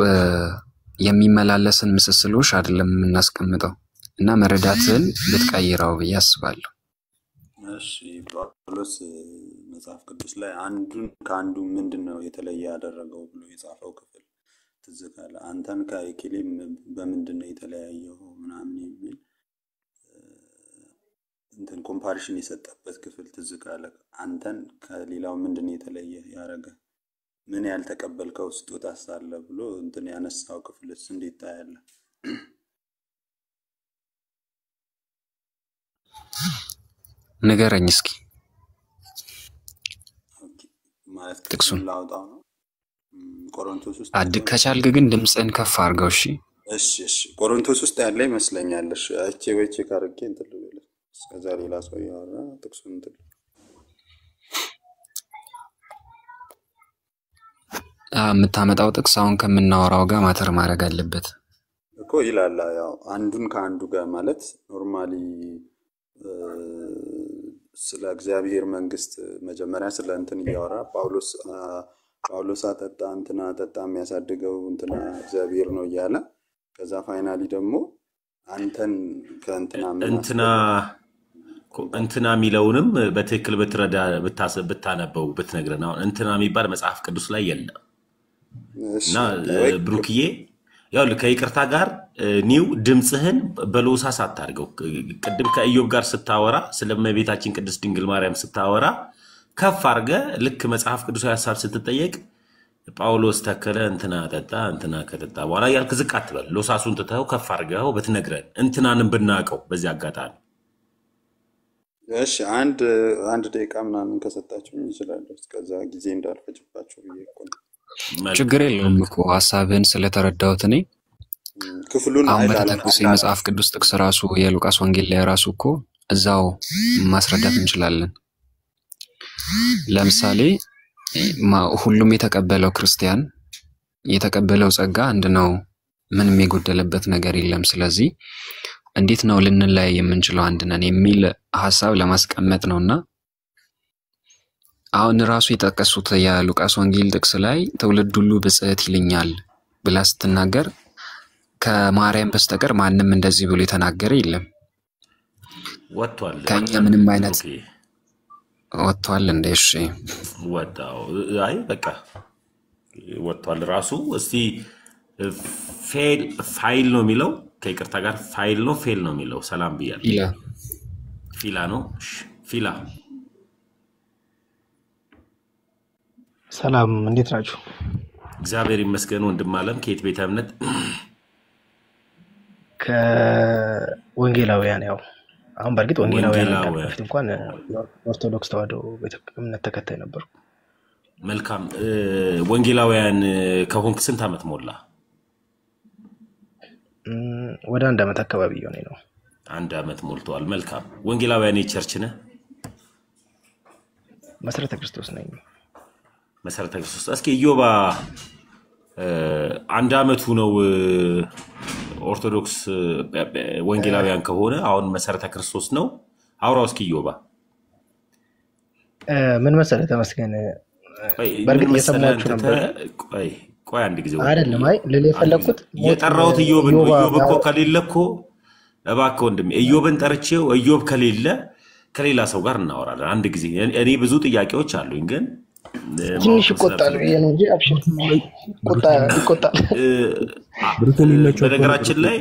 የሚመላለስን ምስስሎች አይደለም የምናስቀምጠው። እና መረዳትን ልትቀይረው ብዬ አስባለሁ። እሺ ጳውሎስ መጽሐፍ ቅዱስ ላይ አንዱን ከአንዱ ምንድነው የተለየ ያደረገው ብሎ የጻፈው ክፍል ትዝ ካለ አንተን ከኢኪሊም በምንድነው የተለያየው ምናምን የሚል እንትን ኮምፓሪሽን የሰጠበት ክፍል ትዝ ካለ አንተን ከሌላው ምንድነው የተለየ ያደረገ ምን ያልተቀበልከው ስጦታ ሳለ ብሎ እንትን ያነሳው ክፍልስ እንዴት ታያለህ? ንገረኝ እስኪ ማለት ጥቅሱን ላውጣው ነው። ቆሮንቶስ ውስጥ ከቻልክ ግን ድምፅህን ከፍ አድርገው። እሺ ቆሮንቶስ ውስጥ ያለ ይመስለኛል። እሺ ወይ ቼክ አድርጌ እንትን ልበል። እስከዛ ሌላ ሰው ያወራ ጥቅሱን እንትን የምታመጣው ጥቅስ አሁን ከምናወራው ጋር ማተር ማድረግ አለበት እኮ ይላል። ያው አንዱን ከአንዱ ጋር ማለት ኖርማሊ ስለ እግዚአብሔር መንግስት መጀመሪያ ስለ እንትን እያወራ ጳውሎስ አጠጣ እንትና አጠጣ የሚያሳድገው እንትና እግዚአብሔር ነው እያለ ከዛ ፋይናሊ ደግሞ አንተን ከእንትና ምን እንትና የሚለውንም በትክክል ብትረዳ ብታነበው ብትነግረን። አሁን እንትና የሚባል መጽሐፍ ቅዱስ ላይ የለም። እና ብሩክዬ ያው ከይቅርታ ጋር ኒው ድምጽህን በሎሳስ አታርገው። ቅድም ከኢዮብ ጋር ስታወራ ስለእመቤታችን ቅድስት ድንግል ማርያም ስታወራ ከፍ አርገ ልክ መጽሐፍ ቅዱሳዊ ሐሳብ ስትጠየቅ ጳውሎስ ተከለ እንትና ጠጣ እንትና ከጠጣ በኋላ ያልክ ዝቅ አትበል። ሎሳሱን ትተው ከፍ አርገው ብትነግረን እንትናንም ብናቀው በዚህ አጋጣሚ። እሺ አንድ ደቂቃ ምናምን ከሰጣችሁ ይችላል። እስከዛ ጊዜ እንዳልፈጅባችሁ ብዬ ችግር የለውም እኮ ሐሳብን ስለተረዳሁት እኔ ክፍሉን አሁን በተጠቀሰ የመጽሐፍ ቅዱስ ጥቅስ ራሱ የሉቃስ ወንጌል ላይ ራሱ እኮ እዛው ማስረዳት እንችላለን። ለምሳሌ ሁሉም የተቀበለው ክርስቲያን የተቀበለው ጸጋ አንድ ነው፣ ምንም የጎደለበት ነገር የለም። ስለዚህ እንዴት ነው ልንለያይ የምንችለው አንድ ነን የሚል ሐሳብ ለማስቀመጥ ነውና አሁን ራሱ የጠቀሱት የሉቃስ ወንጌል ጥቅስ ላይ ትውልድ ሁሉ ብጽዕት ይልኛል ብላ ስትናገር ከማርያም በስተቀር ማንም እንደዚህ ብሎ የተናገረ የለም። ወጥቷል ከኛ ምንም አይነት ወጥቷል እንደ እሺ ወጣው አይ በቃ ወጥቷል ራሱ። እስቲ ፋይል ነው የሚለው ከይቅርታ ጋር ፋይል ነው ፌል ነው የሚለው? ሰላም ብያለሁ። ፊላ ነው ፊላ። ሰላም እንዴት ናችሁ? እግዚአብሔር ይመስገን። ወንድም አለም ከየት ቤተ እምነት? ከወንጌላውያን። ያው አሁን በርግጥ ወንጌላውያን ከፊት እንኳን ኦርቶዶክስ ተዋህዶ ቤተ እምነት ተከታይ ነበርኩ። መልካም። ወንጌላውያን ከሆንክ ስንት ዓመት ሞላ? ወደ 1 ዓመት አካባቢ እየሆነ ነው። 1 ዓመት ሞልቷል። መልካም። ወንጌላውያን የቸርች ነህ? መሰረተ ክርስቶስ ነኝ። መሰረተ ክርስቶስ። እስኪ ኢዮባ 1 ዓመቱ ነው ኦርቶዶክስ ወንጌላውያን ከሆነ አሁን መሰረተ ክርስቶስ ነው። አውራው እስኪ ኢዮባ ምን መሰለህ ተመስገን በርግጥ እየሰማችሁ ነበር። ቆይ አንድ ጊዜ አይደለም አይ ልል የፈለኩት የጠራሁት ኢዮብን ነው። ኢዮብ እኮ ከሌለ እኮ እባክህ ወንድሜ ኢዮብን ጠርቼው ኢዮብ ከሌለ ከሌላ ሰው ጋር እናወራለን አንድ ጊዜ። እኔ ብዙ ጥያቄዎች አሉኝ ግን ትንሽ ይቆጣል እንጂ አብሽር ይቆጣል። በነገራችን ላይ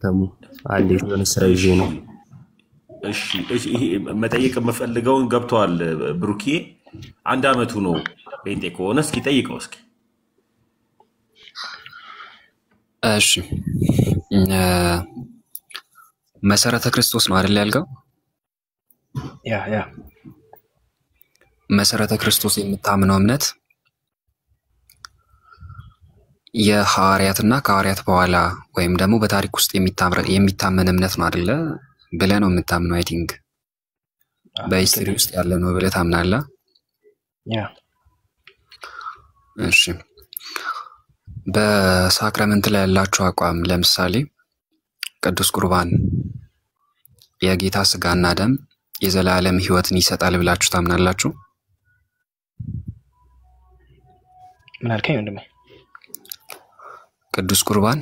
ተሙ አንዴ የሆነ ስራ ይዤ ነው። እሺ መጠየቅ የምፈልገውን ገብቷል ብሩኬ። 1 ዓመቱ ነው ጴንጤ ከሆነ እስኪ ጠይቀው እስኪ። እሺ መሰረተ ክርስቶስ ነው አይደል ያልከው? ያ መሰረተ ክርስቶስ የምታምነው እምነት የሐዋርያትና ከሐዋርያት በኋላ ወይም ደግሞ በታሪክ ውስጥ የሚታመን እምነት ነው አይደለ ብለህ ነው የምታምነው? አይ ቲንክ በሂስትሪ ውስጥ ያለ ነው ብለህ ታምናለህ? ያ እሺ በሳክራመንት ላይ ያላችሁ አቋም ለምሳሌ ቅዱስ ቁርባን የጌታ ስጋና ደም የዘላለም ሕይወትን ይሰጣል ብላችሁ ታምናላችሁ? ምን አልከኝ ወንድሜ? ቅዱስ ቁርባን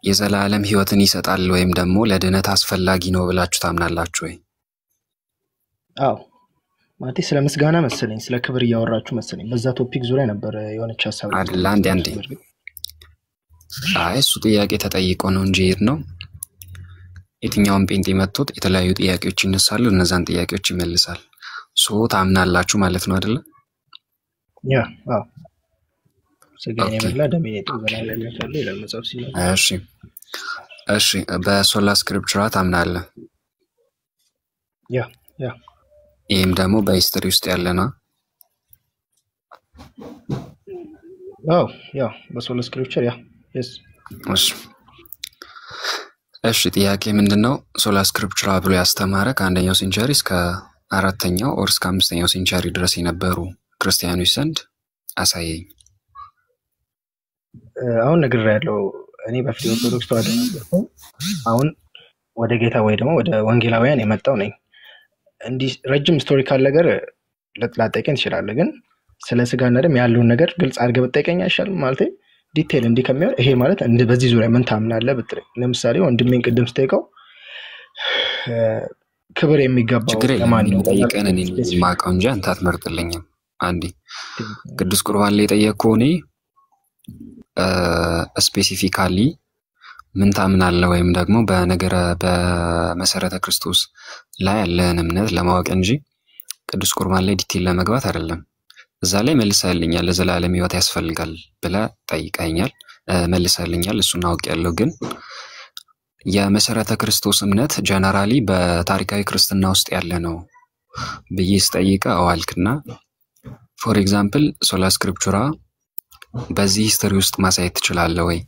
የዘላለም ሕይወትን ይሰጣል ወይም ደግሞ ለድነት አስፈላጊ ነው ብላችሁ ታምናላችሁ ወይ? አዎ ማለት ስለ ምስጋና መሰለኝ ስለ ክብር እያወራችሁ መሰለኝ በዛ ቶፒክ ዙሪያ ነበር የሆነች ሐሳብ አይደል? አንዴ አይ እሱ ጥያቄ ተጠይቆ ነው እንጂ ነው የትኛውን ጴንጤ መጥቶት የተለያዩ ጥያቄዎች ይነሳሉ፣ እነዛን ጥያቄዎች ይመልሳል። ሶ ታምናላችሁ ማለት ነው አይደለ? ያ አዎ ሰገኔ መላ ደሜ ተዘላለ ለፈለ ይላል መጽሐፍ ሲል። እሺ በሶላ ስክሪፕቸራ ታምናለህ? ያ ይሄም ደግሞ በሂስትሪ ውስጥ ያለ ነው። አዎ ያ በሶላ ስክሪፕቸር ያ እሺ ጥያቄ ምንድነው? ሶላ ስክሪፕቸራ ብሎ ያስተማረ ከ1ኛው ሴንቸሪ እስከ 4ኛው ኦር እስከ 5ኛው ሴንቸሪ ድረስ የነበሩ ክርስቲያኖች ዘንድ አሳየኝ። አሁን ነግሬያለሁ። እኔ በፊት ኦርቶዶክስ ተዋህዶ ነበርኩ። አሁን ወደ ጌታ ወይ ደግሞ ወደ ወንጌላውያን የመጣው ነኝ። እንዲህ ረጅም ስቶሪካል ነገር ልትጠይቀኝ ትችላለህ፣ ግን ስለ ስጋና ደም ያለውን ነገር ግልጽ አድርገህ ብትጠይቀኝ አይሻልም? ማለት ዲቴል እንዲህ ከሚሆን ይሄ ማለት በዚህ ዙሪያ ምን ታምናለህ ብትለኝ፣ ለምሳሌ ወንድሜን ቅድም ስጠይቀው ክብር የሚገባው ለማን ነው ጠይቀን እኔ ማውቀው እንጂ አንተ አትመርጥልኝም። አንዴ ቅዱስ ቁርባን ላይ ጠየቅኩህ እኔ ስፔሲፊካሊ ምን ታምናለህ ወይም ደግሞ በመሰረተ ክርስቶስ ላይ ያለህን እምነት ለማወቅ እንጂ ቅዱስ ቁርባን ላይ ዲቴል ለመግባት አይደለም። እዛ ላይ መልሰህልኛል፣ ለዘላለም ሕይወት ያስፈልጋል ብለህ ጠይቀኛል፣ መልሰህልኛል፣ እሱን አውቄያለሁ። ግን የመሰረተ ክርስቶስ እምነት ጀነራሊ በታሪካዊ ክርስትና ውስጥ ያለ ነው ብዬ ስጠይቅህ አዋልክና ፎር ኤግዛምፕል ሶላ ስክሪፕቹራ በዚህ ሂስትሪ ውስጥ ማሳየት ትችላለህ ወይ?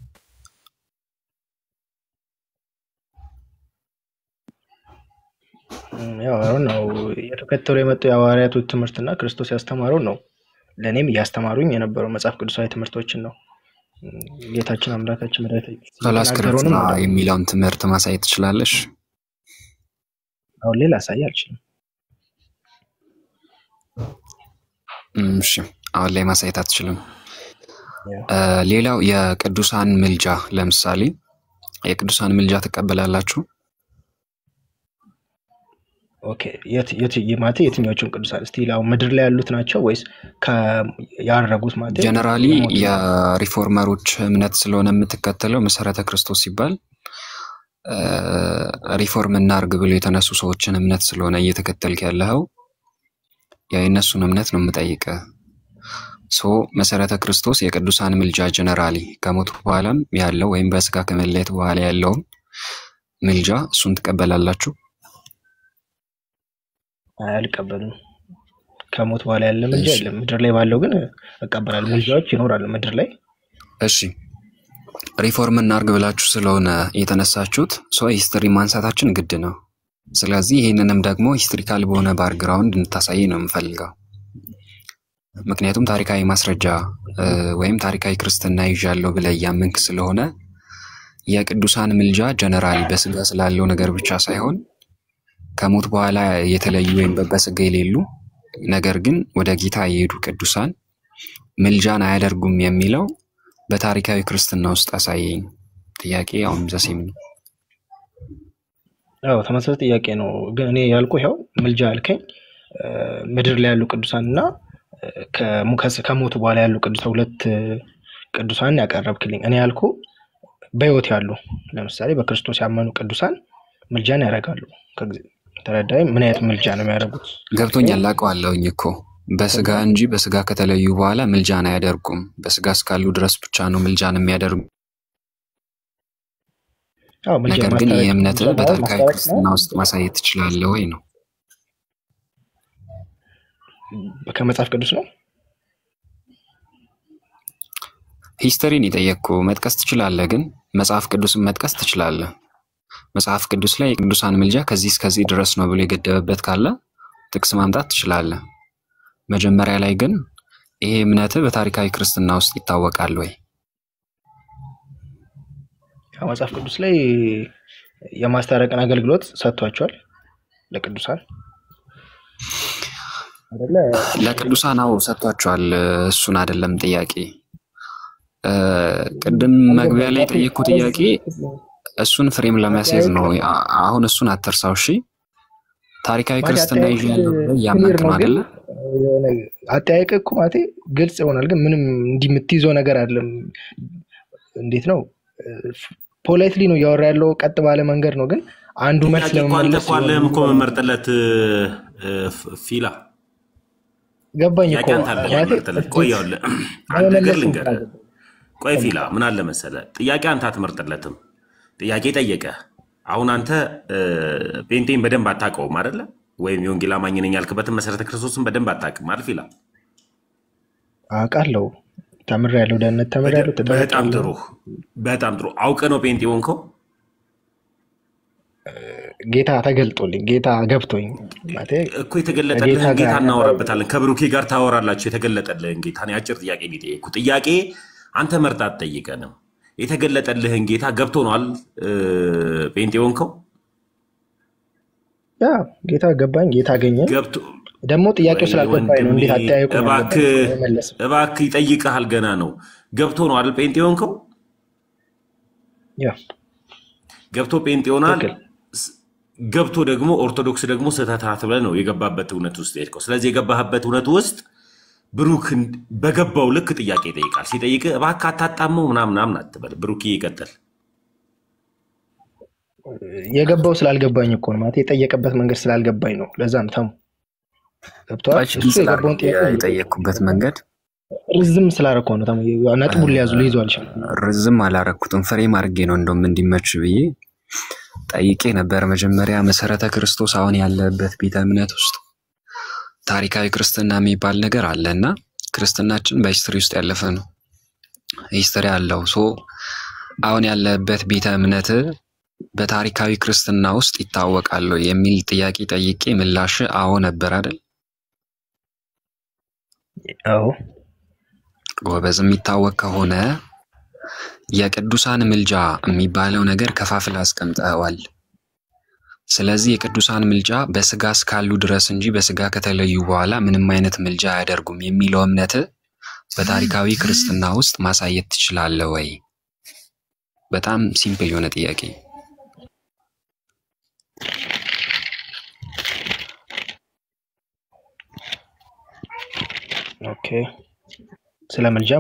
ያው ነው የተከተለው የመጣው የሐዋርያቱ ትምህርትና ክርስቶስ ያስተማረው ነው። ለኔም ያስተማሩኝ የነበረው መጽሐፍ ቅዱሳዊ ትምህርቶችን ነው። ጌታችን አምላካችን መድኃኒታችን ሶላ ስክሪፕቹራ የሚለውን ትምህርት ማሳየት ትችላለሽ? አሁን ሌላ አሳይ አልችልም። እሺ አሁን ላይ ማሳየት አትችልም። ሌላው የቅዱሳን ምልጃ፣ ለምሳሌ የቅዱሳን ምልጃ ትቀበላላችሁ? ኦኬ ማለት የትኞቹን ቅዱሳን እስቲ ላው ምድር ላይ ያሉት ናቸው ወይስ ያረጉት? ማለት ጀነራሊ የሪፎርመሮች እምነት ስለሆነ የምትከተለው መሰረተ ክርስቶስ ሲባል ሪፎርም እናርግ ብሎ የተነሱ ሰዎችን እምነት ስለሆነ እየተከተልክ ያለው የእነሱን እምነት ነው የምጠይቀው። መሰረተ ክርስቶስ የቅዱሳን ምልጃ ጀነራሊ ከሞት በኋላም ያለው ወይም በስጋ ከመለየት በኋላ ያለው ምልጃ እሱን ትቀበላላችሁ? አልቀበልም። ከሞት በኋላ ያለ ምልጃ የለም። ምድር ላይ ባለው ግን እቀበላለሁ። ምልጃዎች ይኖራሉ ምድር ላይ። እሺ ሪፎርም እናርግ ብላችሁ ስለሆነ የተነሳችሁት ሂስትሪ ማንሳታችን ግድ ነው። ስለዚህ ይህንንም ደግሞ ሂስትሪካል በሆነ ባክግራውንድ እንድታሳይ ነው የምፈልገው። ምክንያቱም ታሪካዊ ማስረጃ ወይም ታሪካዊ ክርስትና ይዣለሁ ብለህ ያመንክ ስለሆነ የቅዱሳን ምልጃ ጀነራሊ በስጋ ስላለው ነገር ብቻ ሳይሆን ከሞት በኋላ የተለዩ ወይም በስጋ የሌሉ ነገር ግን ወደ ጌታ የሄዱ ቅዱሳን ምልጃን አያደርጉም የሚለው በታሪካዊ ክርስትና ውስጥ አሳየኝ። ጥያቄ አሁን ዘሴም ነው። አዎ ተመሳሳይ ጥያቄ ነው። ግን እኔ ያልኩህ ያው ምልጃ አልከኝ ምድር ላይ ያሉ ቅዱሳንና ከሞት በኋላ ያሉ ቅዱሳን ሁለት ቅዱሳን ያቀረብክልኝ። እኔ ያልኩ በህይወት ያሉ ለምሳሌ በክርስቶስ ያመኑ ቅዱሳን ምልጃን ያደርጋሉ። ተረዳይ? ምን አይነት ምልጃ ነው የሚያደርጉት? ገብቶኛል፣ አውቀዋለሁኝ እኮ በስጋ እንጂ በስጋ ከተለዩ በኋላ ምልጃን አያደርጉም። በስጋ እስካሉ ድረስ ብቻ ነው ምልጃን የሚያደርጉ። ነገር ግን የእምነት በታሪካዊ ክርስትና ውስጥ ማሳየት ትችላለህ ወይ ነው? ከመጽሐፍ ቅዱስ ነው ሂስትሪን የጠየቅኩ መጥቀስ ትችላለህ፣ ግን መጽሐፍ ቅዱስን መጥቀስ ትችላለህ። መጽሐፍ ቅዱስ ላይ የቅዱሳን ምልጃ ከዚህ እስከዚህ ድረስ ነው ብሎ የገደበበት ካለ ጥቅስ ማምጣት ትችላለህ። መጀመሪያ ላይ ግን ይሄ እምነት በታሪካዊ ክርስትና ውስጥ ይታወቃል ወይ? መጽሐፍ ቅዱስ ላይ የማስታረቅን አገልግሎት ሰጥቷቸዋል ለቅዱሳን አይደለ? ለቅዱሳን አዎ ሰጥቷቸዋል። እሱን አይደለም ጥያቄ። ቅድም መግቢያ ላይ ጠየቅኩ ጥያቄ እሱን ፍሬም ለማስያዝ ነው። አሁን እሱን አትርሳው እሺ። ታሪካዊ ክርስትና ይያለው ያመንክ ነው አይደለ? አጠያየቅ እኮ ማለት ግልጽ ይሆናል፣ ግን ምንም እንዲምትይዘው ነገር አይደለም። እንዴት ነው ፖላይትሊ ነው ያወራ ያለው፣ ቀጥ ባለ መንገድ ነው። ግን አንዱ መልስ ለማለት ቋለም እኮ መመርጥለት ፊላ ገባኝ እኮ ማለት ቆያውለ አንድ ነገር ልንገርህ። ቆይ ፊላ ምን አለ መሰለ፣ ጥያቄ አንተ አትመርጥለትም። ጥያቄ ጠየቀ። አሁን አንተ ፔንቴን በደንብ አታውቀውም አይደለ? ወይም የወንጌል አማኝ ነኝ ያልክበትን መሰረተ ክርስቶስን በደንብ አታውቅም አይደል ፊላ? አውቃለሁ፣ ተምሬያለሁ፣ ደህንነት ተምሬያለሁ። በጣም ጥሩ በጣም ጥሩ። አውቀህ ነው ፔንቴ ሆንከው? ጌታ ተገልጦልኝ ጌታ ገብቶኝ እኮ የተገለጠልህን ጌታ እናወራበታለን። ከብሩኬ ጋር ታወራላችሁ የተገለጠልህን ጌታ። እኔ አጭር ጥያቄ ነው የጠየኩት። ጥያቄ አንተ መርጣት ጠይቀንም የተገለጠልህን ጌታ ገብቶ ነዋል ፔንቴ ሆንከው? ያ ጌታ ገባኝ፣ ጌታ አገኘኝ። ደግሞ ጥያቄው ስላልገባኝ ነው። እንዴት አጠያየቁ? እባክህ ይጠይቅሃል፣ ገና ነው። ገብቶ ነው አይደል ጴንጤ ሆንከው? ያ ገብቶ ጴንጤ ሆናል። ገብቶ ደግሞ ኦርቶዶክስ ደግሞ ስህተታት ብለህ ነው የገባበት እውነት ውስጥ ሄድከው። ስለዚህ የገባህበት እውነት ውስጥ ብሩክ በገባው ልክ ጥያቄ ይጠይቃል። ሲጠይቅ እባክህ አታጣመው ምናምን አትበል። ብሩክ ይቀጥል። የገባው ስላልገባኝ እኮ ነው ማለት የጠየቀበት መንገድ ስላልገባኝ ነው። ለዛ ነው ተሙ ገብቷል። እሱ የገባውን ጥያቄ የጠየቅኩበት መንገድ ርዝም ስላደረኩ ነው። ተሙ ነጥቡን ሊይዙ አልቻለም። ርዝም አላረኩትም። ፍሬም አድርጌ ነው እንደውም እንዲመች ብዬ ጠይቄ ነበር። መጀመሪያ መሰረተ ክርስቶስ አሁን ያለበት ቤተ እምነት ውስጥ ታሪካዊ ክርስትና የሚባል ነገር አለና ክርስትናችን በሂስትሪ ውስጥ ያለፈ ነው። ሂስትሪ አለው። አሁን ያለበት ቤተ እምነት በታሪካዊ ክርስትና ውስጥ ይታወቃል የሚል ጥያቄ ጠይቄ ምላሽ አዎ ነበር አይደል? አዎ። ጎበዝ። የሚታወቅ ከሆነ የቅዱሳን ምልጃ የሚባለው ነገር ከፋፍል አስቀምጠዋል። ስለዚህ የቅዱሳን ምልጃ በስጋ እስካሉ ድረስ እንጂ በስጋ ከተለዩ በኋላ ምንም አይነት ምልጃ አያደርጉም የሚለው እምነት በታሪካዊ ክርስትና ውስጥ ማሳየት ትችላለህ ወይ? በጣም ሲምፕል የሆነ ጥያቄ። ኦኬ። ስለ ምልጃ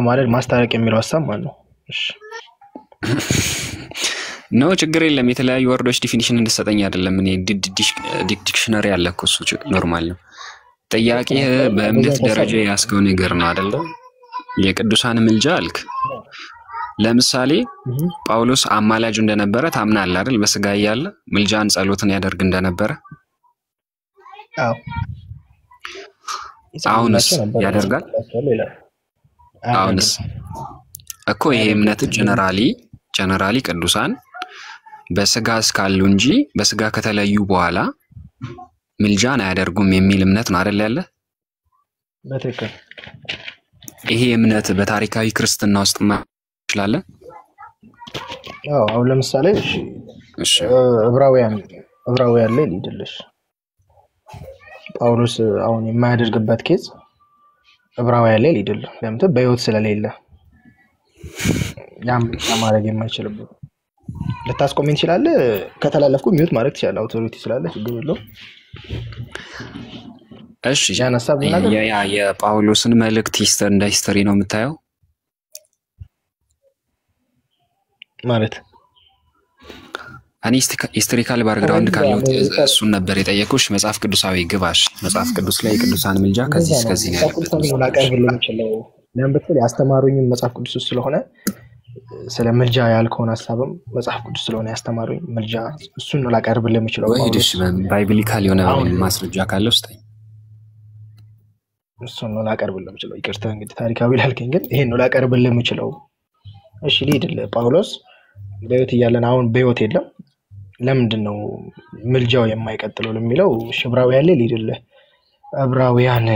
ማለት ማስታረቅ የሚለው ሐሳብ ማለት ነው። እሺ ነው ችግር የለም። የተለያዩ ወርዶች ዲፊኒሽን እንድሰጠኝ አይደለም። እኔ ዲክሽነሪ ያለ እኮ እሱ ኖርማል ነው። ጥያቄ በእምነት ደረጃ ያስከው ነገር ነው አይደለ? የቅዱሳን ምልጃ አልክ። ለምሳሌ ጳውሎስ አማላጅ እንደነበረ ታምናለህ አይደል? በስጋ እያለ ምልጃን ጸሎትን ያደርግ እንደነበረ። አዎ። አሁንስ ያደርጋል? አሁንስ እኮ ይሄ እምነት ጀነራሊ ቅዱሳን በስጋ እስካሉ እንጂ በስጋ ከተለዩ በኋላ ምልጃን አያደርጉም የሚል እምነት ነው አይደል ያለ? በትክክል። ይሄ እምነት በታሪካዊ ክርስትና ውስጥ ይችላል? አዎ። አሁን ለምሳሌ እሺ ዕብራውያን ላይ ሊድልሽ ጳውሎስ አሁን የማያደርግበት ኬዝ ዕብራውያን ላይ ሊድል ለምን በህይወት ስለሌለ ያም ማድረግ የማይችልበት ልታስቆም ትችላለህ። ከተላለፍኩ ሚውት ማድረግ ትችላለህ። አውቶሪቲ ስላለ ችግር የለውም። እሺ ያ የጳውሎስን መልእክት እንደ ሂስትሪ ነው የምታየው ማለት? እኔ ሂስቶሪካል ባክግራውንድ ካለው እሱን ነበር የጠየቁሽ። መጽሐፍ ቅዱሳዊ ግባሽ መጽሐፍ ቅዱስ ላይ ቅዱሳን ምልጃ ከዚህ እስከዚህ ነው ያለበት ነው ላቀርብልህ የምችለው። ለምን ብትል ያስተማሩኝ መጽሐፍ ቅዱስ ስለሆነ ስለ ምልጃ ያልከውን ሐሳብም መጽሐፍ ቅዱስ ስለሆነ ያስተማሩኝ ምልጃ እሱን ነው ላቀርብልህ የምችለው። ወይስ ባይብሊካል የሆነ ማስረጃ ካለው እስታይ እሱን ነው ላቀርብልህ የምችለው። ይቅርታ እንግዲህ ታሪካዊ ላልከኝ ግን ይሄን ነው ላቀርብልህ የምችለው። እሺ ሊድልህ ጳውሎስ በህይወት እያለን አሁን በህይወት የለም። ለምንድን ነው ምልጃው የማይቀጥለው ለሚለው ዕብራውያን ላይ ሊድልህ ዕብራውያን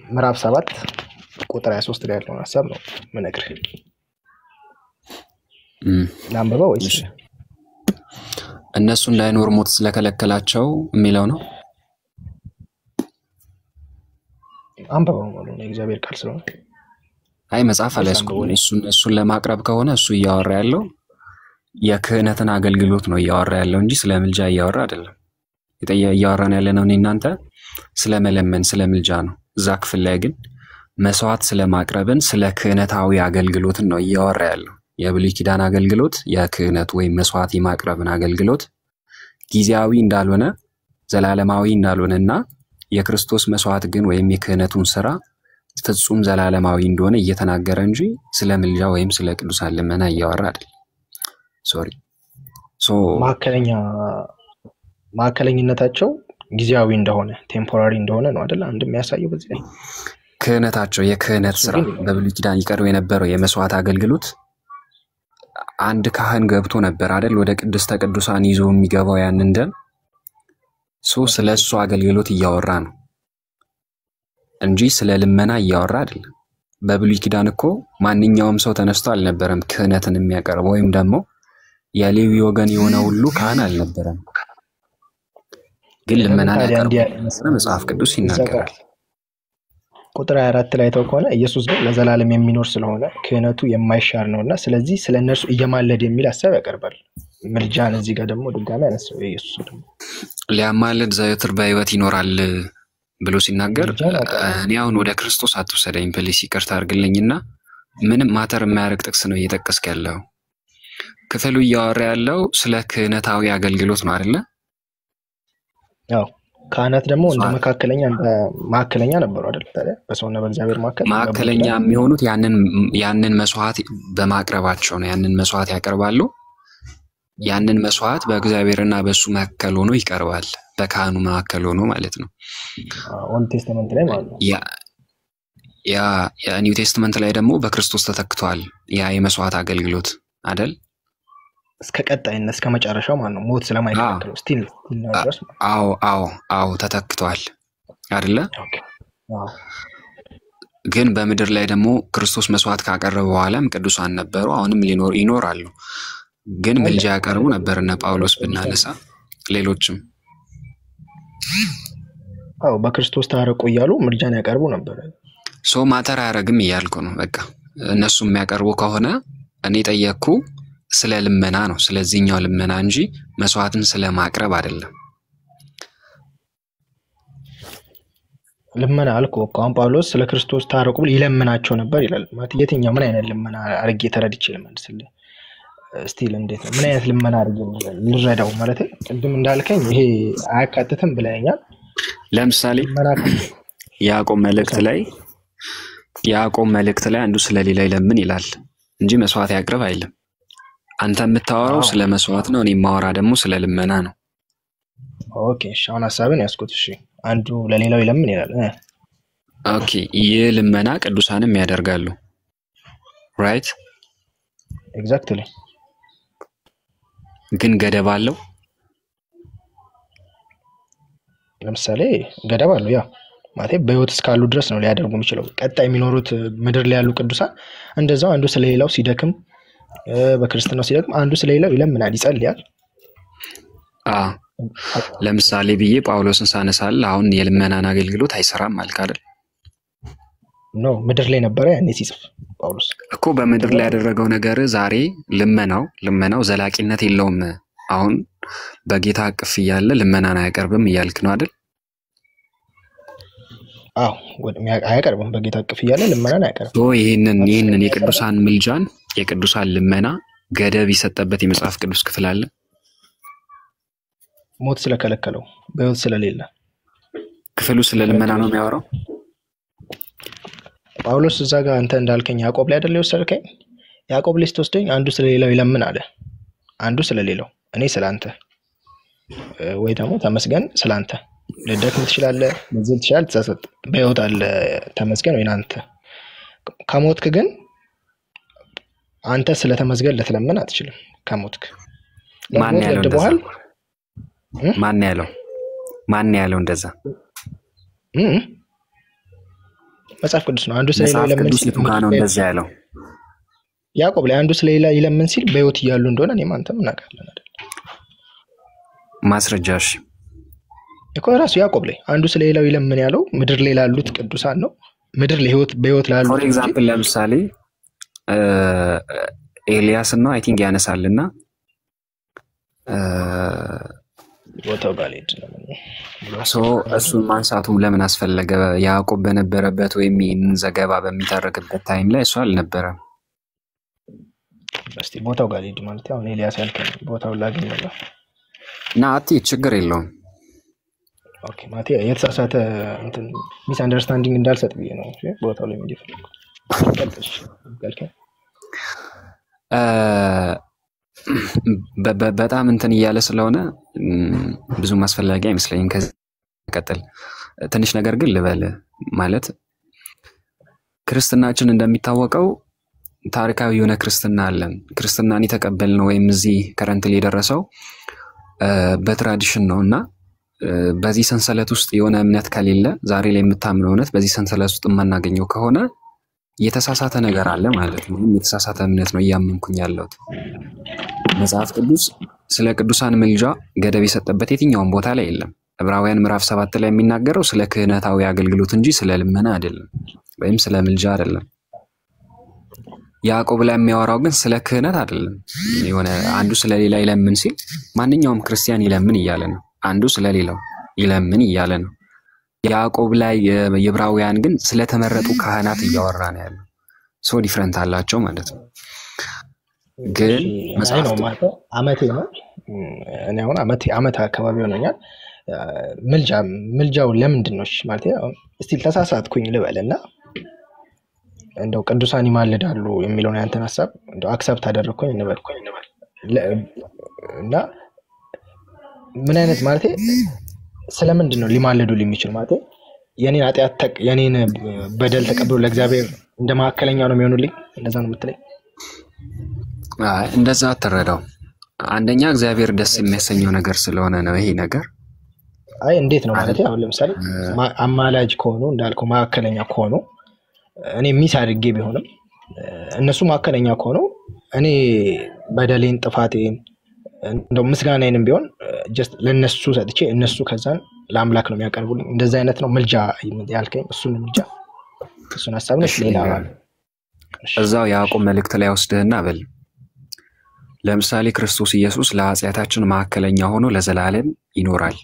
ምዕራፍ 7 ቁጥር 23 ላይ ያለውን ሐሳብ ነው የምነግርህ። ላንብበው ወይስ እነሱ እንዳይኖር ሞት ስለከለከላቸው የሚለው ነው? አንብበው ማለት ነው የእግዚአብሔር ቃል ስለሆነ። አይ መጽሐፍ አላስቆም። እሱን ለማቅረብ ከሆነ እሱ እያወራ ያለው የክህነትን አገልግሎት ነው እያወራ ያለው እንጂ ስለ ምልጃ እያወራ አይደለም። እያወራን ያለነው እናንተ ስለ መለመን ስለ ምልጃ ነው። እዛ ክፍል ላይ ግን መስዋዕት ስለማቅረብን ስለ ክህነታዊ አገልግሎትን ነው እያወራ ያለው። የብሉይ ኪዳን አገልግሎት የክህነት ወይም መስዋዕት የማቅረብን አገልግሎት ጊዜያዊ እንዳልሆነ ዘላለማዊ እንዳልሆነና የክርስቶስ መስዋዕት ግን ወይም የክህነቱን ስራ ፍጹም ዘላለማዊ እንደሆነ እየተናገረ እንጂ ስለ ምልጃ ወይም ስለ ቅዱሳን ልመና እያወራ አይደል። ሶሪ ማዕከለኝነታቸው ጊዜያዊ እንደሆነ ቴምፖራሪ እንደሆነ ነው አይደል አንድ የሚያሳየው። በዚህ ላይ ክህነታቸው የክህነት ስራ በብሉይ ኪዳን ይቀርብ የነበረው የመስዋዕት አገልግሎት አንድ ካህን ገብቶ ነበር አይደል ወደ ቅድስተ ቅዱሳን ይዞ የሚገባው ያንን ደም ስለሱ አገልግሎት እያወራ ነው እንጂ ስለ ልመና እያወራ አይደል። በብሉይ ኪዳን እኮ ማንኛውም ሰው ተነስቶ አልነበረም ክህነትን የሚያቀርብ ወይም ደግሞ የሌዊ ወገን የሆነ ሁሉ ካህን አልነበረም። ግን ልመናን ያቀርብ መጽሐፍ ቅዱስ ይናገራል። ቁጥር 24 ላይ ተው ከሆነ ኢየሱስ ግን ለዘላለም የሚኖር ስለሆነ ክህነቱ የማይሻር ነውና ስለዚህ ስለነርሱ እየማለደ የሚል ሐሳብ ያቀርባል። ምልጃን እዚህ ጋር ደግሞ ድጋሚ አነሳው። ኢየሱስ ደግሞ ሊያማልድ ዘወትር በሕይወት ይኖራል ብሎ ሲናገር እኔ አሁን ወደ ክርስቶስ አትወሰደኝ ፕሊስ ይቅርታ አድርግልኝና ምንም ማተር የማያርቅ ጥቅስ ነው እየጠቀስክ ያለው። ክፍሉ እያወራ ያለው ስለ ክህነታዊ አገልግሎት ነው አይደለ? ያው ካህናት ደግሞ እንደ ማዕከለኛ ነበሩ አይደል? ታዲያ በሰውና በእግዚአብሔር ማዕከለኛ የሚሆኑት ያንን መስዋዕት በማቅረባቸው ነው። ያንን መስዋዕት ያቀርባሉ። ያንን መስዋዕት በእግዚአብሔርና በሱ መካከል ሆኖ ይቀርባል። በካህኑ መካከል ሆኖ ማለት ነው። ኦልድ ቴስተመንት ላይ ማለት ነው። ያ ኒው ቴስተመንት ላይ ደግሞ በክርስቶስ ተተክቷል። ያ የመስዋዕት አገልግሎት አይደል? እስከ ቀጣይነት እስከ መጨረሻው ማለት ነው። ሞት ስለማይከለክለው ስቲል ድረስ አዎ ተተክቷል አይደለ? ግን በምድር ላይ ደግሞ ክርስቶስ መስዋዕት ካቀረበ በኋላም ቅዱሳን ነበሩ፣ አሁንም ይኖራሉ። ግን ምልጃ ያቀርቡ ነበር እነ ጳውሎስ ብናነሳ ሌሎችም በክርስቶስ ታረቁ እያሉ ምልጃን ያቀርቡ ነበር። ሶ ማተር አያረግም እያልኩ ነው። በቃ እነሱ የሚያቀርቡ ከሆነ እኔ ጠየቅኩ ስለ ልመና ነው፣ ስለዚህኛው ልመና እንጂ መስዋዕትን ስለማቅረብ አይደለም። ልመና አልኩ እኮ አሁን ጳውሎስ ስለ ክርስቶስ ታረቁ ብሎ ይለምናቸው ነበር ይላል። ማለት የትኛው ምን አይነት ልመና አርጌ ተረድቼ ልመልስልህ? ስቲል እንዴት ነው ምን አይነት ልመና አርጌ ልረዳው? ማለት ቅድም እንዳልከኝ ይሄ አያካትትም ብለኛል። ለምሳሌ ያዕቆብ መልእክት ላይ አንዱ ስለሌላ ይለምን ይላል እንጂ መስዋዕት ያቅርብ አይልም። አንተ የምታወራው ስለ መስዋዕት ነው፣ እኔ የማወራ ደግሞ ስለ ልመና ነው። ኦኬ እሺ፣ አሁን ሐሳብን ያስኩት። እሺ አንዱ ለሌላው ይለምን ይላል። ኦኬ ይህ ልመና ቅዱሳንም ያደርጋሉ። ራይት ኤግዛክትሊ። ግን ገደብ አለው። ለምሳሌ ገደብ አለው። ያ ማለት በህይወት እስካሉ ድረስ ነው ሊያደርጉ የሚችለው። ቀጣይ የሚኖሩት ምድር ላይ ያሉ ቅዱሳን እንደዛው አንዱ ስለሌላው ሲደክም በክርስትናው ሲደክም አንዱ ስለሌላው ይለምናል፣ ይጸልያል። ለምሳሌ ብዬ ጳውሎስን ሳነሳል አሁን የልመናን አገልግሎት አይሰራም አልክ አይደል? ኖ ምድር ላይ ነበረ ያኔ ሲጽፍ ጳውሎስ እኮ በምድር ላይ ያደረገው ነገር ዛሬ ልመናው ዘላቂነት የለውም። አሁን በጌታ አቅፍ እያለ ልመናን አያቀርብም እያልክ ነው አይደል? አያቀርብም። በጌታ አቅፍ እያለ ልመናን አያቀርብም። ይህንን የቅዱሳን ምልጃን የቅዱሳን ልመና ገደብ የሰጠበት የመጽሐፍ ቅዱስ ክፍል አለ? ሞት ስለከለከለው በህይወት ስለሌለ ክፍሉ ስለ ልመና ነው የሚያወራው። ጳውሎስ እዛ ጋር አንተ እንዳልከኝ ያዕቆብ ላይ አይደል የወሰድከኝ? ያዕቆብ ላይ ስትወስደኝ አንዱ ስለሌላው ይለምን አለ። አንዱ ስለሌላው እኔ ስላንተ ወይ ደግሞ ተመስገን ስላንተ ልደክም ትችላለህ፣ መዝል ትችላለህ፣ ተሰጥ በህይወት አለ ተመስገን ወይ አንተ። ከሞትክ ግን አንተ ስለተመስገን ልትለምን አትችልም። ከሞትክ ማን ያለው እንደዛ? መጽሐፍ ቅዱስ ነው። አንዱ ስለሌላው ይለምን ሲል ነው እንደዛ ያለው። ያዕቆብ ላይ አንዱ ስለሌላ ይለምን ሲል በህይወት እያሉ እንደሆነ እኔም አንተም እናውቃለን አይደል? ማስረጃሽ እኮ ራሱ ያዕቆብ ላይ አንዱ ስለሌላው ይለምን ያለው ምድር ላይ ላሉት ቅዱሳን ነው። ምድር ላይ በህይወት ላሉት ፎር ኤግዛምፕል ለምሳሌ ኤልያስ ነው አይ ቲንክ ያነሳልና ቦታው ጋር ሄድ እሱን ማንሳቱ ለምን አስፈለገ? ያዕቆብ በነበረበት ወይም ይህንን ዘገባ በሚተረክበት ታይም ላይ እሱ አልነበረም። እስቲ ቦታው ጋር ሄድ ማለት አሁን ኤልያስ ያልከኝ ቦታው ላገኝ ነው እና ችግር የለውም። ኦኬ ማቴ የተሳሳተ እንትን ሚስ አንደርስታንዲንግ እንዳልሰጥ ብዬ ነው ቦታው ላይ እንዲፈልግ ካልከኝ በጣም እንትን እያለ ስለሆነ ብዙ ማስፈላጊ አይመስለኝም። ከቀጥል ትንሽ ነገር ግን ልበል ማለት ክርስትናችን እንደሚታወቀው ታሪካዊ የሆነ ክርስትና አለን። ክርስትናን የተቀበልነው ወይም እዚህ ከረንትሊ የደረሰው በትራዲሽን ነውና በዚህ ሰንሰለት ውስጥ የሆነ እምነት ከሌለ ዛሬ ላይ የምታምነው እውነት በዚህ ሰንሰለት ውስጥ የማናገኘው ከሆነ የተሳሳተ ነገር አለ ማለት ነው። የተሳሳተ እምነት ነው እያመንኩኝ ያለሁት። መጽሐፍ ቅዱስ ስለ ቅዱሳን ምልጃ ገደብ የሰጠበት የትኛውም ቦታ ላይ የለም። ዕብራውያን ምዕራፍ 7 ላይ የሚናገረው ስለ ክህነታዊ አገልግሎት እንጂ ስለ ልመና አይደለም፣ ወይም ስለ ምልጃ አይደለም። ያዕቆብ ላይ የሚያወራው ግን ስለ ክህነት አይደለም። የሆነ አንዱ ስለሌላ ይለምን ሲል ማንኛውም ክርስቲያን ይለምን እያለ ነው። አንዱ ስለሌላው ይለምን እያለ ነው። ያዕቆብ ላይ የዕብራውያን ግን ስለተመረጡ ካህናት እያወራ ነው ያለው። ሶ ዲፍረንት አላቸው ማለት ነው። ግን መጽሐፍ ነው ማለት አመቴ ነው። እኔ አሁን አመት አካባቢ ሆነኛል። ምልጃው ለምንድን ነው ማለት እስቲ ተሳሳትኩኝ ልበልና እንደው ቅዱሳን ይማልዳሉ የሚለውን ያንተን ሐሳብ እንደው አክሰፕት አደረኩኝ እንበል እና ምን አይነት ማለት ስለምንድን ነው ሊማልዱ የሚችል ማለት የኔን ኃጢአት የኔን በደል ተቀብሎ ለእግዚአብሔር እንደ ማዕከለኛ ነው የሚሆኑልኝ? እንደዛ ነው የምትለኝ? እንደዛ አትረዳው። አንደኛ እግዚአብሔር ደስ የሚያሰኘው ነገር ስለሆነ ነው ይሄ ነገር። አይ እንዴት ነው ማለት አሁን ለምሳሌ አማላጅ ከሆኑ እንዳልከው ማዕከለኛ ከሆኑ እኔ ሚስ አድርጌ ቢሆንም እነሱ ማዕከለኛ ከሆኑ እኔ በደሌን ጥፋቴን እንደው ምስጋናዬንም ቢሆን ጀስት ለነሱ ሰጥቼ እነሱ ከዛን ለአምላክ ነው የሚያቀርቡልኝ። እንደዛ አይነት ነው ምልጃ ያልከኝ? እሱን ምልጃ እሱን ሐሳብ ነው ሌላ እዛው ያዕቆብ መልእክት ላይ ወስደህና በል ለምሳሌ ክርስቶስ ኢየሱስ ለኃጢአታችን ማዕከለኛ ሆኖ ለዘላለም ይኖራል።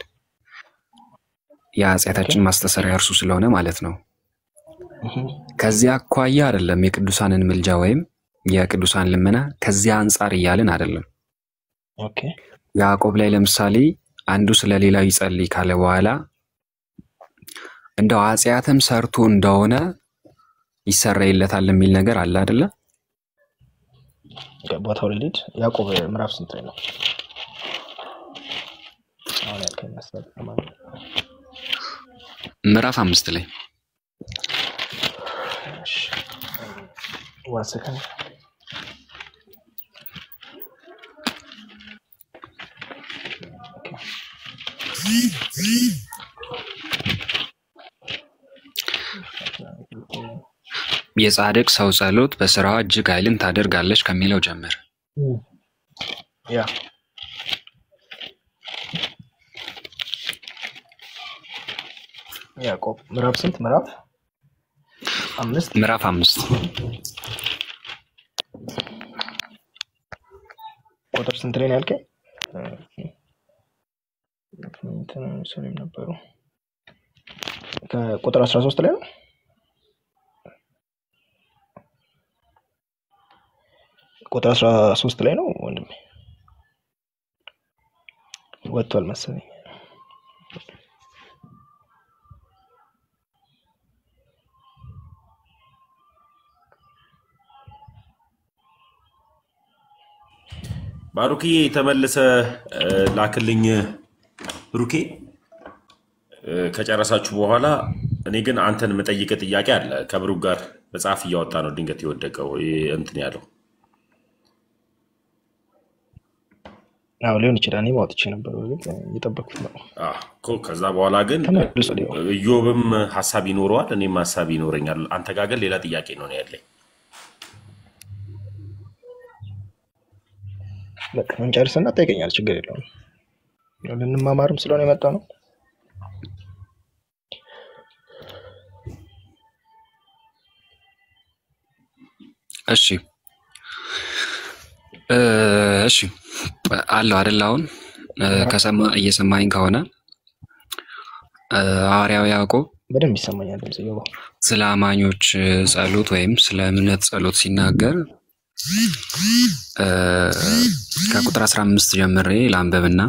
የኃጢአታችን ማስተሰሪያ እርሱ ስለሆነ ማለት ነው። ከዚያ አኳያ አይደለም የቅዱሳንን ምልጃ ወይም የቅዱሳን ልመና ከዚያ አንጻር እያልን አይደለም። ኦኬ ያዕቆብ ላይ ለምሳሌ አንዱ ስለሌላው ይጸልይ ካለ በኋላ እንደው ኃጢአትም ሰርቶ እንደሆነ ይሰረይለታል የሚል ነገር አለ አይደለ? ቦታው ላይ ልሂድ። ያዕቆብ ምዕራፍ ስንት ላይ ነው? አሁን ያልከኝ መስጠት ማለት ምዕራፍ 5 ላይ ዋሰከን የጻድቅ ሰው ጸሎት በስራዋ እጅግ ኃይልን ታደርጋለች ከሚለው ጀምር። ያ ያዕቆብ ምዕራፍ ስንት? ምዕራፍ 5 ቁጥር ስንት ላይ ነው ያልከኝ? ሰለም ነበሩ ከቁጥር 13 ላይ ነው። ቁጥር 13 ላይ ነው ወንድሜ፣ ወጥቷል መሰለኝ። ባሩኪ ተመለሰ ላክልኝ። ብሩኬ ከጨረሳችሁ በኋላ እኔ ግን አንተን መጠይቀ ጥያቄ አለ። ከብሩክ ጋር መጽሐፍ እያወጣ ነው ድንገት የወደቀው እንትን ያለው አዎ ሊሆን ይችላል። እኔ ማውጥቼ ነበር እየጠበኩት ነው። ከዛ በኋላ ግን ኢዮብም ሀሳብ ይኖረዋል፣ እኔም ሀሳብ ይኖረኛል። አንተ ጋር ግን ሌላ ጥያቄ ነው ያለኝ። በቃ እንጨርስና ጠይቀኛል፣ ችግር የለውም። ልንማማርም ስለሆነ የመጣ ነው። እሺ አለው አይደል? አሁን እየሰማኝ ከሆነ ሐዋርያው ያዕቆብ በደንብ ይሰማኛል ድምጽ ይገባ ስለ አማኞች ጸሎት ወይም ስለ እምነት ጸሎት ሲናገር ከቁጥር 15 ጀምሬ ላንበብና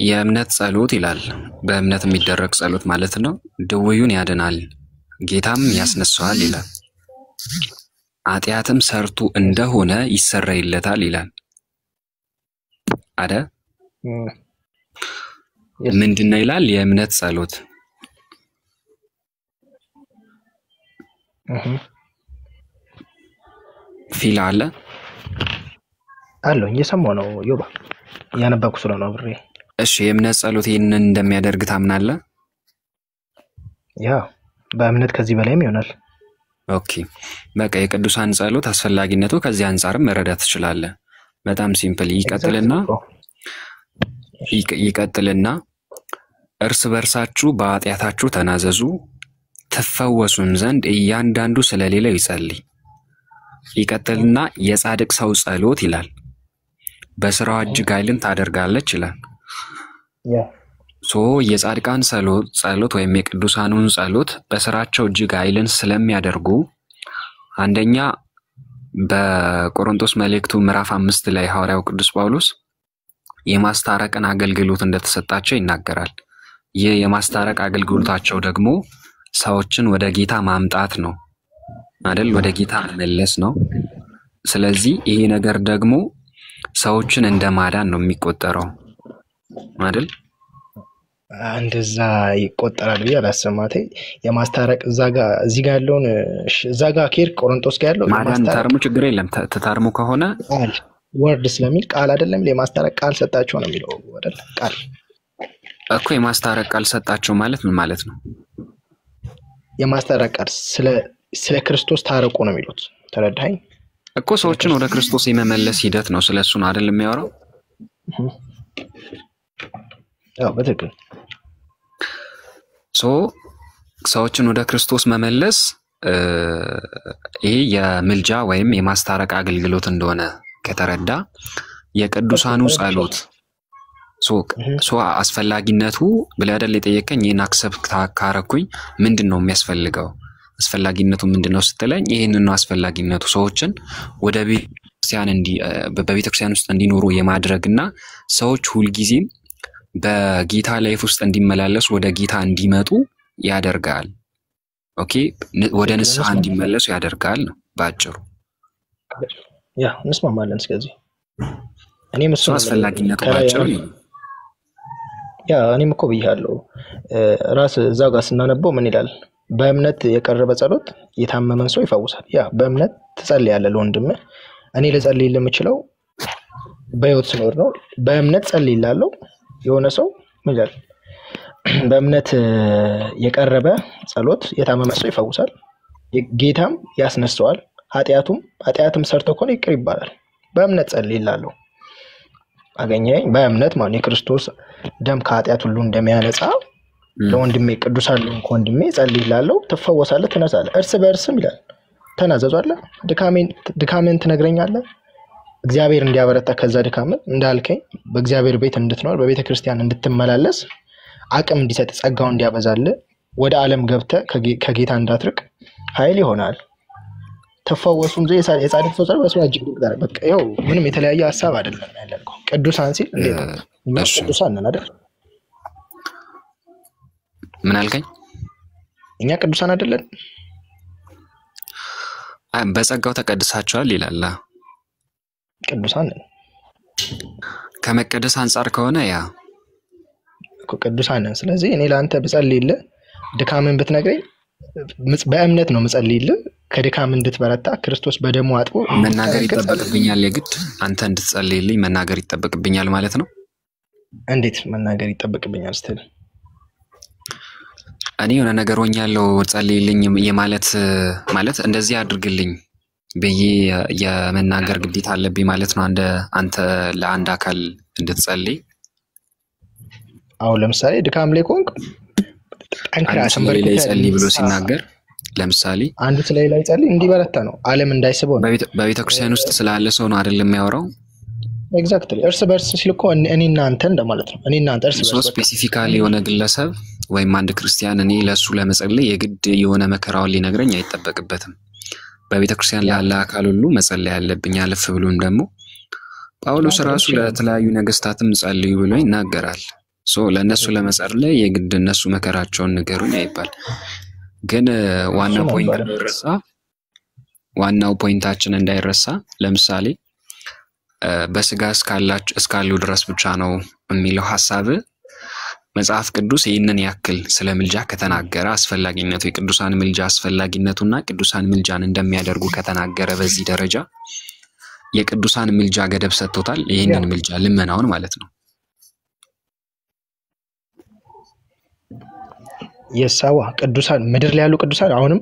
የእምነት ጸሎት ይላል። በእምነት የሚደረግ ጸሎት ማለት ነው። ድውዩን ያድናል፣ ጌታም ያስነሳዋል ይላል። ኃጢአትም ሰርቶ እንደሆነ ይሰረይለታል ይላል። አደ ምንድነው ይላል? የእምነት ጸሎት ፊል አለ አለው እየሰማሁ ነው። ዮባ ያነበብኩ ስለሆነ ነው ብሬ። እሺ የእምነት ጸሎት ይሄንን እንደሚያደርግ ታምናለህ? ያ በእምነት ከዚህ በላይም ይሆናል። ኦኬ በቃ የቅዱሳን ጸሎት አስፈላጊነቱ ከዚህ አንፃርም መረዳት ትችላለህ። በጣም ሲምፕል። ይቀጥልና እርስ በርሳችሁ በኃጢአታችሁ ተናዘዙ ትፈወሱም ዘንድ እያንዳንዱ ስለሌለው ይጸልይ። ይቀጥልና የጻድቅ ሰው ጸሎት ይላል በስራው እጅግ ኃይልን ታደርጋለች ይላል። የጻድቃን ጸሎት ወይም የቅዱሳኑን ጸሎት በስራቸው እጅግ ኃይልን ስለሚያደርጉ አንደኛ በቆሮንቶስ መልእክቱ ምዕራፍ 5 ላይ ሐዋርያው ቅዱስ ጳውሎስ የማስታረቅን አገልግሎት እንደተሰጣቸው ይናገራል። ይህ የማስታረቅ አገልግሎታቸው ደግሞ ሰዎችን ወደ ጌታ ማምጣት ነው አይደል? ወደ ጌታ መመለስ ነው። ስለዚህ ይሄ ነገር ደግሞ ሰዎችን እንደማዳን ነው የሚቆጠረው አይደል? እንደዛ ይቆጠራል ብዬ አላሰማቴ የማስታረቅ እዚህ ጋር ያለውን እዛ ጋር ኬር ቆሮንቶስ ጋር ያለው ማዳን ተርሙ ችግር የለም። ተታርሙ ከሆነ ወርድ ስለሚል ቃል አይደለም የማስታረቅ ቃል ሰጣቸው ነው የሚለው አይደል? ቃል እኮ የማስታረቅ ቃል ሰጣቸው ማለት ምን ማለት ነው? የማስታረቅ ቃል ስለ ክርስቶስ ታረቁ ነው የሚሉት። ተረዳኸኝ እኮ ሰዎችን ወደ ክርስቶስ የመመለስ ሂደት ነው። ስለሱ ነው አይደል የሚያወራው? አዎ በትክክል ሰዎችን ወደ ክርስቶስ መመለስ ይሄ የምልጃ ወይም የማስታረቅ አገልግሎት እንደሆነ ከተረዳ የቅዱሳኑ ጸሎት አስፈላጊነቱ ብለህ አይደል የጠየቀኝ? ይህን አክሰፕት ካረኩኝ ምንድን ነው የሚያስፈልገው? አስፈላጊነቱ ምንድን ነው ስትለኝ ይህንን ነው አስፈላጊነቱ። ሰዎችን ወደ በቤተክርስቲያን ውስጥ እንዲኖሩ የማድረግና ሰዎች ሁልጊዜም በጌታ ላይፍ ውስጥ እንዲመላለሱ ወደ ጌታ እንዲመጡ ያደርጋል። ኦኬ ወደ ንስሐ እንዲመለሱ ያደርጋል ነው ባጭሩ። ያ እንስማማለን። ስለዚህ እኔም እሱ አስፈላጊነቱ ባጭሩ እኔም እኮ ብያለሁ። ራስ እዛው ጋር ስናነበው ምን ይላል? በእምነት የቀረበ ጸሎት የታመመን ሰው ይፈውሳል። በእምነት ትጸልያለህ ለወንድምህ። እኔ ልጸልይልህ የምችለው በህይወት ስኖር ነው። በእምነት ጸልይላለሁ። የሆነ ሰው ምን ይላል? በእምነት የቀረበ ጸሎት የታመመ ሰው ይፈውሳል፣ ጌታም ያስነሳዋል፣ ኃጢአትም ሰርቶ ከሆነ ይቅር ይባላል። በእምነት ጸልይላለሁ። አገኘኝ። በእምነት ማለት የክርስቶስ ደም ከኃጢአት ሁሉ እንደሚያነጻ ለወንድሜ ቅዱሳን ለሆንክ ወንድሜ ጸልይላለሁ፣ ትፈወሳለህ፣ ትነሳለህ። እርስ በእርስም ይላል ተናዘዟለህ። ድካሜን ትነግረኛለህ፣ እግዚአብሔር እንዲያበረታ ከዛ ድካምን እንዳልከኝ በእግዚአብሔር ቤት እንድትኖር በቤተ ክርስቲያን እንድትመላለስ አቅም እንዲሰጥ ጸጋው እንዲያበዛልህ ወደ ዓለም ገብተህ ከጌታ እንዳትርቅ ኃይል ይሆናል። ተፈወሱም ዘ የጻድቅ ሰው ጸሎት በስራ እጅግ ድንቅ ነው። በቃ ይኸው ምንም የተለያየ ሐሳብ አይደለም ያለው። ቅዱሳን ሲል እንዴት ነው? ቅዱሳን ነን አይደል? ምን አልከኝ? እኛ ቅዱሳን አይደለን? በጸጋው ተቀድሳቸዋል ይላል። ቅዱሳን ነን። ከመቀደስ አንጻር ከሆነ ያ እኮ ቅዱሳን ነን። ስለዚህ እኔ ለአንተ ብጸልይልህ ድካምን ብትነግረኝ በእምነት ነው ምጸልይልህ ከድካም እንድትበረታ ክርስቶስ በደሙ አጥቦ መናገር ይጠበቅብኛል። የግድ አንተ እንድትጸልይልኝ መናገር ይጠበቅብኛል ማለት ነው። እንዴት መናገር ይጠበቅብኛል ስትል? እኔ የሆነ ነገር ሆኛለሁ ጸልይልኝ የማለት ማለት እንደዚህ አድርግልኝ በየ የመናገር ግዴታ አለብኝ ማለት ነው። አንተ ለአንድ አካል እንድትጸልይ አሁን ለምሳሌ ድካም ላይ ኮንክ ጠንክራ ሰንበር ላይ ጸልይ ብሎ ሲናገር ለምሳሌ አንዱ ስለሌላ ይጸልይ እንዲበረታ ነው፣ ዓለም እንዳይስበው ነው። በቤተክርስቲያን ውስጥ ስላለ ሰው ነው አይደል የሚያወራው? ኤግዛክትሊ። እርስ በርስ ሲል እኮ እኔና አንተ እንደማለት ነው። እኔና አንተ እርስ በርስ ስፔሲፊካሊ የሆነ ግለሰብ ወይም አንድ ክርስቲያን እኔ ለሱ ለመጸለይ የግድ የሆነ መከራውን ሊነግረኝ አይጠበቅበትም። በቤተክርስቲያን ላለ አካል ሁሉ መጸለይ ያለብኝ። አለፍ ብሎም ደግሞ ጳውሎስ ራሱ ለተለያዩ ነገስታትም ጸልዩ ብሎ ይናገራል። ለእነሱ ለመጸለይ የግድ እነሱ መከራቸውን ንገሩኝ አይባል። ግን ዋናው ፖይንታችን እንዳይረሳ ለምሳሌ በስጋ እስካሉ ድረስ ብቻ ነው የሚለው ሐሳብ መጽሐፍ ቅዱስ ይህንን ያክል ስለ ምልጃ ከተናገረ አስፈላጊነቱ የቅዱሳን ምልጃ አስፈላጊነቱና ቅዱሳን ምልጃን እንደሚያደርጉ ከተናገረ በዚህ ደረጃ የቅዱሳን ምልጃ ገደብ ሰጥቶታል። ይህንን ምልጃ ልመናውን ማለት ነው። የሳዋ ቅዱሳን ምድር ላይ ያሉ ቅዱሳን አሁንም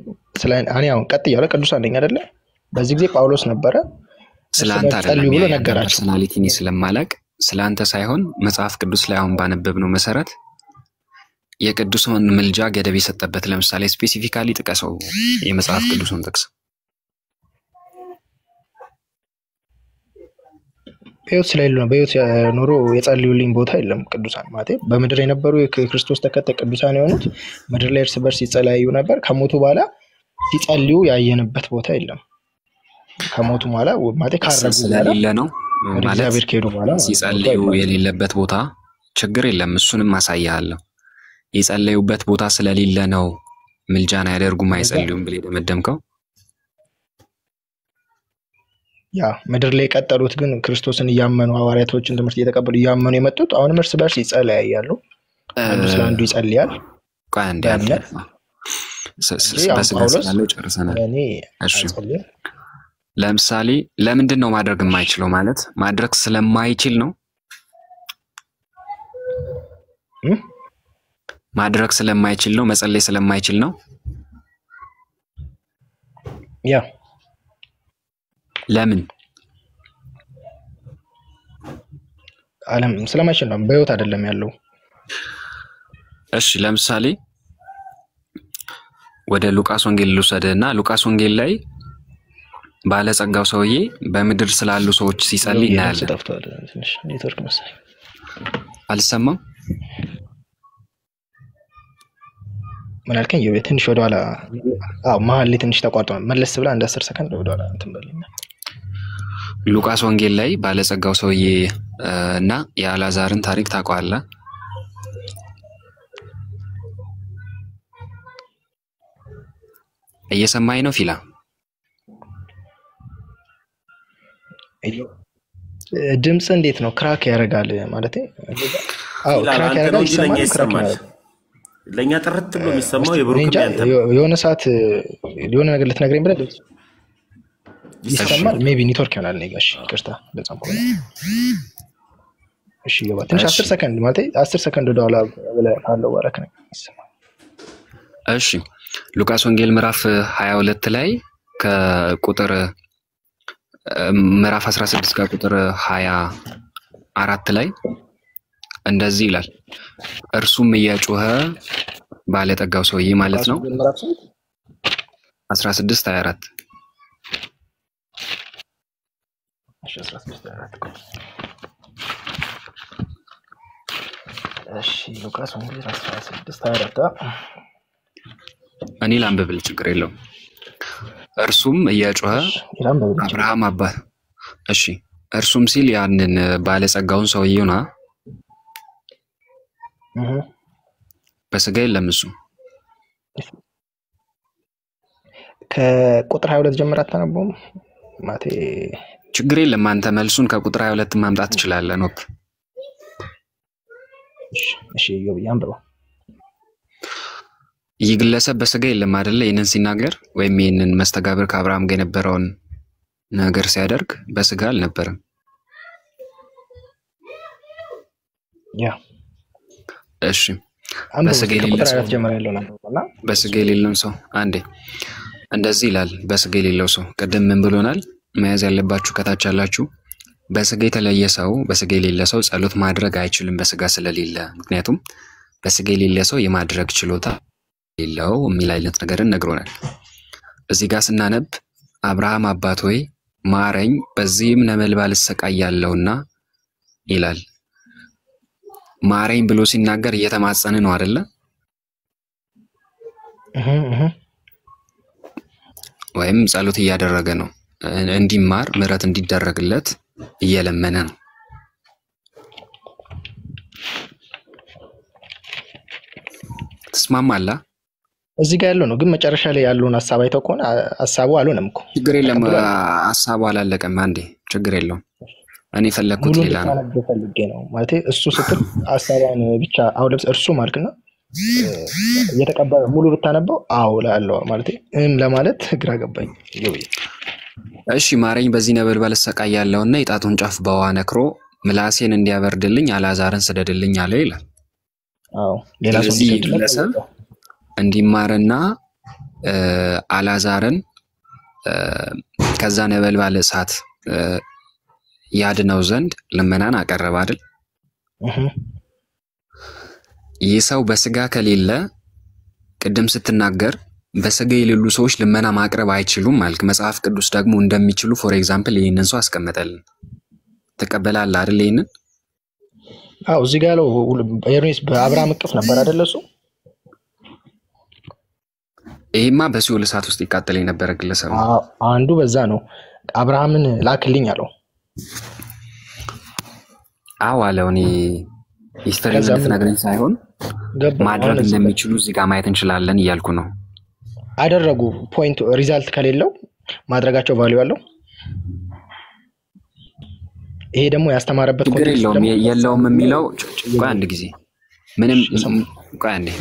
እኔ አሁን ቀጥ እያለ ቅዱሳን ነኝ አይደለ? በዚህ ጊዜ ጳውሎስ ነበረ ስላንተ አይደለም ብሎ ነገራቸው። ፐርሰናሊቲኒ ስለማላቅ ስላንተ ሳይሆን መጽሐፍ ቅዱስ ላይ አሁን ባነበብነው መሰረት የቅዱሳን ምልጃ ገደብ የሰጠበት ለምሳሌ ስፔሲፊካሊ ጥቀሰው የመጽሐፍ ቅዱስን ጥቅስ። በሕይወት ስለሌሉ ነው። በሕይወት ኖሮ የጸልዩልኝ ቦታ የለም። ቅዱሳን ማለት በምድር የነበሩ የክርስቶስ ተከታይ ቅዱሳን የሆኑት ምድር ላይ እርስ በርስ ይጸለያዩ ነበር። ከሞቱ በኋላ ሲጸልዩ ያየንበት ቦታ የለም። ከሞቱ በኋላ ማለት ካረጉ ስለሌለ ነው ወደ ማለት እግዚአብሔር ከሄዱ በኋላ ሲጸልዩ የሌለበት ቦታ ችግር የለም። እሱንም ማሳያለሁ። የጸለዩበት ቦታ ስለሌለ ነው ምልጃን አያደርጉም አይጸልዩም ብለህ ደመደምከው። ያ ምድር ላይ የቀጠሉት ግን ክርስቶስን እያመኑ ሐዋርያቶችን ትምህርት እየተቀበሉ እያመኑ የመጡት አሁንም እርስ በርስ ይጸለያያሉ። አንዱ ስለ አንዱ ይጸልያል። ቆይ አንዴ አንዴ በስላለው ጨርሰናል። እሺ ለምሳሌ ለምንድን ነው ማድረግ የማይችለው? ማለት ማድረግ ስለማይችል ነው። ማድረግ ስለማይችል ነው። መጸለይ ስለማይችል ነው። ያ ለምን ዓለም ስለማይችል ነው። በሕይወት አይደለም ያለው። እሺ ለምሳሌ ወደ ሉቃስ ወንጌል ልውሰድና ሉቃስ ወንጌል ላይ ባለጸጋው ሰውዬ በምድር ስላሉ ሰዎች ሲጸልይ እናያለን። ተጠፍቷል። ትንሽ ኔትወርክ መሰለኝ አልሰማም። ምን አልከኝ? ትንሽ ወደ ኋላ መሀል ላይ ትንሽ ተቋርጦ መለስ ብላ አንድ 10 ሰከንድ ወደ ኋላ እንትን በልና ሉቃስ ወንጌል ላይ ባለጸጋው ሰውዬ እና የአልዓዛርን ታሪክ ታውቀዋለህ? እየሰማኝ ነው ፊላ? ድምጽ እንዴት ነው? ክራክ ያደርጋል ማለት አዎ፣ ክራክ ያደርጋል። ይሰማል። ለኛ ጥርት ብሎ የሚሰማው የብሩክ ያንተ የሆነ ሰዓት የሆነ ነገር ልትነግረኝ ብለህ ይሰማል። ሜቢ ኔትወርክ ይሆናል። ነኝ ጋሽ ይቅርታ በጣም ቆይ። እሺ ይገባ። ትንሽ 10 ሰከንድ ማለት 10 ሰከንድ ወደ ኋላ ብለህ አለው ወረክ ነው ይሰማል። እሺ ሉቃስ ወንጌል ምዕራፍ 22 ላይ ከቁጥር ምዕራፍ 16 ከቁጥር 24 ላይ እንደዚህ ይላል። እርሱም እየጮኸ ባለጠጋው ሰውዬ ማለት ነው 16:24 እሺ ሉቃስ ወንጌል 16:24 እኔ ላንብብል ችግር የለውም። እርሱም እየጮኸ አብርሃም አባት እሺ እርሱም ሲል ያንን ባለጸጋውን ሰውዬውና በስጋ የለም እሱ ከቁጥር 22 ጀምራ አታነበውም ማቴ? ችግር የለም አንተ መልሱን ከቁጥር 22 ማምጣት ትችላለህ። ኖክ እሺ ይገብ ያንብበው። ይህ ግለሰብ በስጋ የለም አይደለ? ይሄንን ሲናገር ወይም ይሄንን መስተጋብር ከአብርሃም ጋር የነበረውን ነገር ሲያደርግ በስጋ አልነበረም። ያ እሺ በስጋ የሌለው ሰው አንዴ እንደዚህ ይላል። በስጋ የሌለው ሰው ቅድም ምን ብሎናል? መያዝ ያለባችሁ ከታች ያላችሁ በስጋ የተለየ ሰው በስጋ የሌለ ሰው ጸሎት ማድረግ አይችልም በስጋ ስለሌለ። ምክንያቱም በስጋ የሌለ ሰው የማድረግ ችሎታ የለው የሚል አይነት ነገርን ነግሮናል። እዚህ ጋር ስናነብ አብርሃም አባት ሆይ ማረኝ በዚህም ነበልባል እሰቃያለሁና ይላል። ማረኝ ብሎ ሲናገር እየተማጸነ ነው አይደለ? ወይም ጸሎት እያደረገ ነው። እንዲማር ምሕረት እንዲደረግለት እየለመነ ነው። ትስማማለህ? እዚህ ጋር ያለው ነው ግን መጨረሻ ላይ ያለውን ሐሳብ አይተው ከሆነ ሐሳቡ አልሆነም እኮ። ችግር የለም ሐሳቡ አላለቀም። አንዴ ችግር የለውም። እኔ ፈለኩት ሌላ ነው ማለት እሱ ስትል ሐሳቡን ብቻ አው ለብስ እርሱ ማልክና እየተቀበለ ሙሉ ብታነበው አው ላለው ማለት ለማለት ግራ ገባኝ። እሺ ማረኝ በዚህ ነበልባል እሰቃያለሁና የጣቱን ጫፍ በውሃ ነክሮ ምላሴን እንዲያበርድልኝ አልዓዛርን ስደድልኝ አለ ይላል። አዎ ሌላ ሰው ግለሰብ እንዲማርና አልዓዛርን ከዛ ነበልባል እሳት ያድነው ዘንድ ልመናን አቀረበ አይደል? ይህ ሰው በስጋ ከሌለ ቅድም ስትናገር በስጋ የሌሉ ሰዎች ልመና ማቅረብ አይችሉም ማለት መጽሐፍ ቅዱስ ደግሞ እንደሚችሉ ፎር ኤግዛምፕል ይሄንን ሰው አስቀመጠልን። ተቀበላለህ አይደል? ይሄንን አው እዚህ ጋር ያለው ኤርሚያስ በአብርሃም እቅፍ ነበር አይደል? እሱ ይሄማ በሲኦል እሳት ውስጥ ይቃጠል የነበረ ግለሰብ ነው። አንዱ በዛ ነው አብርሃምን ላክልኝ አለው። አዎ አለው። እኔ ሂስትሪ ልትነግረኝ ሳይሆን ማድረግ እንደሚችሉ እዚህ ጋር ማየት እንችላለን እያልኩ ነው። አደረጉ ፖይንት ሪዛልት ከሌለው ማድረጋቸው ቫልዩ አለው። ይሄ ደግሞ ያስተማረበት ኮንቴክስት የለውም የሚለው ቆይ አንድ ጊዜ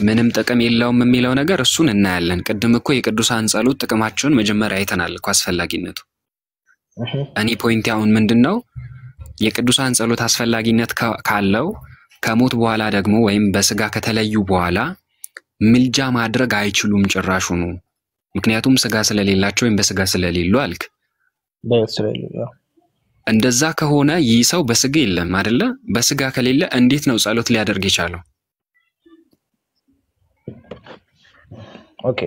ምንም ጥቅም የለውም የሚለው ነገር እሱን እናያለን። ቅድም እኮ የቅዱሳን ጸሎት ጥቅማቸውን መጀመሪያ አይተናል እኮ አስፈላጊነቱ። እኔ ፖይንት አሁን ምንድነው የቅዱሳን ጸሎት አስፈላጊነት ካለው ከሞት በኋላ ደግሞ ወይም በስጋ ከተለዩ በኋላ ምልጃ ማድረግ አይችሉም ጭራሹኑ። ምክንያቱም ስጋ ስለሌላቸው ወይም በስጋ ስለሌሉ አልክ። እንደዛ ከሆነ ይህ ሰው በስጋ የለም አይደለ? በስጋ ከሌለ እንዴት ነው ጸሎት ሊያደርግ የቻለው? ኦኬ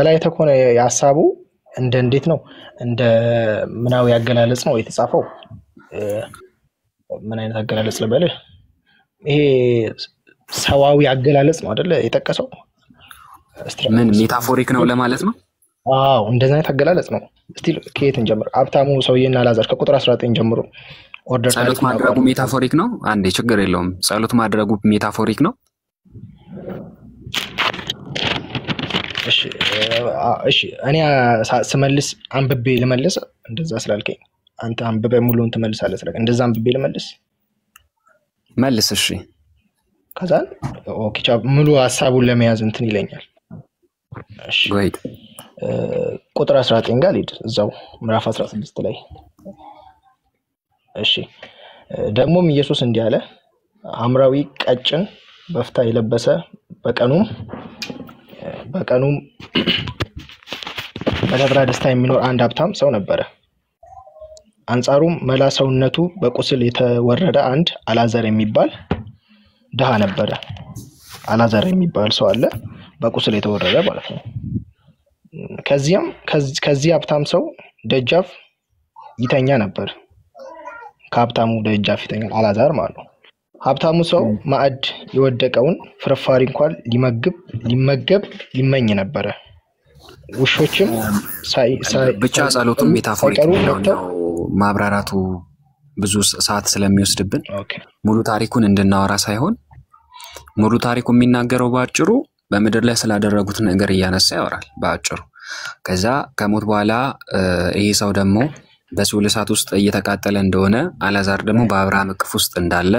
ላይ ተኮነ ያሳቡ እንዴት ነው እንደ ምናው ያገላለጽ ነው የተጻፈው? ምን አይነት አገላለጽ ልበልህ? ይሄ ሰዋዊ አገላለጽ ነው አይደለ የጠቀሰው? ምን ሜታፎሪክ ነው ለማለት ነው? አዎ እንደዛ አይነት አገላለጽ ነው። እስቲ ከየት እንጀምር? ሀብታሙ ሰውዬና ላዛር ከቁጥር 19 ጀምሮ ኦርደር ጸሎት ማድረጉ ሜታፎሪክ ነው። አንዴ ችግር የለውም። ጸሎት ማድረጉ ሜታፎሪክ ነው። እሺ እኔ ስመልስ አንብቤ ልመልስ እንደዛ ስላልከኝ አንተ አንብቤ ሙሉውን ትመልሳለህ ስለዚህ እንደዛ አንብቤ ልመልስ መልስ። እሺ ከዛ ኦኬ ሙሉ ሐሳቡን ለመያዝ እንትን ይለኛል። እሺ ወይት ቁጥር 19 ጋር ልሂድ እዛው ምዕራፍ 16 ላይ። እሺ ደግሞም ኢየሱስ እንዲህ አለ፣ ሐምራዊ ቀጭን በፍታ የለበሰ በቀኑም በደብረ ደስታ የሚኖር አንድ ሀብታም ሰው ነበረ። አንጻሩም መላ ሰውነቱ በቁስል የተወረደ አንድ አላዛር የሚባል ድሃ ነበረ። አላዛር የሚባል ሰው አለ በቁስል የተወረደ ማለት ነው። ከዚህ ሀብታም ሰው ደጃፍ ይተኛ ነበር። ከሀብታሙ ደጃፍ ይተኛ አላዛር ማለት ነው። ሀብታሙ ሰው ማዕድ የወደቀውን ፍርፋሪ እንኳን ሊመገብ ይመኝ ነበረ። ውሾችም ብቻ ጸሎቱን ሜታፎሪክ ነው ማብራራቱ ብዙ ሰዓት ስለሚወስድብን ሙሉ ታሪኩን እንድናወራ ሳይሆን ሙሉ ታሪኩ የሚናገረው ባጭሩ በመድር ላይ ስላደረጉት ነገር እያነሳ ያወራል ባጭሩ። ከዛ ከሞት በኋላ ይሄ ሰው ደግሞ በሲኦል እሳት ውስጥ እየተቃጠለ እንደሆነ አላዛር ደግሞ በአብርሃም እቅፍ ውስጥ እንዳለ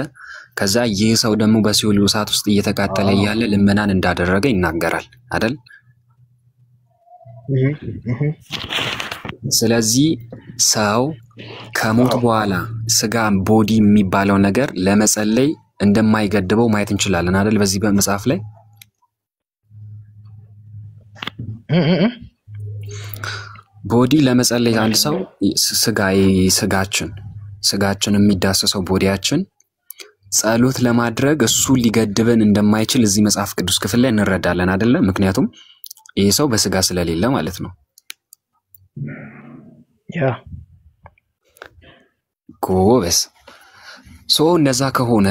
ከዛ ይህ ሰው ደግሞ በሲኦል እሳት ውስጥ እየተቃጠለ ያለ ልመናን እንዳደረገ ይናገራል አይደል? ስለዚህ ሰው ከሞት በኋላ ስጋ ቦዲ የሚባለው ነገር ለመጸለይ እንደማይገድበው ማየት እንችላለን አይደል? በዚህ በመጽሐፍ ላይ ቦዲ ለመጸለይ አንድ ሰው ስጋችን የሚዳሰሰው ቦዲያችን ጸሎት ለማድረግ እሱ ሊገድበን እንደማይችል እዚህ መጽሐፍ ቅዱስ ክፍል ላይ እንረዳለን አይደለ? ምክንያቱም ይሄ ሰው በስጋ ስለሌለ ማለት ነው። ያ ጎበስ እንደዛ ከሆነ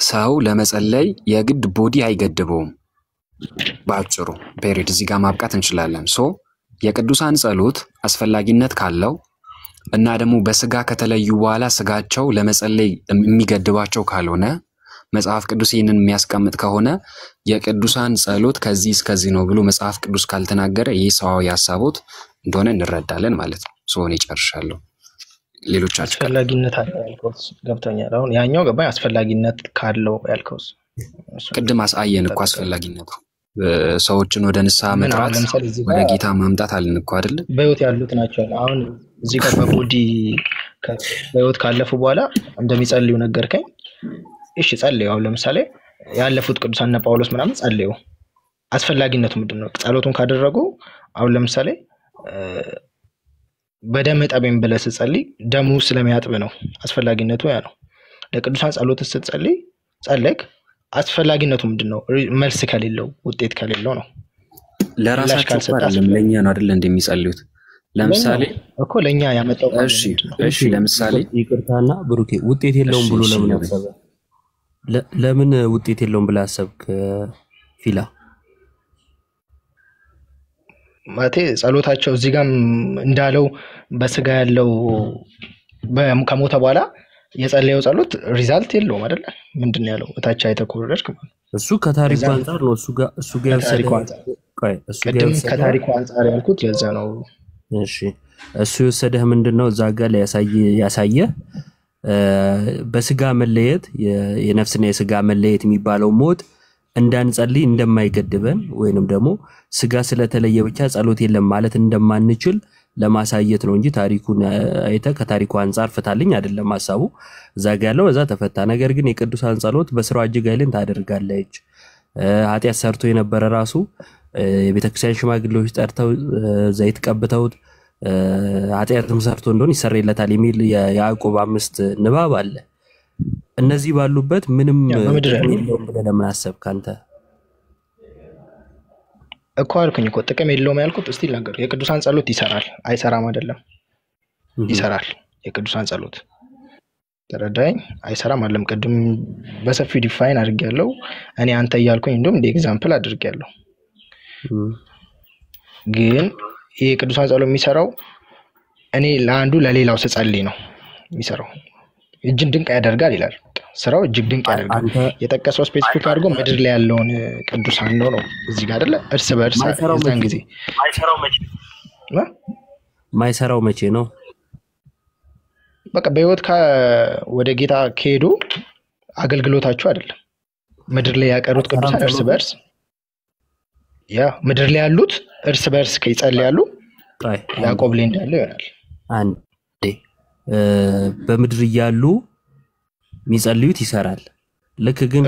ሰው ለመጸለይ የግድ ቦዲ አይገድበውም። ባጭሩ ፔሪድ እዚህ ጋር ማብቃት እንችላለን። የቅዱሳን ጸሎት አስፈላጊነት ካለው እና ደግሞ በስጋ ከተለዩ በኋላ ስጋቸው ለመጸለይ የሚገድባቸው ካልሆነ መጽሐፍ ቅዱስ ይህንን የሚያስቀምጥ ከሆነ የቅዱሳን ጸሎት ከዚህ እስከዚህ ነው ብሎ መጽሐፍ ቅዱስ ካልተናገረ ይህ ሰዋዊ ሐሳቦት እንደሆነ እንረዳለን ማለት ነው። እኔ ጨርሻለሁ። ሌሎቻችሁ አስፈላጊነት አለ ያልከውስ ገብቶኛል። አሁን ያኛው ገባኝ። አስፈላጊነት ካለው ያልከውስ ቅድም አሳየን እኮ አስፈላጊነቱ ሰዎችን ወደ ንስሐ መጥራት ወደ ጌታ ማምጣት አለን እኮ አይደል? በህይወት ያሉት ናቸው። አሁን እዚህ ጋር በቦዲ በህይወት ካለፉ በኋላ እንደሚጸልዩ ነገርከኝ። እሺ ጸልዩ። አሁን ለምሳሌ ያለፉት ቅዱሳን እና ጳውሎስ ምናምን ጸልዩ። አስፈላጊነቱ ምንድነው? ጸሎቱን ካደረጉ አሁን ለምሳሌ በደም ጠበኝ ብለህ ስትጸልይ ደሙ ስለሚያጥብ ነው። አስፈላጊነቱ ያ ነው። ለቅዱሳን ጸሎት ስትጸልይ ጸለይክ አስፈላጊነቱ ምንድነው? መልስ ከሌለው ውጤት ከሌለው ነው። ለራሳቸው እኮ አይደለም ለኛ ነው አይደል እንደሚጸልዩት። ለምሳሌ እኮ ለኛ ያመጣው እሺ ለምሳሌ ይቅርታና ብሩኬ ውጤት የለውም ብሎ ለምን አሰበ? ለምን ውጤት የለውም ብለ አሰብክ ፊላ? ማቴ ጸሎታቸው እዚህ ጋር እንዳለው በስጋ ያለው ከሞተ በኋላ የጸለየው ጸሎት ሪዛልት የለውም አይደል? ምንድነው ያለው? እታች አይተኮረድክ ማለት እሱ ከታሪኩ አንፃር ነው። እሱ ጋር ከታሪኩ አንፃር ያልኩት ለዛ ነው። እሺ እሱ የወሰደህ ምንድነው እዛ ጋር ላይ ያሳየ በስጋ መለየት የነፍስና የስጋ መለየት የሚባለው ሞት እንዳንጸልይ እንደማይገድበን ወይንም ደግሞ ስጋ ስለተለየ ብቻ ጸሎት የለም ማለት እንደማንችል ለማሳየት ነው እንጂ ታሪኩን አይተ ከታሪኩ አንፃር ፍታልኝ አይደለም ሐሳቡ። እዛ ጋር ያለው እዛ ተፈታ። ነገር ግን የቅዱሳን ጸሎት በስራው እጅግ ኃይልን ታደርጋለች። ኃጢአት ሰርቶ የነበረ ራሱ የቤተክርስቲያን ሽማግሌዎች ጠርተው ዘይት ቀብተውት ኃጢአትም ሰርቶ እንደሆነ ይሰረይለታል የሚል የያዕቆብ 5 ንባብ አለ። እነዚህ ባሉበት ምንም የለውም ብለህ ለምን አሰብክ አንተ? እኮ አልኩኝ እኮ ጥቅም የለውም ያልኩት እስቲ ነገር የቅዱሳን ጸሎት ይሰራል አይሰራም አይደለም? ይሰራል። የቅዱሳን ጸሎት ተረዳኝ። አይሰራም አይደለም? ቅድም በሰፊው ዲፋይን አድርጌያለሁ። እኔ አንተ እያልኩኝ እንደውም እንደ ኤግዛምፕል አድርጌያለሁ። ግን ይሄ ቅዱሳን ጸሎት የሚሰራው እኔ ለአንዱ ለሌላው ስጸልይ ነው የሚሰራው። እጅግ ድንቅ ያደርጋል ይላል። ስራው እጅግ ድንቅ ያደርጋል። የጠቀሰው ስፔሲፊክ አድርጎ ምድር ላይ ያለውን ቅዱሳን ነው እዚህ ጋር አይደለ? እርስ በእርስ እዛን ጊዜ ማይሰራው መቼ ነው? በቃ በህይወት ወደ ጌታ ከሄዱ አገልግሎታቸው አይደለም ምድር ላይ ያቀሩት ቅዱሳን እርስ በእርስ ምድር ላይ ያሉት እርስ በእርስ ይጸልያሉ። ያዕቆብ ላይ እንዳለው ይሆናል። አንዴ በምድር እያሉ የሚጸልዩት ይሰራል። ልክ ግን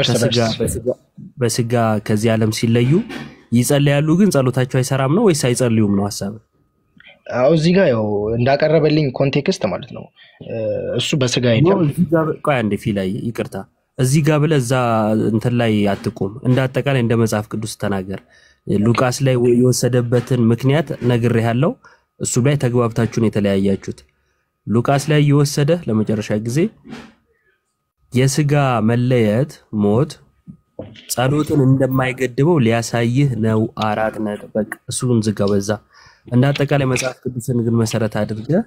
በስጋ ከዚህ ዓለም ሲለዩ ይጸልያሉ፣ ግን ጸሎታቸው አይሰራም ነው ወይስ አይጸልዩም ነው ሐሳብ? አው እዚህ ጋር ያው እንዳቀረበልኝ ኮንቴክስት ማለት ነው። እሱ በስጋ አይደለም። እዚህ ጋር ቆይ አንዴ ፊላይ ይቅርታ፣ እዚህ ጋር ብለህ እዛ እንትን ላይ አትቆም። እንዳጠቃላይ እንደ መጽሐፍ ቅዱስ ተናገር። ሉቃስ ላይ የወሰደበትን ምክንያት ነግሬሃለሁ። እሱ ላይ ተግባብታችሁን የተለያያችሁት። ሉቃስ ላይ የወሰደ ለመጨረሻ ጊዜ የስጋ መለየት ሞት ጸሎትን እንደማይገድበው ሊያሳይህ ነው። 4 ነጥብ በቃ እሱን ዝጋ በዛ። እንዳጠቃላይ መጽሐፍ ቅዱስን ግን መሰረት አድርገህ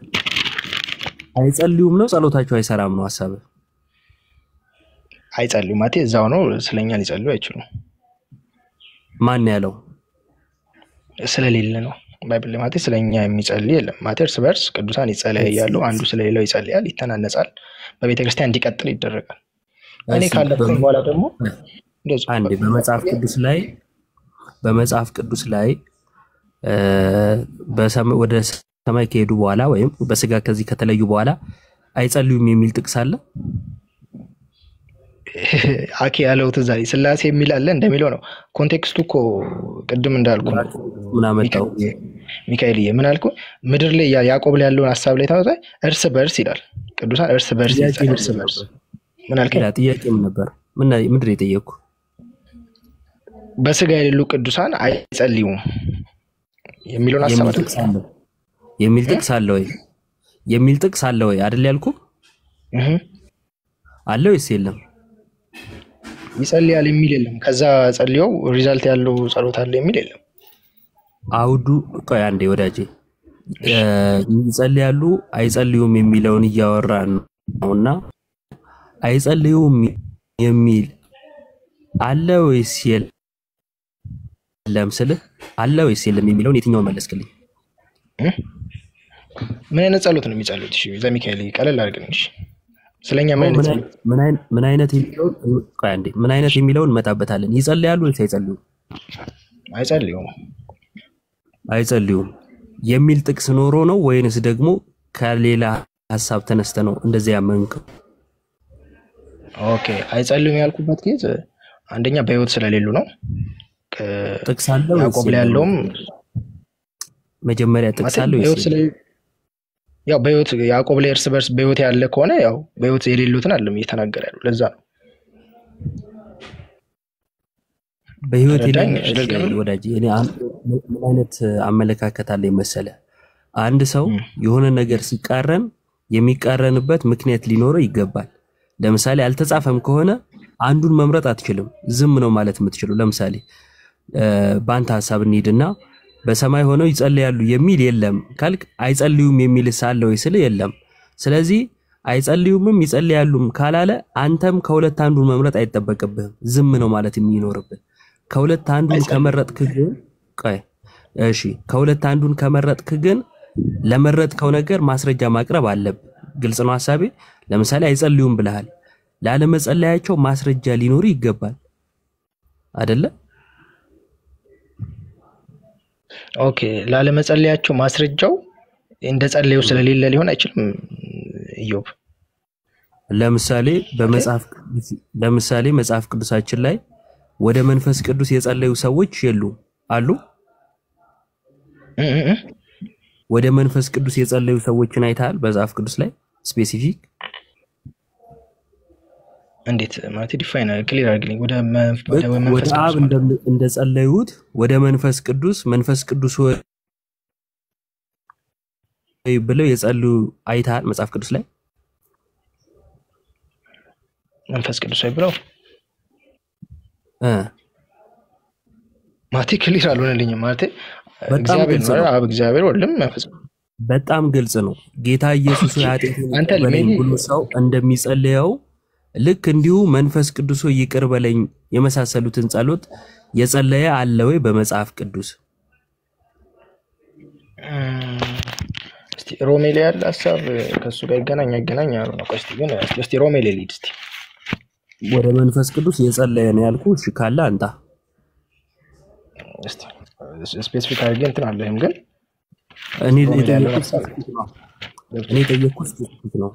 አይጸልዩም ነው ጸሎታቸው አይሰራም ነው ሐሳብ? አይጸልዩም ማለት እዛው ነው። ስለኛ ሊጸልዩ አይችሉም። ማን ያለው? ስለሌለ ነው። ባይብል ማለት ስለኛ የሚጸልይ የለም ማለት እርስ በርስ ቅዱሳን ይጸልያሉ። አንዱ ስለሌላው ይጸልያል፣ ይተናነጻል፣ በቤተክርስቲያን እንዲቀጥል ይደረጋል። እኔ ካለፈኝ በኋላ ደግሞ አንዴ በመጽሐፍ ቅዱስ ላይ ወደ ሰማይ ከሄዱ በኋላ ወይም በስጋ ከዚህ ከተለዩ በኋላ አይጸልዩም የሚል ጥቅስ አለ? አኪ ያለው ተዛሪ ስላሴ የሚል አለ እንደሚለው ነው። ኮንቴክስቱ እኮ ቅድም እንዳልኩ ምን አመጣው? ሚካኤልዬ ምን አልኩ? ምድር ላይ ያዕቆብ ላይ ያለውን ሐሳብ ላይ ታውጣ እርስ በርስ ይላል። ቅዱሳን እርስ በርስ ምን አልከኝ? ጥያቄም ነበር። ምንድን ነው የጠየቅኩ? በስጋ የሌሉ ቅዱሳን አይጸልዩም የሚለውን ሐሳብ የሚል ጥቅስ አለ ወይ? የሚል ጥቅስ አለ ወይ አይደል ያልኩ? አለ ወይስ የለም? ይጸልያል የሚል የለም። ከዛ ጸልየው ሪዛልት ያለው ጸሎት አለ የሚል የለም። አውዱ ቆይ አንዴ ወዳጄ፣ ይጸልያሉ አይጸልዩም የሚለውን እያወራን ነውና አይጸልዩም የሚል አለ ወይስ የለም ስልህ አለ ወይስ የለም የሚለውን የትኛውን መለስክልኝ? ምን አይነት ጸሎት ነው የሚጸልዩት? እሺ ዘሚካኤል ቀለል አድርገን እሺ ስለኛ ምን አይነት የሚለውን ቆይ አንዴ ምን አይነት የሚለውን መጣበታለን። ይጸልያሉ ወይስ አይጸልዩም? አይጸልዩም የሚል ጥቅስ ኖሮ ነው ወይንስ ደግሞ ከሌላ ሐሳብ ተነስተ ነው እንደዚህ ያመንከው? ኦኬ አይጸልዩም ያልኩበት ኬዝ አንደኛ በህይወት ስለሌሉ ነው። ጥቅስ አለው ያዕቆብ ላይ ያለውም መጀመሪያ ጥቅስ አለው ወይስ ያው በህይወት ያዕቆብ ላይ እርስ በርስ በህይወት ያለ ከሆነ ያው በህይወት የሌሉትን አይደለም እየተናገረ ያለው። ለዛ ነው በህይወት ተረዳኝ? ወዳጅ እኔ ምን አይነት አመለካከት አለኝ መሰለ አንድ ሰው የሆነ ነገር ሲቃረን የሚቃረንበት ምክንያት ሊኖረው ይገባል ለምሳሌ አልተጻፈም ከሆነ አንዱን መምረጥ አትችልም ዝም ነው ማለት የምትችለው ለምሳሌ ባንተ ሐሳብ እንሂድና በሰማይ ሆነው ይጸልያሉ የሚል የለም ካልክ አይጸልዩም የሚል ሳለው ይስል የለም ስለዚህ አይጸልዩምም ይጸልያሉም ካላለ አንተም ከሁለት አንዱን መምረጥ አይተበቀብህም ዝም ነው ማለት የሚኖርብህ ከሁለት አንዱን ከመረጥክ ግን እሺ ከሁለት አንዱን ከመረጥክ ግን ለመረጥከው ነገር ማስረጃ ማቅረብ አለብህ ግልጽ ነው ሐሳቤ ለምሳሌ አይጸልዩም ብለሃል ላለመጸለያቸው ማስረጃ ሊኖር ይገባል አይደለ ኦኬ ላለመጸለያቸው ማስረጃው እንደ ጸለዩ ስለሌለ ሊሆን አይችልም ኢዮብ ለምሳሌ መጽሐፍ ቅዱሳችን ላይ ወደ መንፈስ ቅዱስ የጸለዩ ሰዎች የሉ አሉ ወደ መንፈስ ቅዱስ የጸለዩ ሰዎችን አይታል በመጽሐፍ ቅዱስ ላይ ስፔሲፊክ እንዴት ማለት ዲፋይን ክሊር አድርግልኝ ወደ መንፈስ አብ እንደጸለዩት ወደ መንፈስ ቅዱስ ወይ ብለው የጸሉ አይታል መጽሐፍ ቅዱስ ላይ መንፈስ ቅዱስ ወይ ብለው ማቲ ክሊር አልሆነልኝም ማለት እግዚአብሔር ነው አብ እግዚአብሔር ወልም መንፈስ በጣም ግልጽ ነው ጌታ ኢየሱስ አንተ ብሎ ሰው እንደሚጸልየው ልክ እንዲሁ መንፈስ ቅዱስ ይቅር በለኝ የመሳሰሉትን ጸሎት የጸለየ አለ ወይ በመጽሐፍ ቅዱስ እስቲ ሮሜል ያለ ሐሳብ ከሱ ጋር ይገናኝ ያሉ ነው እስቲ ግን እስቲ ሮሜል ሊድ እስቲ ወደ መንፈስ ቅዱስ የጸለየ ነው ያልኩ እሺ ካለ አንተ እስቲ ስፔሲፊክ አድርገን እንትን አለህም ግን እኔ ጠየቅኩት ስፔሲፊክ ነው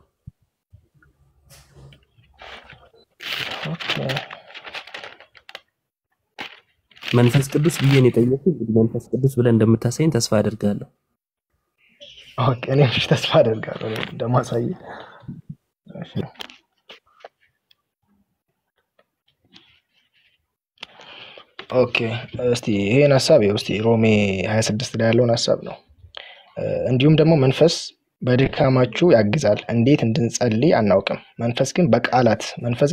ኦኬ መንፈስ ቅዱስ ብዬ ነው የጠየቅኩት መንፈስ ቅዱስ ብለን እንደምታሳየኝ ተስፋ አደርጋለሁ ኦኬ እኔ ተስፋ አደርጋለሁ እንደማሳይ እሺ ኦኬ እስቲ ይሄን ሐሳብ እስቲ ሮሜ 26 ላይ ያለውን ሐሳብ ነው እንዲሁም ደግሞ መንፈስ በድካማችሁ ያግዛል እንዴት እንድንጸልይ አናውቅም መንፈስ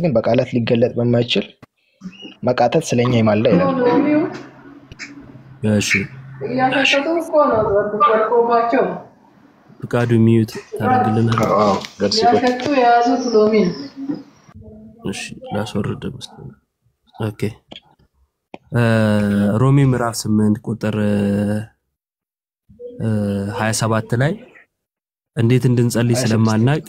ግን በቃላት ሊገለጥ በማይችል መቃተት ስለኛ ይማልዳ ይላል እሺ ፍቃዱ ሚዩት ታረግልና ያከቱ ያዙት ሎሚን እሺ ላስወርድ መስሎኝ ኦኬ ሮሜ ምዕራፍ 8 ቁጥር 27 ላይ እንዴት እንድንጸልይ ስለማናቅ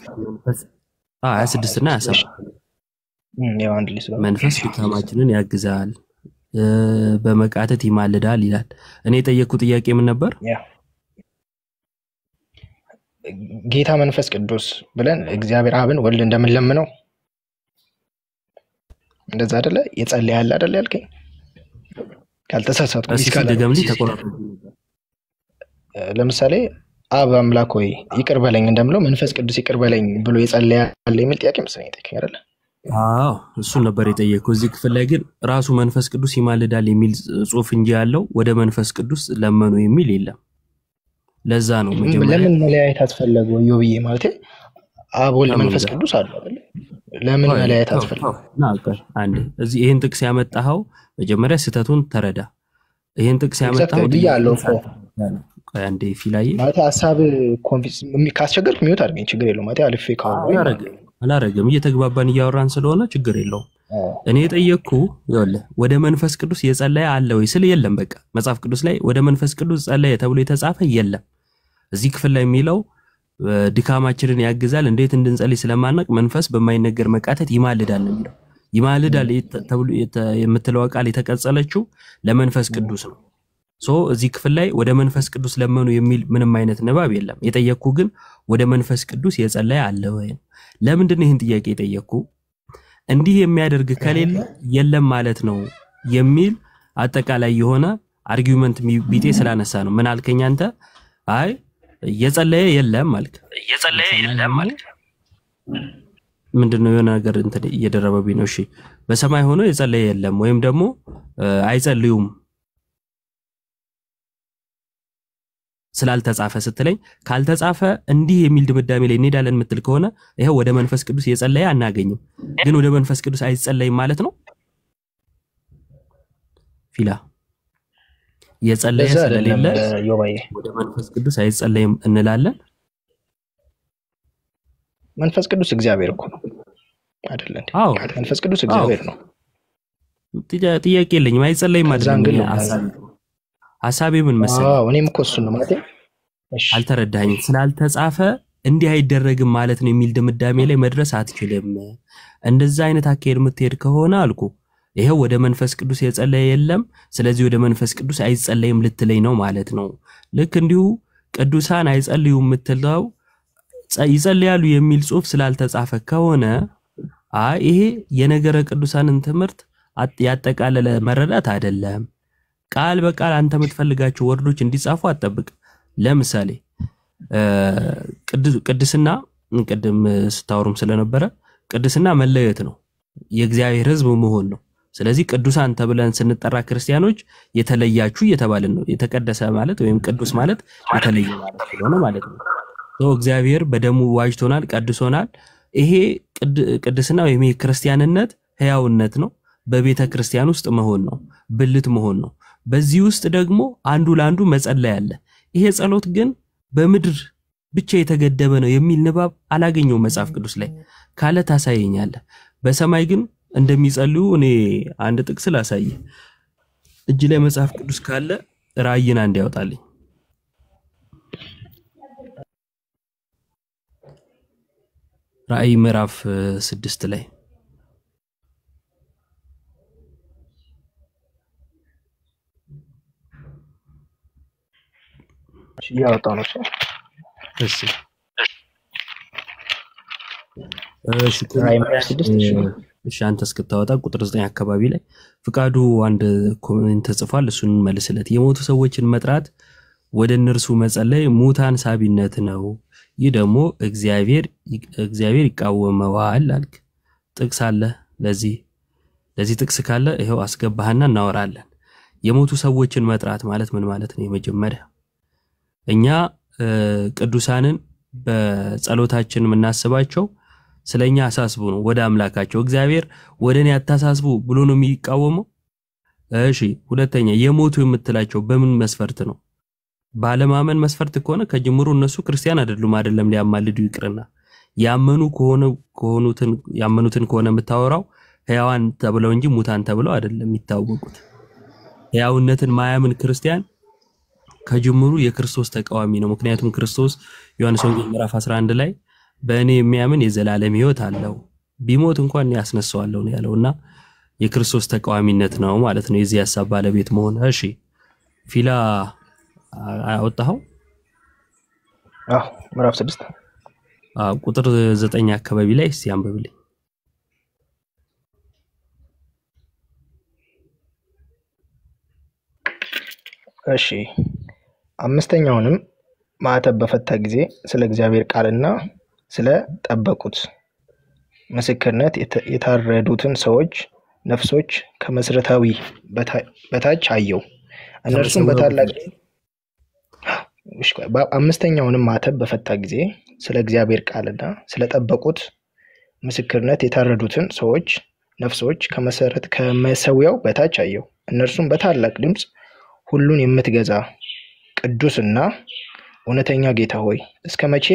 26 እና 27 መንፈስ ድካማችንን ያግዛል በመቃተት ይማልዳል ይላል እኔ የጠየቅኩት ጥያቄ ምን ነበር ጌታ መንፈስ ቅዱስ ብለን እግዚአብሔር አብን ወልድ እንደምንለምነው እንደዛ አይደለ የጸለያል አይደለ ያልከኝ ካልተሳሳትኩ ደገምሊ ተቆራረጠ ለምሳሌ አብ አምላክ ሆይ ይቅር በለኝ እንደምለው መንፈስ ቅዱስ ይቅር በለኝ ብሎ የጸለያል የሚል ጥያቄ መስለኝ ጠይቀኝ አይደለ አዎ እሱ ነበር የጠየቀው እዚህ ክፍል ላይ ግን ራሱ መንፈስ ቅዱስ ይማልዳል የሚል ጽሑፍ እንጂ ያለው ወደ መንፈስ ቅዱስ ለመኑ የሚል የለም ለዛ ነው መጀመሪያ ለምን መለያየት አስፈለገው ዮብዬ ማለት አብ ወልድ መንፈስ ቅዱስ አለ አይደል ለምን መለያየት አስፈለገው አንዴ እዚህ ይሄን ጥቅስ ያመጣው መጀመሪያ ስተቱን ተረዳ ይሄን ጥቅስ ያመጣው ዲያለው አንዴ ፊላይ ማለት ሐሳብ ኮንፊስ ካስቸገርክ ሚውት አድርገኝ ችግር የለውም ማለት አልፌ ካው አላረገም እየተግባባን እያወራን ስለሆነ ችግር የለውም እኔ ጠየቅኩ ይኸውልህ ወደ መንፈስ ቅዱስ የጸለየ አለ ወይ ስለ የለም በቃ መጽሐፍ ቅዱስ ላይ ወደ መንፈስ ቅዱስ ጸለየ ተብሎ የተጻፈ የለም እዚህ ክፍል ላይ የሚለው ድካማችንን ያግዛል እንዴት እንድንጸልይ ስለማናቅ መንፈስ በማይነገር መቃተት ይማልዳል ነው ይማልዳል ተብሎ የምትለው ቃል የተቀጸለችው ለመንፈስ ቅዱስ ነው ሶ እዚህ ክፍል ላይ ወደ መንፈስ ቅዱስ ለመኑ የሚል ምንም አይነት ንባብ የለም የጠየቅኩ ግን ወደ መንፈስ ቅዱስ የጸለየ አለ ወይ ለምንድን ነው ይሄን ጥያቄ የጠየቅኩ እንዲህ የሚያደርግ ከሌለ የለም ማለት ነው የሚል አጠቃላይ የሆነ አርጊውመንት ቢጤ ስላነሳ ነው ምን አልከኝ አንተ አይ የጸለየ የለም ማለት ምንድነው የሆነ ነገር እንትን እየደረበብኝ ነው። እሺ በሰማይ ሆኖ የጸለየ የለም ወይም ደግሞ አይጸልዩም ስላልተጻፈ ስትለኝ ካልተጻፈ እንዲህ የሚል ድምዳሜ ላይ እንሄዳለን የምትል ከሆነ ይሄው ወደ መንፈስ ቅዱስ የጸለየ አናገኝም። ግን ወደ መንፈስ ቅዱስ አይጸለይም ማለት ነው። ፊላ የጸለየ ስለሌለ ወደ መንፈስ ቅዱስ አይጸለይም እንላለን። መንፈስ ቅዱስ እግዚአብሔር እኮ ነው አይደል እንዴ? መንፈስ ቅዱስ እግዚአብሔር ነው። ጥያቄ የለኝም። አይጸለይም አይደለም ሐሳቤ ምን መሰለህ? እኔም እኮ እሱን ነው ማለት አልተረዳኸኝም። ስላልተጻፈ እንዲህ አይደረግም ማለት ነው የሚል ድምዳሜ ላይ መድረስ አትችልም። እንደዛ አይነት አካሄድ የምትሄድ ከሆነ አልኩ ይሄው ወደ መንፈስ ቅዱስ የጸለየ የለም ስለዚህ ወደ መንፈስ ቅዱስ አይጸለይም ልትለኝ ነው ማለት ነው። ልክ እንዲሁ ቅዱሳን አይጸልዩም የምትለው ይጸልያሉ የሚል ጽሑፍ ስላልተጻፈ ከሆነ ይሄ የነገረ ቅዱሳንን ትምህርት ያጠቃለለ መረዳት አይደለም። ቃል በቃል አንተ የምትፈልጋቸው ወርዶች እንዲጻፉ አትጠብቅ። ለምሳሌ ቅድስና ቅድም ስታወሩም ስለነበረ ቅድስና መለየት ነው፣ የእግዚአብሔር ሕዝብ መሆን ነው። ስለዚህ ቅዱሳን ተብለን ስንጠራ ክርስቲያኖች የተለያችሁ እየተባልን ነው። የተቀደሰ ማለት ወይም ቅዱስ ማለት የተለየ ማለት ስለሆነ ማለት ነው። እግዚአብሔር በደሙ ዋጅቶናል፣ ቀድሶናል። ይሄ ቅድስና ወይም ክርስቲያንነት ሕያውነት ነው፣ በቤተ ክርስቲያን ውስጥ መሆን ነው፣ ብልት መሆን ነው። በዚህ ውስጥ ደግሞ አንዱ ለአንዱ መጸለይ አለ። ይሄ ጸሎት ግን በምድር ብቻ የተገደበ ነው የሚል ንባብ አላገኘው መጽሐፍ ቅዱስ ላይ ካለ ታሳየኛለህ። በሰማይ ግን እንደሚጸልዩ እኔ አንድ ጥቅስ ላሳየ። እጅ ላይ መጽሐፍ ቅዱስ ካለ ራእይን አንድ ያወጣልኝ። ራእይ ምዕራፍ 6 ላይ ያወጣው ነው። እሺ እሺ አንተ እስክታወጣ ቁጥር 9 አካባቢ ላይ ፍቃዱ አንድ ኮሜንት ተጽፏል። እሱን መልስለት። የሞቱ ሰዎችን መጥራት ወደ እነርሱ መጸለይ ሙታን ሳቢነት ነው። ይህ ደግሞ እግዚአብሔር ይቃወመዋል አልክ። ጥቅስ አለ ለዚህ ጥቅስ ካለ ይሄው አስገባህና እናወራለን። የሞቱ ሰዎችን መጥራት ማለት ምን ማለት ነው? የመጀመሪያ እኛ ቅዱሳንን በጸሎታችን የምናስባቸው ስለኛ አሳስቡ ነው፣ ወደ አምላካቸው። እግዚአብሔር ወደኔ አታሳስቡ ብሎ ነው የሚቃወመው። እሺ ሁለተኛ የሞቱ የምትላቸው በምን መስፈርት ነው? ባለማመን መስፈርት ከሆነ ከጅምሩ እነሱ ክርስቲያን አይደለም ሊያማልዱ ይቅርና ያመኑትን ከሆነ የምታወራው ሕያዋን ተብለው እንጂ ሙታን ተብለው አይደለም የሚታወቁት። ሕያውነትን ማያምን ክርስቲያን ከጅምሩ የክርስቶስ ተቃዋሚ ነው። ምክንያቱም ክርስቶስ ዮሐንስ ወንጌል ምዕራፍ 11 ላይ በእኔ የሚያምን የዘላለም ሕይወት አለው ቢሞት እንኳን ያስነሳዋለሁ ነው ያለውና የክርስቶስ ተቃዋሚነት ነው ማለት ነው የዚህ ሐሳብ ባለቤት መሆን። እሺ ፊላ አወጣው? ምዕራፍ 6 ቁጥር 9 አካባቢ ላይ እስቲ አንብብልኝ። እሺ አምስተኛውንም ማዕተብ በፈታ ጊዜ ስለ እግዚአብሔር ቃልና ስለ ጠበቁት ምስክርነት የታረዱትን ሰዎች ነፍሶች ከመሰረታዊ በታች አየው። እነርሱም በታላቅ አምስተኛውንም ማዕተብ በፈታ ጊዜ ስለ እግዚአብሔር ቃልና ስለ ጠበቁት ምስክርነት የታረዱትን ሰዎች ነፍሶች ከመሰዊያው በታች አየው። እነርሱም በታላቅ ድምፅ ሁሉን የምትገዛ ቅዱስና እውነተኛ ጌታ ሆይ እስከ መቼ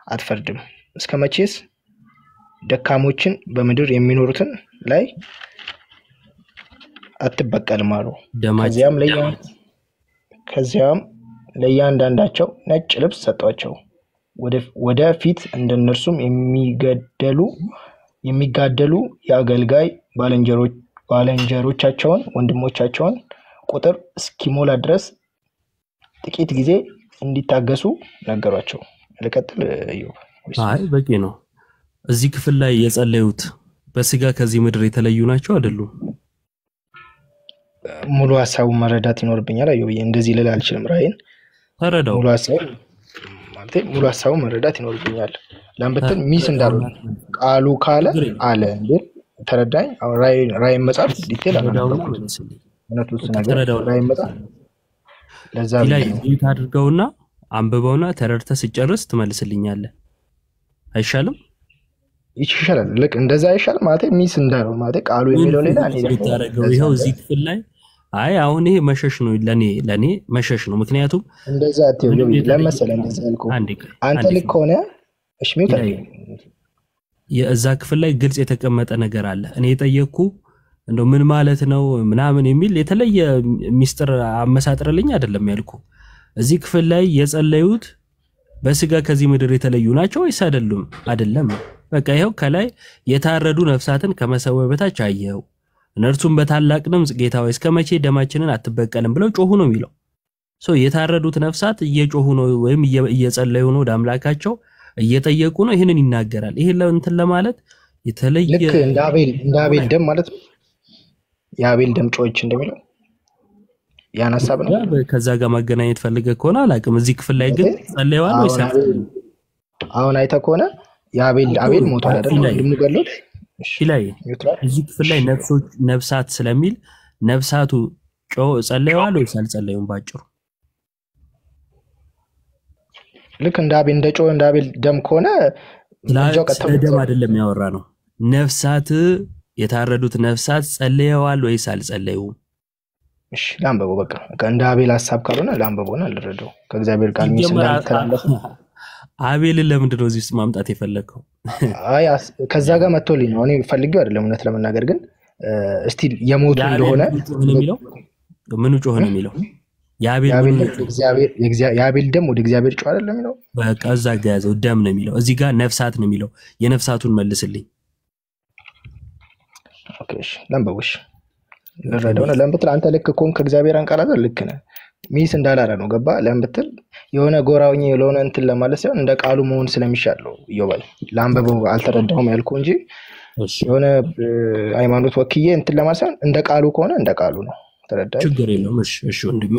አትፈርድም? እስከ መቼስ ደካሞችን በምድር የሚኖሩትን ላይ አትበቀልም አሉ። ከዚያም ለእያንዳንዳቸው ነጭ ልብስ ሰጧቸው። ወደፊት እንደነርሱም የሚጋደሉ የአገልጋይ ባልንጀሮቻቸውን ወንድሞቻቸውን ቁጥር እስኪሞላ ድረስ ጥቂት ጊዜ እንዲታገሱ ነገሯቸው። ልቀጥል? አይ በቂ ነው። እዚህ ክፍል ላይ የጸለዩት በስጋ ከዚህ ምድር የተለዩ ናቸው አይደሉም? ሙሉ ሐሳቡን መረዳት ይኖርብኛል። እንደዚህ ልል አልችልም። ራእይን ተረዳው። ሙሉ ሐሳቡ ማለት ሙሉ ሐሳቡ መረዳት ይኖርብኛል። ለምብትል ሚስ እንዳልሆነ ቃሉ ካለ አለ እንዴ ተረዳኝ። አሁን ራእይ መጽሐፍ ዲቴል አናውቅም እውነቱ ነገር ራእይ መጽሐፍ ለዛ ላይ ዲት አድርገውና አንብበውና ተረድተህ ሲጨርስ ትመልስልኛለህ። አይሻልም? ይችላል። ልክ እንደዛ አይሻልም ማለት ሚስ እንዳለው ማለት ቃሉ የሚለው ሌላ እኔ ታረጋው ይሄው እዚህ ክፍል ላይ አይ አሁን ይሄ መሸሽ ነው ለኔ መሸሽ ነው። ምክንያቱም እንደዛ አትየው ለምሳሌ እንደዛ ያልከው አንተ ልክ ሆነ እሺ ምን የዛ ክፍል ላይ ግልጽ የተቀመጠ ነገር አለ። እኔ የጠየቅኩ እንደው ምን ማለት ነው ምናምን የሚል የተለየ ሚስጥር አመሳጥረልኝ አይደለም ያልኩ። እዚህ ክፍል ላይ የጸለዩት በስጋ ከዚህ ምድር የተለዩ ናቸው ወይስ አይደሉም? አይደለም። በቃ ይሄው ከላይ የታረዱ ነፍሳትን ከመሰወይ በታች አየው። እነርሱም በታላቅ ድምጽ ጌታ ሆይ እስከመቼ ደማችንን አትበቀልም ብለው ጮሁ ነው የሚለው። የታረዱት ነፍሳት እየጮሁ ነው ወይም እየጸለዩ ነው ወደ አምላካቸው እየጠየቁ ነው። ይሄንን ይናገራል። ይሄ ለእንትን ለማለት የተለየ ልክ እንደ አቤል ደም ማለት ነው። የአቤል ደም ጮች እንደሚለው ያን ሐሳብ ነው። ከዛ ጋር ማገናኘት ፈልገ ከሆነ አላቅም። እዚህ ክፍል ላይ ግን ጸለየዋል ወይስ አሁን አይተህ ከሆነ አቤል ሞቷል አይደል? ወንድሙ ገሎት ላይ እዚህ ክፍል ላይ ነፍሳት ስለሚል ነፍሳቱ ጸለየዋል ወይስ አልጸለዩም? ባጭሩ ልክ እንደ አቤል ደም ከሆነ ደም አይደለም ያወራ ነው። ነፍሳት የታረዱት ነፍሳት ጸለየዋል ወይስ አልጸለዩም? እሺ ላንበበው። በቃ እንደ አቤል ሐሳብ ካልሆነ ላንበበውና ልረዳው። ከእግዚአብሔር ቃል ሚስ እንዳልተላለፈ አቤልን ለምንድን ነው እዚህ ውስጥ ማምጣት የፈለከው? አይ ከዛ ጋር መጥቶልኝ ነው። እኔ ፈልጌው አይደለም እውነት ለመናገር ግን እስቲ የሞቱ እንደሆነ ምኑ ጮህ ነው የሚለው? የአቤል ደም ወደ እግዚአብሔር ጮህ አይደለም የሚለው? በቃ እዛ ጋር ያዘው ደም ነው የሚለው። እዚህ ጋር ነፍሳት ነው የሚለው። የነፍሳቱን መልስልኝ። ኦኬ እሺ ለምበውሽ ልረዳው ነው። ለምብትል አንተ ልክ ኮን ከእግዚአብሔር አንቃላዘ ልክ ነህ። ሚስ እንዳላረ ነው ገባ። ለምብትል የሆነ ጎራውኝ የሆነ እንትን ለማለት ሳይሆን እንደ ቃሉ መሆን ስለሚሻለው ይወባል። ላንበበው አልተረዳውም ያልኩ እንጂ የሆነ ሃይማኖት ወክዬ እንትን ለማለት ሳይሆን እንደ ቃሉ ከሆነ እንደ ቃሉ ነው። ተረዳኝ። ችግር የለውም። እሺ ወንድሜ